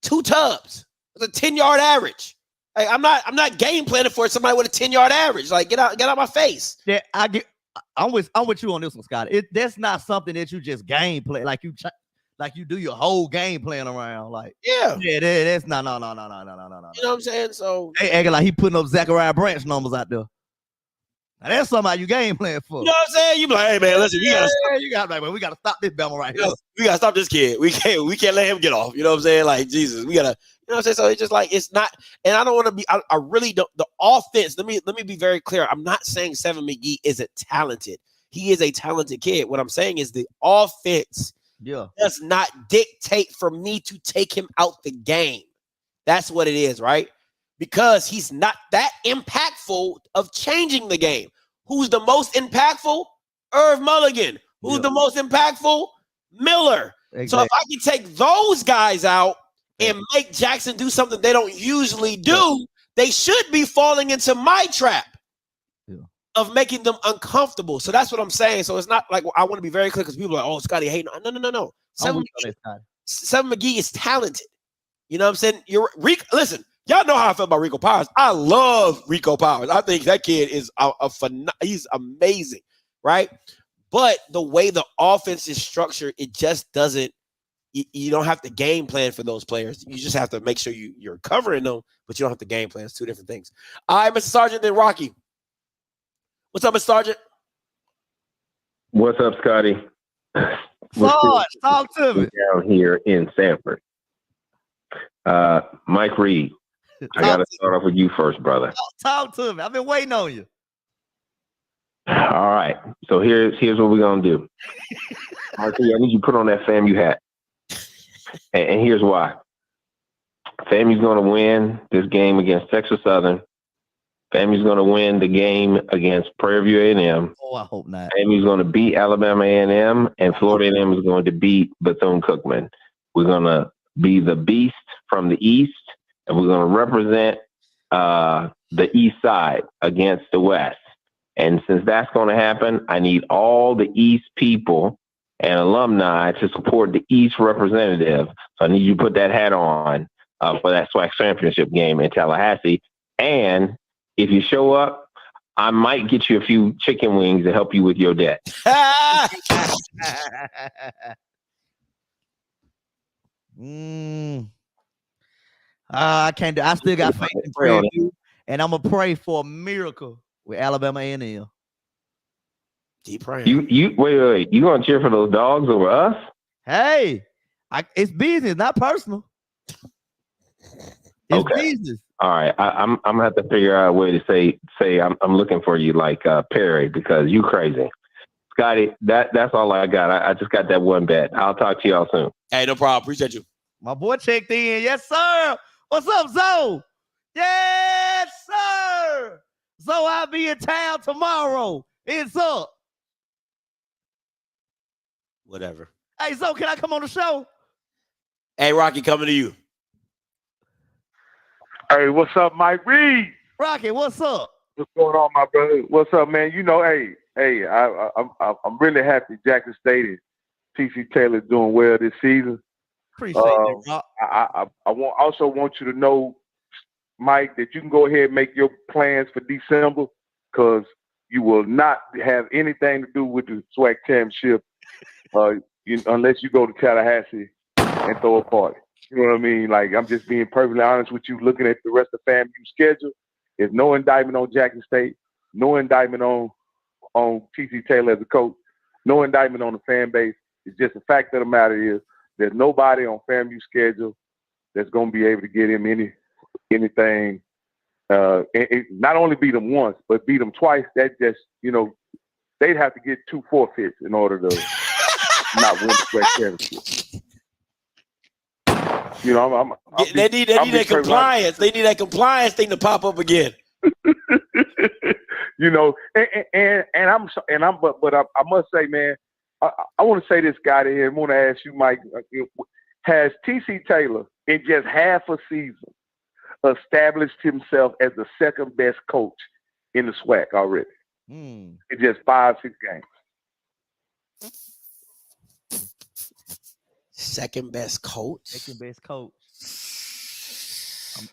F: 2 tubs. It's a 10-yard average. Like, I'm not game planning for somebody with a 10-yard average. Like, get out my face.
G: Yeah, I'm with you on this one, Scotty. That's not something that you just game play like you do your whole game plan around. Like, that's no.
F: You know what I'm saying? So
G: they acting like he putting up Zachariah Branch numbers out there. Now that's somebody you game plan for.
F: You know what I'm saying? You be like, hey man, listen,
G: we gotta stop this Bama right here.
F: We gotta stop this kid. We can't let him get off. You know what I'm saying? Like, Jesus, we gotta, you know what I'm saying? So it's just like, it's not, and I don't want to be, I really don't, the offense, let me be very clear. I'm not saying Seven McGee isn't talented. He is a talented kid. What I'm saying is the offense does not dictate for me to take him out the game. That's what it is, right? Because he's not that impactful of changing the game. Who's the most impactful? Irv Mulligan. Who's the most impactful? Miller. Exactly. So if I can take those guys out and make Jackson do something they don't usually do, they should be falling into my trap of making them uncomfortable. So that's what I'm saying. So it's not like, I want to be very clear because people are like, oh, Scotty hating. No. Seven McGee is talented. You know what I'm saying? Listen, y'all know how I feel about Rico Powers. I love Rico Powers. I think that kid is he's amazing, right? But the way the offense is structured, it just doesn't. You don't have to game plan for those players. You just have to make sure you're covering them, but you don't have to game plan. It's two different things. All right, Mr. Sergeant, then Rocky. What's up, Mr. Sergeant?
M: What's up, Scotty?
G: Sarge, talk to me.
M: Down here in Sanford. Mike Reed, I got to start off with you first, brother.
G: Talk to me. I've been waiting on you.
M: All right. So here's what we're going to do. I need you to put on that FAMU hat. And here's why. FAMU's going to win this game against Texas Southern. FAMU's going to win the game against Prairie View A&M.
G: Oh, I hope not.
M: FAMU's going to beat Alabama A&M, and Florida A&M is going to beat Bethune-Cookman. We're going to be the beast from the East, and we're going to represent the East side against the West. And since that's going to happen, I need all the East people and alumni to support the East representative. So I need you to put that hat on for that SWAC championship game in Tallahassee. And if you show up, I might get you a few chicken wings to help you with your debt.
G: I can't do. I still got faith in Prairie View, and I'm gonna pray for a miracle with Alabama A&M.
F: Keep praying.
M: You wait. You gonna cheer for those dogs over us?
G: Hey, it's business, not personal. It's business.
M: All right, I'm gonna have to figure out a way to say I'm looking for you like Perry because you crazy, Scotty. That's all I got. I just got that one bet. I'll talk to y'all soon.
F: Hey, no problem. Appreciate you.
G: My boy checked in. Yes, sir. What's up, Zoe? Yes, sir. So I'll be in town tomorrow. It's up.
F: Whatever.
G: Hey, Zoe, can I come on the show?
F: Hey, Rocky, coming to you.
J: Hey, what's up, Mike Reed?
G: Rocky, what's up?
J: What's going on, my brother? What's up, man? You know, I'm really happy Jackson State and TC Taylor doing well this season.
G: Appreciate it, Rock.
J: I also want you to know, Mike, that you can go ahead and make your plans for December because you will not have anything to do with the SWAC championship unless you go to Tallahassee and throw a party. You know what I mean? Like, I'm just being perfectly honest with you. Looking at the rest of FAMU's schedule, there's no indictment on Jackson State, no indictment on TC Taylor as a coach, no indictment on the fan base. It's just the fact of the matter is there's nobody on FAMU's schedule that's going to be able to get him anything. Not only beat them once, but beat them twice. That just, they'd have to get 2 forfeits in order to not win the SWAC championship.
F: They need that compliance. They need that compliance thing to pop up again.
J: But I must say, man, I want to say this guy here. I want to ask you, Mike, has TC Taylor in just half a season established himself as the second best coach in the SWAC already? In just 5-6 games.
F: Second best coach.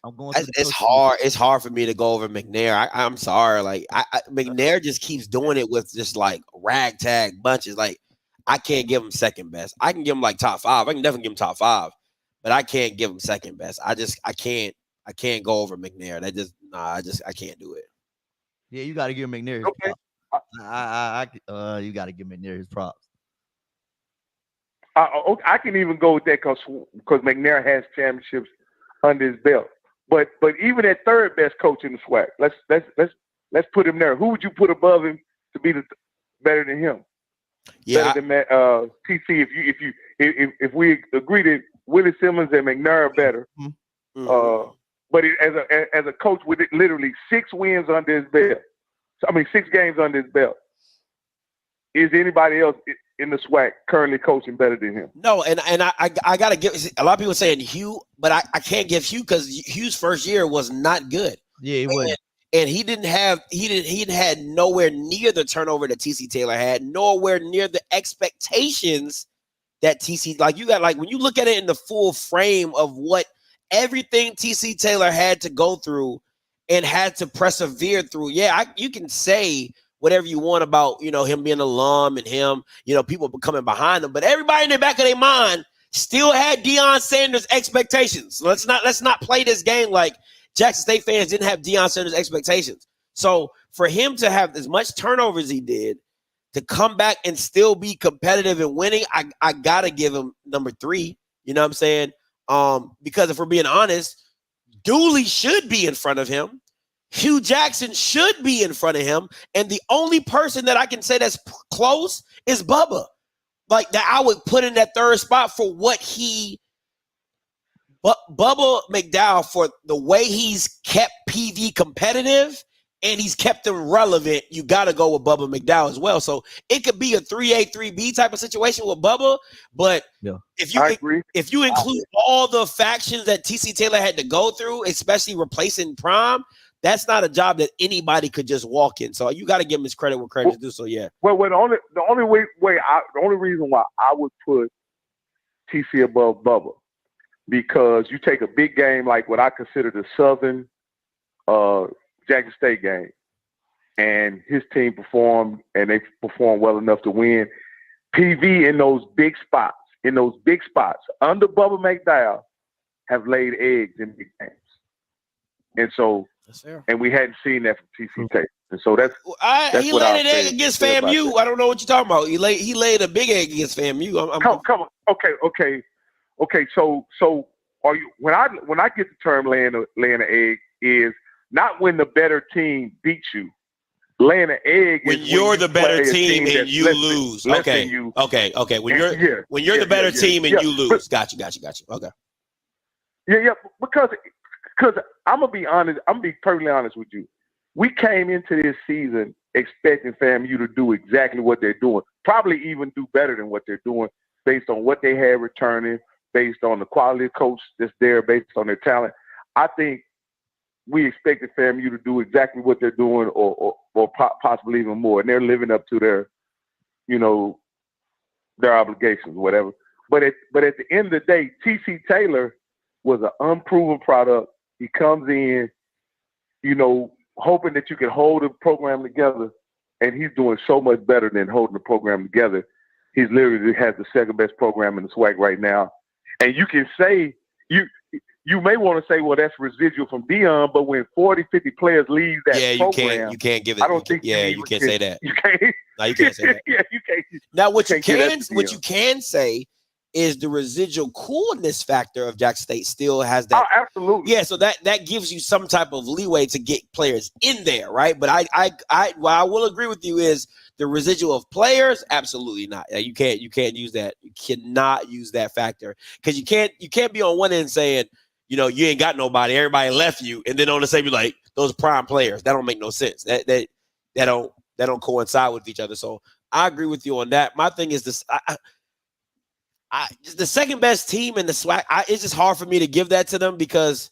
G: I'm going.
F: It's hard. It's hard for me to go over McNair. I'm sorry. Like McNair just keeps doing it with just like ragtag bunches. Like I can't give him second best. I can give him like top 5. I can definitely give him top 5, but I can't give him second best. I can't go over McNair. I can't do it.
G: Yeah, you got to give McNair his props. You got to give McNair his props.
J: I can even go with that because McNair has championships under his belt. But even at third best coach in the SWAC, let's put him there. Who would you put above him to be better than him?
F: Yeah,
J: better than TC. if we agree that Willie Simmons and McNair are better, but as a coach with literally 6 wins under his belt, 6 games under his belt, is anybody else in the SWAC currently coaching better than him?
F: No, and I gotta give a lot of people saying Hugh, but I can't give Hugh because Hugh's first year was not good.
G: Yeah, it was.
F: And he had nowhere near the turnover that TC Taylor had, nowhere near the expectations that TC, like you got, like when you look at it in the full frame of what everything TC Taylor had to go through and had to persevere through. Yeah, you can say whatever you want about, him being an alum and him, people coming behind him, but everybody in the back of their mind still had Deion Sanders expectations. Let's not play this game like Jackson State fans didn't have Deion Sanders expectations. So for him to have as much turnover as he did, to come back and still be competitive and winning, I gotta give him number 3. You know what I'm saying? Because if we're being honest, Dooley should be in front of him. Hugh Jackson should be in front of him. And the only person that I can say that's close is Bubba. Like that I would put in that 3rd spot for what Bubba McDowell, for the way he's kept PV competitive and he's kept them relevant. You got to go with Bubba McDowell as well. So it could be a 3A, 3B type of situation with Bubba. But if you include all the factions that TC Taylor had to go through, especially replacing Prime, that's not a job that anybody could just walk in. So you got to give him his credit where credit is due. So yeah.
J: Well, the only reason why I would put TC above Bubba, because you take a big game like what I consider the Southern Jackson State game, and his team performed, and they performed well enough to win. PV in those big spots, under Bubba McDowell, have laid eggs in big games. And so, and we hadn't seen that from TC Taylor. And so that's
F: he
J: what
F: laid an egg against FAMU. I don't know what you're talking about. He laid a big egg against FAMU.
J: Come on. Okay. So are you, when I get the term laying an egg, is not when the better team beats you. Laying an egg
F: when you're the better team and you lose. Okay. When you're the better team and you lose. Got you. Okay.
J: Yeah. Because I'm gonna be honest. I'm gonna be perfectly honest with you. We came into this season expecting FAMU to do exactly what they're doing, probably even do better than what they're doing, based on what they had returning, based on the quality of coach that's there, based on their talent. I think we expected FAMU to do exactly what they're doing, or possibly even more, and they're living up to their obligations, whatever. But at the end of the day, TC Taylor was an unproven product. He comes in, hoping that you can hold the program together, and he's doing so much better than holding the program together. He's literally has the second best program in the SWAC right now. And you can say, you may want to say, well, that's residual from Deion, but when 40, 50 players leave that program,
F: you can't give it.
J: I don't think
F: you can't say that.
J: You can't.
F: No, you can't say that.
J: Yeah, you can't.
F: Now, what you can say is the residual coolness factor of Jackson State still has that.
J: Oh, absolutely.
F: Yeah, so that gives you some type of leeway to get players in there, right? But what I will agree with you is the residual of players, absolutely not. You can't use that. You cannot use that factor, because you can't be on one end saying, you ain't got nobody, everybody left you, and then on the same you're like those prime players. That don't make no sense. That don't coincide with each other. So I agree with you on that. My thing is this. The second best team in the SWAC, it's just hard for me to give that to them, because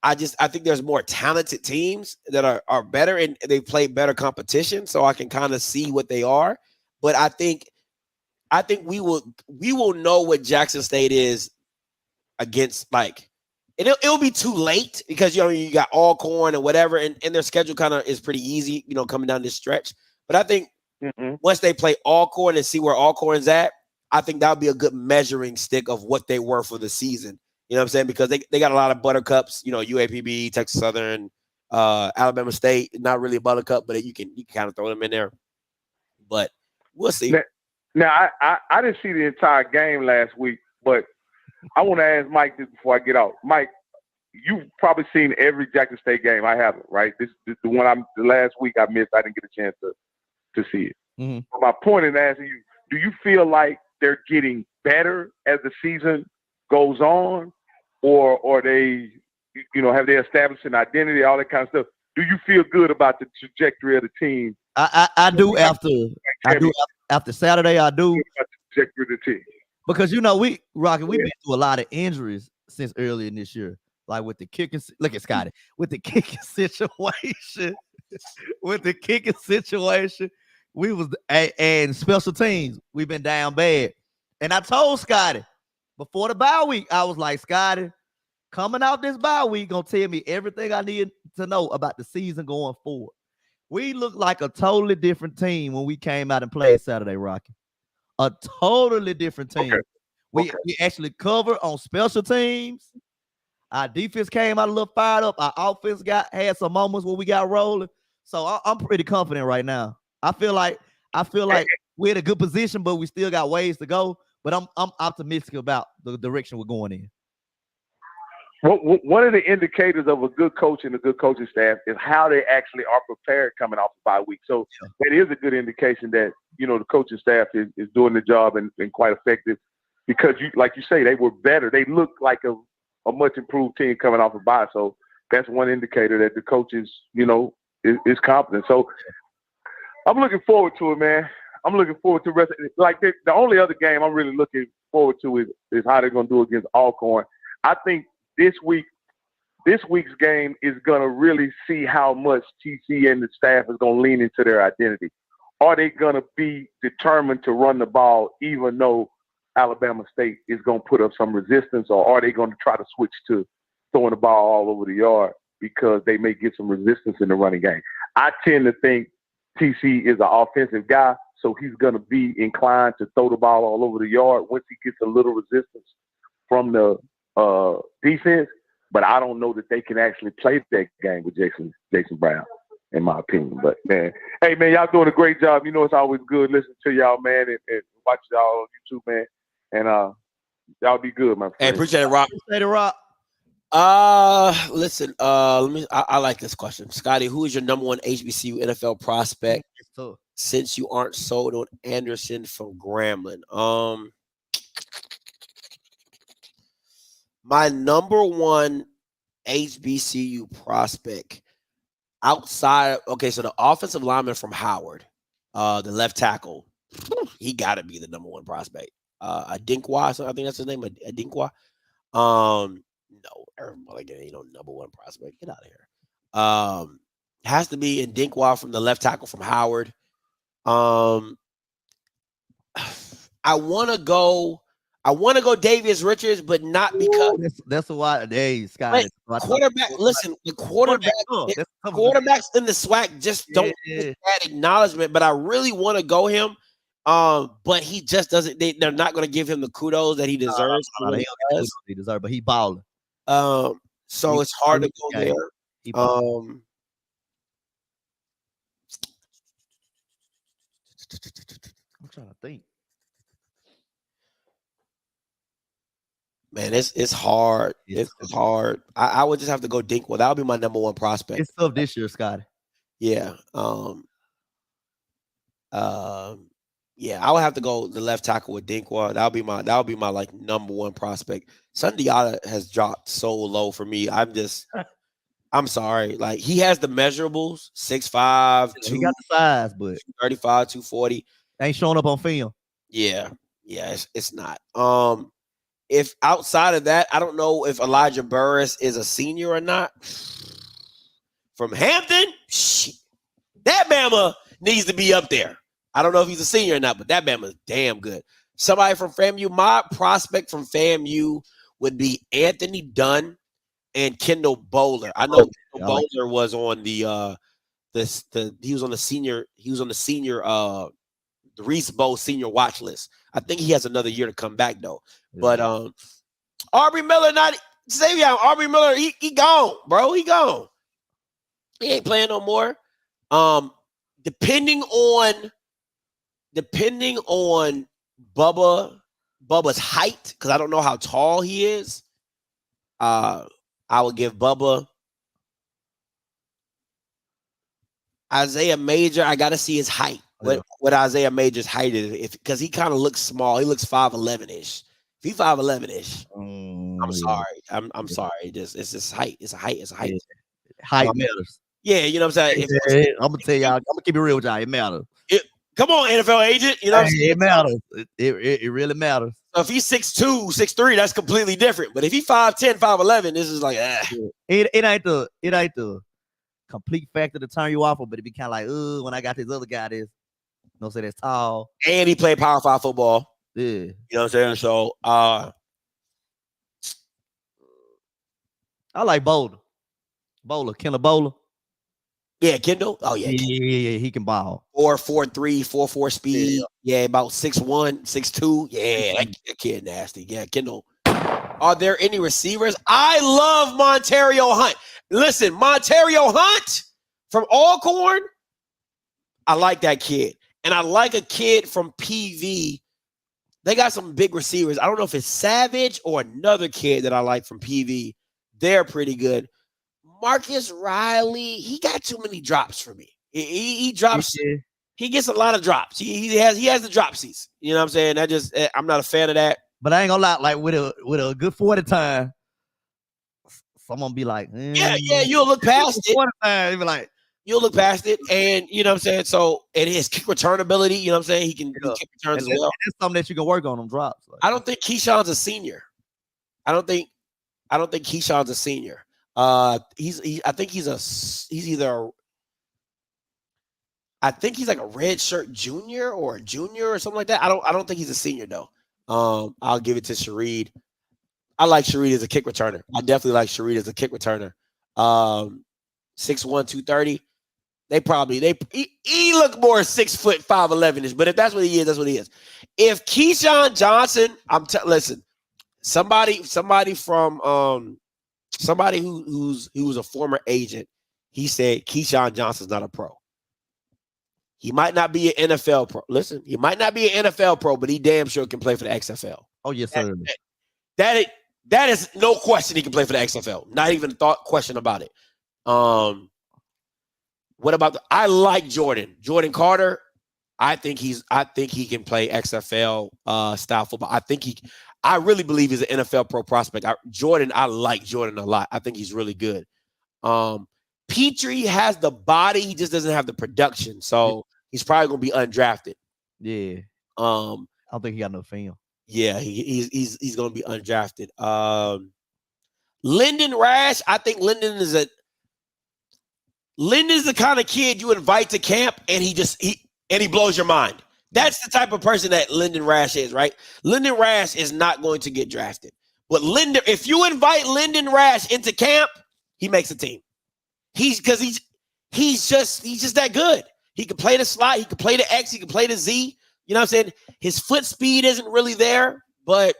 F: I think there's more talented teams that are better, and they play better competition, so I can kind of see what they are. But I think we will know what Jackson State is against, like, it'll be too late, because you got Alcorn and whatever, and their schedule kind of is pretty easy, coming down this stretch. But I think once they play Alcorn and see where Alcorn's at, I think that would be a good measuring stick of what they were for the season. You know what I'm saying? Because they got a lot of buttercups, UAPB, Texas Southern, Alabama State, not really a buttercup, but you can kind of throw them in there. But we'll see.
J: Now I didn't see the entire game last week, but I want to ask Mike this before I get out. Mike, you've probably seen every Jackson State game. I haven't, right? This the one the last week I missed. I didn't get a chance to see it.
G: Mm-hmm.
J: But my point in asking you, do you feel like they're getting better as the season goes on, or they, have they established an identity, all that kind of stuff? Do you feel good about the trajectory of the team?
G: I do after Saturday. I do
J: about the trajectory of the team.
G: Because we've been through a lot of injuries since earlier in this year. Like with the kicking, look at Scotty, with the kicking situation, we was and special teams, we've been down bad. And I told Scotty before the bye week, I was like, Scotty, coming out this bye week, gonna tell me everything I need to know about the season going forward. We looked like a totally different team when we came out and played Saturday, Rocky. A totally different team. We actually covered on special teams. Our defense came out a little fired up. Our offense had some moments where we got rolling. So I'm pretty confident right now. I feel like we're in a good position, but we still got ways to go. But I'm optimistic about the direction we're going in.
J: One of the indicators of a good coach and a good coaching staff is how they actually are prepared coming off the bye week. So that is a good indication that, the coaching staff is doing the job and quite effective, because like you say, they were better. They looked like a much improved team coming off a bye. So that's one indicator that the coach is confident. So I'm looking forward to it, man. I'm looking forward to the rest. Like the only other game I'm really looking forward to is how they're going to do against Alcorn. I think this week's game is going to really see how much TC and the staff is going to lean into their identity. Are they going to be determined to run the ball even though Alabama State is going to put up some resistance, or are they going to try to switch to throwing the ball all over the yard because they may get some resistance in the running game? I tend to think TC is an offensive guy, so he's going to be inclined to throw the ball all over the yard once he gets a little resistance from the defense. But I don't know that they can actually play that game with Jason Brown, in my opinion. But man, hey man, y'all doing a great job. It's always good listening to y'all, man, and watch y'all on YouTube, man. And y'all be good, my friend.
F: Hey, appreciate it, Rock.
G: Appreciate it, Rock.
F: Listen, I like this question. Scotty, who is your number one HBCU NFL prospect since you aren't sold on Anderson from Grambling? My number one HBCU prospect outside, so the offensive lineman from Howard, the left tackle, he got to be the number one prospect. Adinkwa, so I think that's his name, Adinkwa. No, everybody ain't no number one prospect. Get out of here. Has to be Adinkwa from the left tackle from Howard. I want to go Davius Richards, but not because
G: that's why. Hey, Scott,
F: quarterback. Listen, the quarterbacks in the SWAC just don't get that acknowledgement. But I really want to go him. But he just doesn't. They're not going to give him the kudos that he deserves.
G: He deserves, but he balling.
F: So it's hard to go there.
G: I'm trying to think.
F: Man, it's hard. It's hard. I would just have to go Dinkwell. That would be my number one prospect.
G: It's tough this year, Scotty.
F: Yeah. Yeah, I would have to go the left tackle with Dinkwell. That would be my like number one prospect. Sundiata has dropped so low for me. I'm sorry. Like, he has the measurables, 6'5",
G: he got the size, but
F: 235, 240.
G: Ain't showing up on film.
F: Yeah, it's not. If outside of that, I don't know if Elijah Burris is a senior or not. From Hampton, that Bama needs to be up there. I don't know if he's a senior or not, but that Bama's damn good. Somebody from FAMU, my prospect from FAMU would be Anthony Dunn and Kendall Bowler. I know Kendall Bowler was on he was on the senior the Reese Bowl senior watch list. I think he has another year to come back though. Yeah. But Aubrey Miller, Aubrey Miller, he gone, bro. He gone. He ain't playing no more. Depending on Bubba's height, because I don't know how tall he is, I would give Bubba Isaiah Major. I got to see his height. what Isaiah Major's height is, because he kind of looks small. He looks 5'11-ish. If he 5'11-ish, I'm sorry. I'm sorry. It's just height. It's a height. It's a height.
G: Height matters.
F: Yeah, you know what I'm saying?
G: I'm gonna tell y'all, I'm gonna keep it real with y'all. It matters.
F: Come on, NFL agent. You know what I'm saying?
G: It matters. It really matters.
F: So if he's 6'2", 6'3", that's completely different. But if he's 5'10", 5'11", this is like
G: it ain't the complete factor to turn you off of, but it be kind of like, when I got this other guy say that's tall.
F: And he played Power 5 football.
G: Yeah.
F: You know what I'm saying? So
G: I like Bowler. Kendall Bowler.
F: Yeah, Kendall. Oh, yeah.
G: Yeah, he can ball.
F: 4.43, 4.4 speed. Yeah, about 6'1", 6'2". Yeah, that kid nasty. Yeah, Kendall. Are there any receivers? I love Montario Hunt. Listen, Montario Hunt from Alcorn, I like that kid. And I like a kid from PV. They got some big receivers. I don't know if it's Savage or another kid that I like from PV. They're pretty good. Marcus Riley, he got too many drops for me. He drops. Yeah. He gets a lot of drops. He has the dropsies. You know what I'm saying? I'm not a fan of that.
G: But I ain't gonna lie, like with a good 40 time, someone be like,
F: yeah, you'll look past it.
G: 40 time, be like,
F: you'll look past it, and you know what I'm saying. So, and his kick return ability, you know what I'm saying. He can do kick returns as well.
G: That's something that you can work on them drops.
F: I don't think Keyshawn's a senior. I don't think Keyshawn's a senior. I think he's like a red shirt junior or a junior or something like that. I don't think he's a senior though. I'll give it to Shareed. I like Shareed as a kick returner. I definitely like Shareed as a kick returner. 6'1", 230. He look more 6 foot 5'11-ish, but if that's what he is, that's what he is. If Keyshawn Johnson, listen, somebody from somebody who's a former agent, he said Keyshawn Johnson's not a pro. He might not be an NFL pro. Listen, he might not be an NFL pro, but he damn sure can play for the XFL.
G: Oh, yes, sir.
F: That is no question he can play for the XFL. Not even a question about it. What about I like Jordan Carter. I think he can play XFL style football. I really believe he's an NFL pro prospect. I like Jordan a lot. I think he's really good. Petrie has the body, he just doesn't have the production. So he's probably gonna be undrafted.
G: Yeah. I don't think he got no film.
F: Yeah, he's gonna be undrafted. Lyndon Rash, I think Lyndon's the kind of kid you invite to camp and he blows your mind. That's the type of person that Lyndon Rash is, right? Lyndon Rash is not going to get drafted. But if you invite Lyndon Rash into camp, he makes a team. He's just that good. He can play the slot, he can play the X, he can play the Z. You know what I'm saying? His foot speed isn't really there, but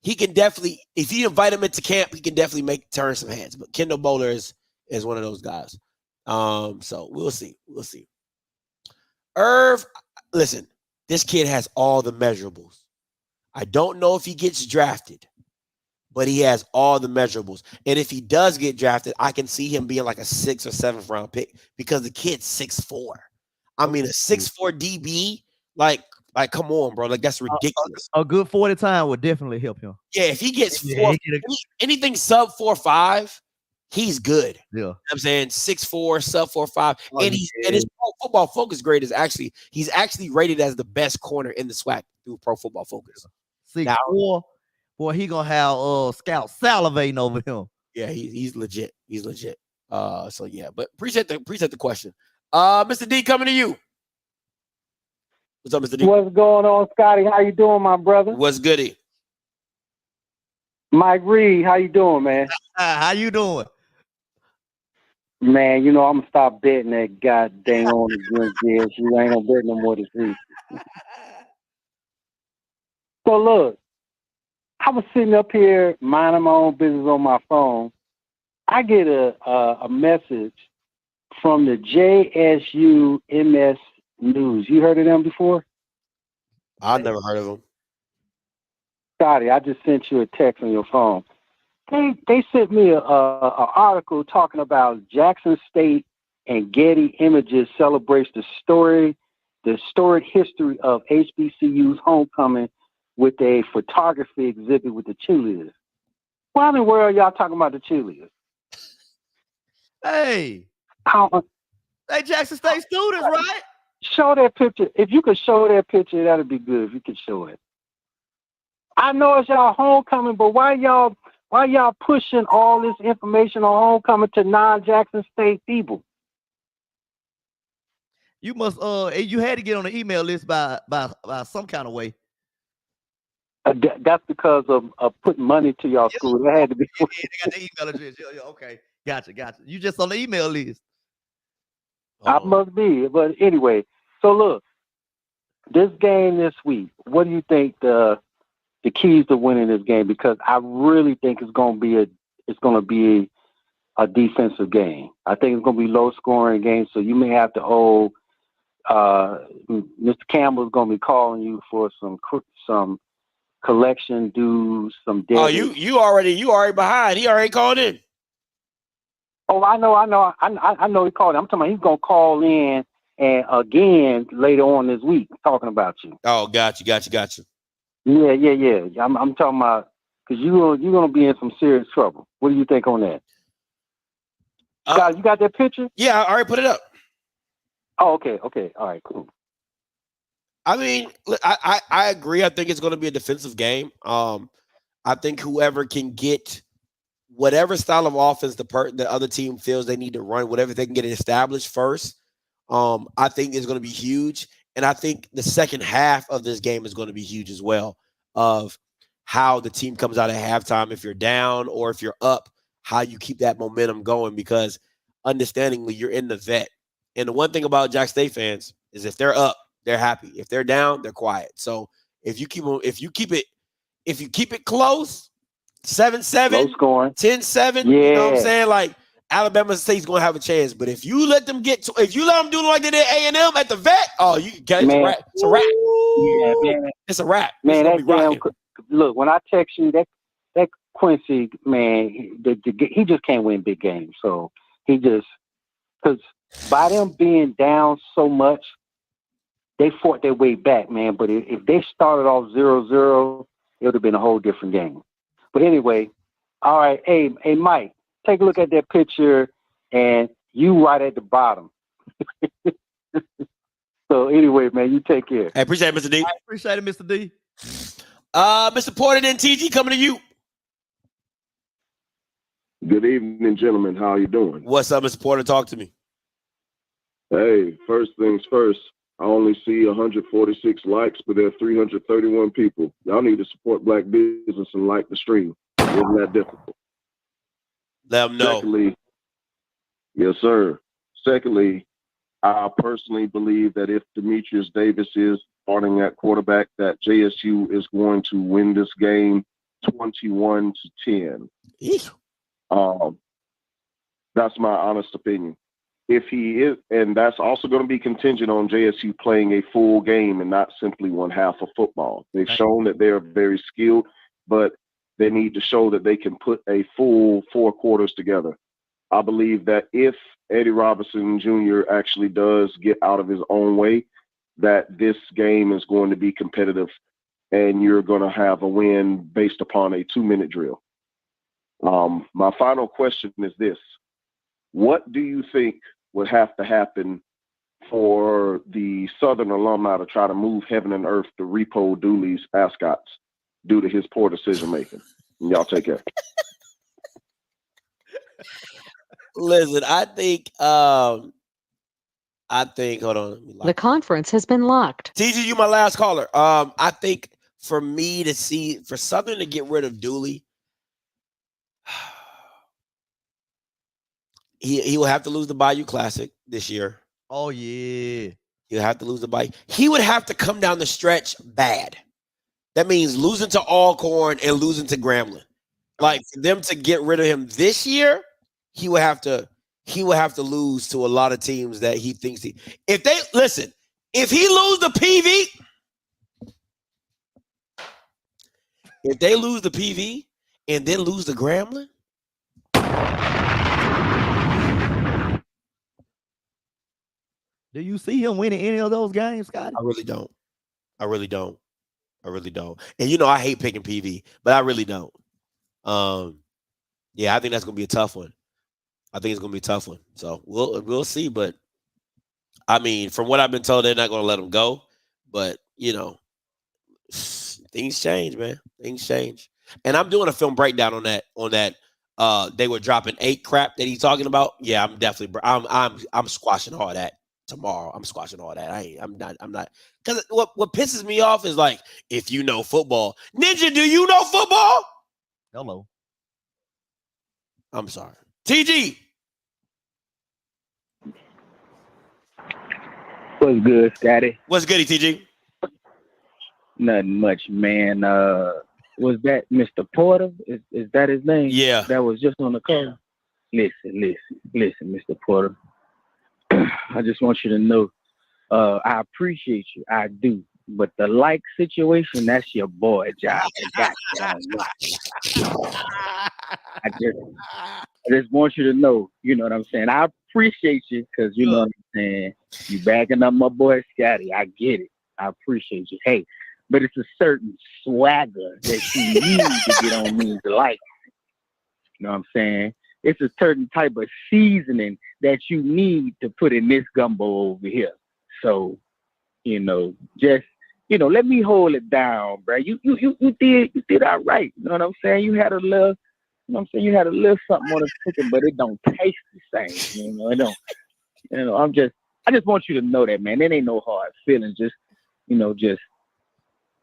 F: he can definitely, if you invite him into camp, he can definitely turn some heads. But Kendall Bowler is one of those guys. So we'll see. Irv, listen, this kid has all the measurables. I don't know if he gets drafted, but he has all the measurables. And if he does get drafted, I can see him being like a 6th or 7th round pick because the kid's 6'4". I mean, a 6'4" DB, like come on, bro. Like, that's ridiculous.
G: A good 40 time would definitely help him.
F: Yeah, if he gets anything sub 4.5, he's good.
G: Yeah.
F: You know what I'm saying 6'4", sub 4.5. And his Pro Football Focus grade is he's actually rated as the best corner in the SWAC through Pro Football Focus.
G: 6'4", boy, he gonna have scouts salivating over him.
F: Yeah, he's legit. He's legit. So yeah, but appreciate the question. Mr. D, coming to you. What's up, Mr. D?
N: What's going on, Scotty? How you doing, my brother?
F: What's goody?
N: Mike Reed, how you doing, man?
G: How you doing?
N: Man, I'm gonna stop betting that goddamn on the Grizz. You ain't gonna bet no more this week. So look, I was sitting up here minding my own business on my phone. I get a message from the JSU MS News. You heard of them before?
F: I've never heard of them.
N: Scotty, I just sent you a text on your phone. They sent me a article talking about Jackson State and Getty Images celebrates the story the storied history of HBCU's homecoming with a photography exhibit with the cheerleaders. Why in the world y'all talking about the cheerleaders?
G: Hey, they Jackson State students, right?
N: Show that picture. If you could show that picture, that'd be good. If you could show it. I know it's y'all homecoming, but why y'all pushing all this information on homecoming to non-Jackson State people?
G: You must you had to get on the email list by some kind of way.
N: That's because of putting money to y'all school. That had to be.
G: Yeah, they got the email address. Yeah, okay, gotcha. You just on the email list.
N: I must be. But anyway, so look, this game this week. What do you think the keys to winning this game? Because I really think it's going to be a defensive game. I think it's going to be low scoring game. So you may have to owe. Mr. Campbell's going to be calling you for some collection dues, some debt.
F: Oh, you already behind. He already called in.
N: Oh, I know. He called in. I'm talking about he's gonna call in and again later on this week talking about you.
F: Oh, got you.
N: Yeah. I'm talking about because you're gonna be in some serious trouble. What do you think on that? Scott, you got that picture?
F: Yeah, I already put it up.
N: Oh, okay. All right, cool.
F: I mean, I agree. I think it's going to be a defensive game. I think whoever can get whatever style of offense the other team feels they need to run, whatever they can get it established first, I think is going to be huge. And I think the second half of this game is going to be huge as well, of how the team comes out at halftime, if you're down or if you're up, how you keep that momentum going, because understandingly, you're in the vet. And the one thing about Jack State fans is if they're up, they're happy. If they're down, they're quiet. So if you keep it close, 7-7,
N: low scoring,
F: 10-7,
N: yeah.
F: You know what I'm saying? Like Alabama State's gonna have a chance. But if you let them if you let them do like they did A&M at the vet, it's a wrap. It's a wrap.
N: Yeah, man.
F: It's a wrap.
N: Man, that damn look, when I text you that Quincy, man, he just can't win big games. So because by them being down so much, they fought their way back, man. But if they started off 0-0, it would have been a whole different game. But anyway, all right. Hey, Mike, take a look at that picture, and you right at the bottom. So anyway, man, you take care.
F: Hey, appreciate it, Mr. D.
G: I appreciate it, Mr. D.
F: Mr. Porter and TG coming to you.
O: Good evening, gentlemen. How are you doing?
F: What's up, Mr. Porter? Talk to me.
O: Hey, first things first. I only see 146 likes, but there are 331 people. Y'all need to support black business and like the stream. It isn't that difficult.
F: Let them know.
O: Secondly, yes, sir. Secondly, I personally believe that if Demetrius Davis is starting at quarterback, that JSU is going to win this game 21-10. That's my honest opinion. If he is, and that's also going to be contingent on JSU playing a full game and not simply one half of football. They've shown that they're very skilled, but they need to show that they can put a full 4 quarters together. I believe that if Eddie Robinson Jr. actually does get out of his own way, that this game is going to be competitive and you're going to have a win based upon a 2-minute drill. My final question is this. What do you think would have to happen for the Southern alumni to try to move heaven and earth to Repo Dooley's ascots due to his poor decision-making? Y'all take care.
F: Listen, I think, hold on.
P: The conference has been locked.
F: TG, you my last caller. I think for Southern to get rid of Dooley, he will have to lose the Bayou Classic this year.
G: Oh, yeah.
F: He'll have to lose the Bayou. He would have to come down the stretch bad. That means losing to Alcorn and losing to Grambling. Like, for them to get rid of him this year, he would have to lose to a lot of teams that he thinks if he lose the PV, if they lose the PV and then lose the Grambling,
G: Do you see him winning any of those games, Scotty?
F: I really don't. I really don't. I really don't. And I hate picking PV, but I really don't. Yeah, I think that's gonna be a tough one. I think it's gonna be a tough one. So we'll see. But I mean, from what I've been told, they're not gonna let him go. But things change, man. Things change. And I'm doing a film breakdown on that. They were dropping 8 crap that he's talking about. Yeah, I'm definitely. I'm squashing all that tomorrow. I'm squashing all that. I'm not. Because what pisses me off is like, if you know football, Ninja, do you know football?
G: Hello.
F: I'm sorry, TG.
K: What's good, Scotty?
F: What's goody, TG?
K: Nothing much, man. Was that Mr. Porter? Is that his name?
F: Yeah.
K: That was just on the call. Listen, Mr. Porter. I just want you to know, I appreciate you. I do. But the like situation, that's your boy job. I just want you to know, you know what I'm saying? I appreciate you because you know what I'm saying. You backing up my boy Scotty. I get it. I appreciate you. Hey, but it's a certain swagger that you need to get on me to like. You know what I'm saying? It's a certain type of seasoning that you need to put in this gumbo over here. So, just let me hold it down, bro. You did all right. You know what I'm saying? You had a little, you had a little something on the chicken, but it don't taste the same. It don't. I just want you to know that, man. It ain't no hard feelings. Just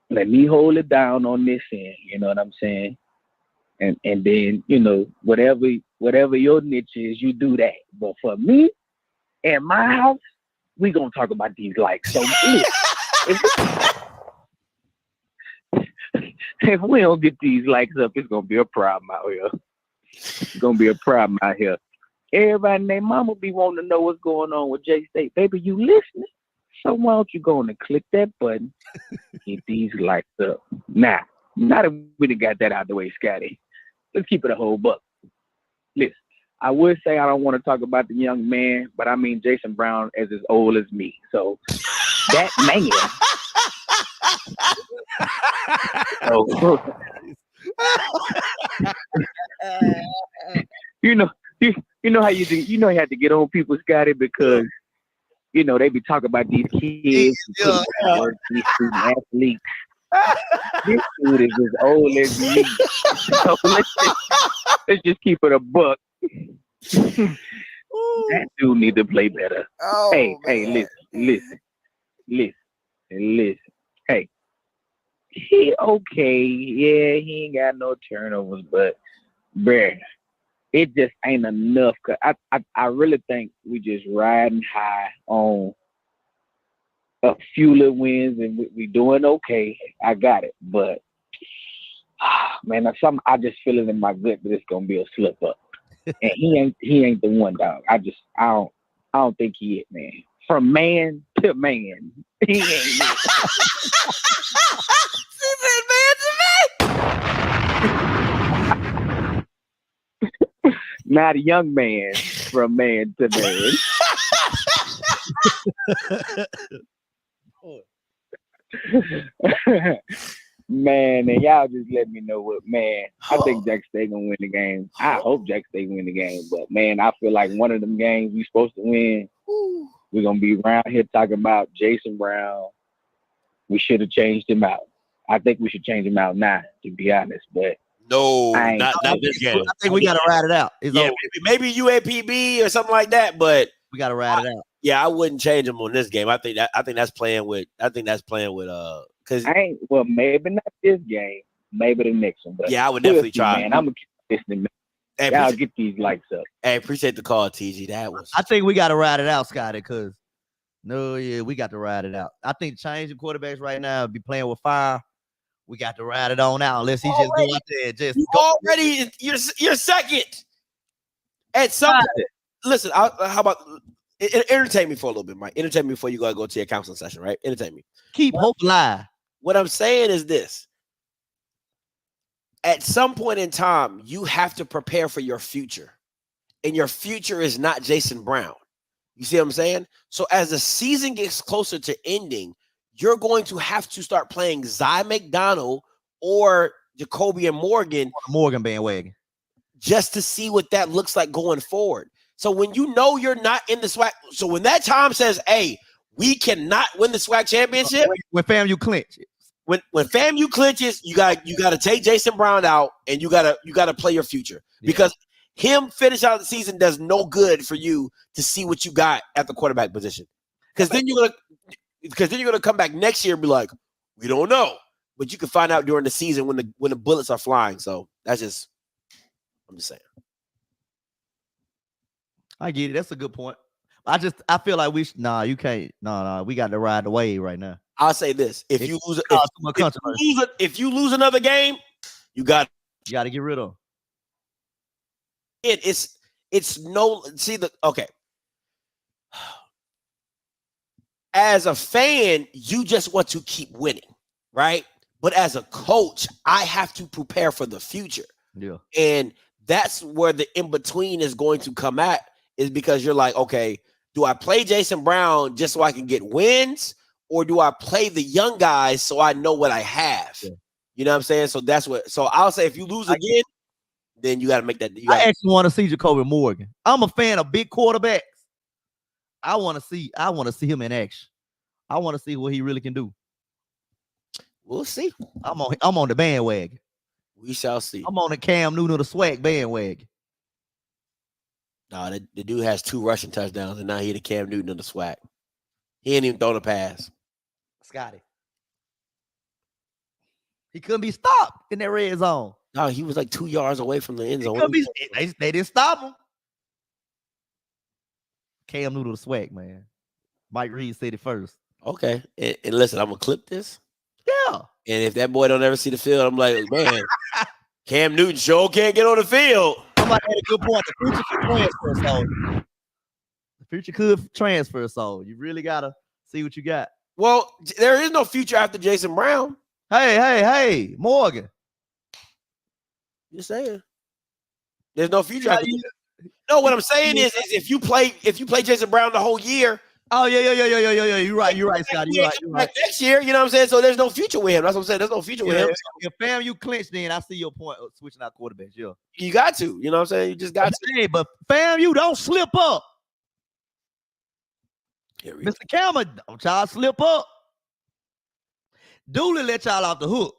K: let me hold it down on this end. You know what I'm saying? And then whatever your niche is, you do that. But for me and my house, we gonna talk about these likes. So if we don't get these likes up, it's gonna be a problem out here. It's gonna be a problem out here. Everybody and their mama be wanting to know what's going on with J State. Baby, you listening? So why don't you go and click that button, get these likes up. Now that we done got that out of the way, Scotty, let's keep it a whole buck. Listen, I would say I don't want to talk about the young man, but I mean Jason Brown is as old as me. So that man. You know how you had to get on people, Scotty, because they be talking about these kids, these student athletes. This dude is as old as me. So let's just keep it a buck. That dude need to play better. Hey, listen. Hey, he okay. Yeah, he ain't got no turnovers, but bruh, it just ain't enough. Cause I really think we just riding high on a few little wins and we doing okay. I got it, but man, I just feel it in my gut that it's gonna be a slip up, and he ain't the one, dog. I don't think he is, man. From man to man, he ain't. Not a young man, from man to man. Man, and y'all just let me know what, man. I think Jack State gonna win the game. I hope Jack State win the game, but man, I feel like one of them games we supposed to win, we're gonna be around here talking about Jason Brown. We should have changed him out. I think we should change him out now, to be honest. But
F: no, not this game.
G: I think we gotta ride it out.
F: Maybe UAPB or something like that, but
G: we gotta ride it out.
F: Yeah, I wouldn't change him on this game. I think that's playing with because
K: maybe not this game, maybe the next one. But
F: yeah, I would definitely try.
K: Man, I'm gonna keep listening, man.
F: Hey,
K: y'all get these likes up.
F: Hey, appreciate the call, TG.
G: I think we gotta ride it out, Scotty, because we got to ride it out. I think changing quarterbacks right now, be playing with fire. We got to ride it on out unless he just go out there and just
F: already you're second. At some point, listen, how about entertain me for a little bit, Mike? Entertain me before you gotta go to your counseling session, right? Entertain me.
G: Keep hope alive.
F: What I'm saying is this. At some point in time, you have to prepare for your future. And your future is not Jason Brown. You see what I'm saying? So as the season gets closer to ending, you're going to have to start playing Zy McDonald or Jacoby and Morgan
G: bandwagon
F: just to see what that looks like going forward. So when you know you're not in the SWAC, so when that time says, hey, we cannot win the SWAC championship.
G: When FAMU clinch.
F: When FAMU clinches, you got to take Jason Brown out and you gotta play your future. Because him finish out the season does no good for you to see what you got at the quarterback position. Because then you're gonna come back next year and be like, we don't know. But you can find out during the season when the bullets are flying. So I'm just saying.
G: I get it. That's a good point. I feel like you can't. No, we got to ride the wave right now.
F: I'll say this: if you lose another game, you got
G: to get rid of
F: it. It's no okay. As a fan, you just want to keep winning, right? But as a coach, I have to prepare for the future.
G: Yeah,
F: and that's where the in between is going to come at. Is because you're like, okay, do I play Jason Brown just so I can get wins, or do I play the young guys so I know what I have? Yeah. You know what I'm saying? So that's what. So I'll say if you lose again, then you got to make that.
G: I actually want to see Jacoby Morgan. I'm a fan of big quarterbacks. I want to see him in action. I want to see what he really can do.
F: We'll see.
G: I'm on the bandwagon.
F: We shall see.
G: I'm on the Cam Newton of the SWAC bandwagon.
F: No, the dude has 2 rushing touchdowns, and now he the Cam Newton of the SWAC. He ain't even thrown a pass.
G: Scotty. He couldn't be stopped in that red zone.
F: No, he was like 2 yards away from the end zone.
G: They didn't stop him. Cam Newton of the SWAC, man. Mike Reed said it first.
F: Okay. And listen, I'm going to clip this.
G: Yeah.
F: And if that boy don't ever see the field, I'm like, man, Cam Newton sure can't get on the field.
G: Somebody had a good point. The future could transfer, so the future could transfer, so you really gotta see what you got.
F: Well, there is no future after Jason Brown.
G: Hey, Morgan.
F: Just saying. There's no future after. No, what I'm saying is if you play Jason Brown the whole year.
G: Oh yeah. You're right, Scotty. You're right.
F: Next year, you know what I'm saying? So there's no future with him. That's what I'm saying. There's no future with him.
G: If FAMU clinch, then I see your point of switching out quarterbacks. Yeah.
F: You got to. You know what I'm saying? You just got to.
G: Hey, but FAMU, don't slip up. Mr. Cameron, don't y'all slip up. Dooley let y'all off the hook.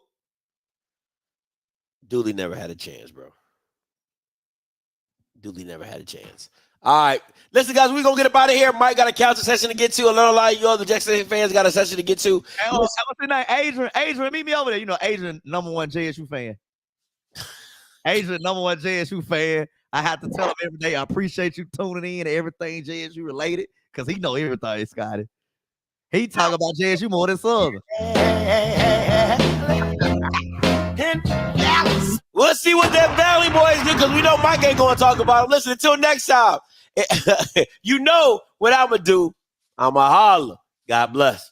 F: Dooley never had a chance, bro. Dooley never had a chance. All right. Listen, guys, we're going to get up out of here. Mike got a council session to get to. A lot of you other Jackson fans got a session to get to.
G: Hey, what's the name? Adrian, meet me over there. You know, Adrian, #1 JSU fan. Adrian, #1 JSU fan. I have to tell him every day, I appreciate you tuning in to everything JSU related, because he know everything, Scotty. He talk about JSU more than Southern.
F: We'll see what them Valley boys do, because we know Mike ain't going to talk about them. Listen, until next time, you know what I'm going to do. I'm going to holler. God bless.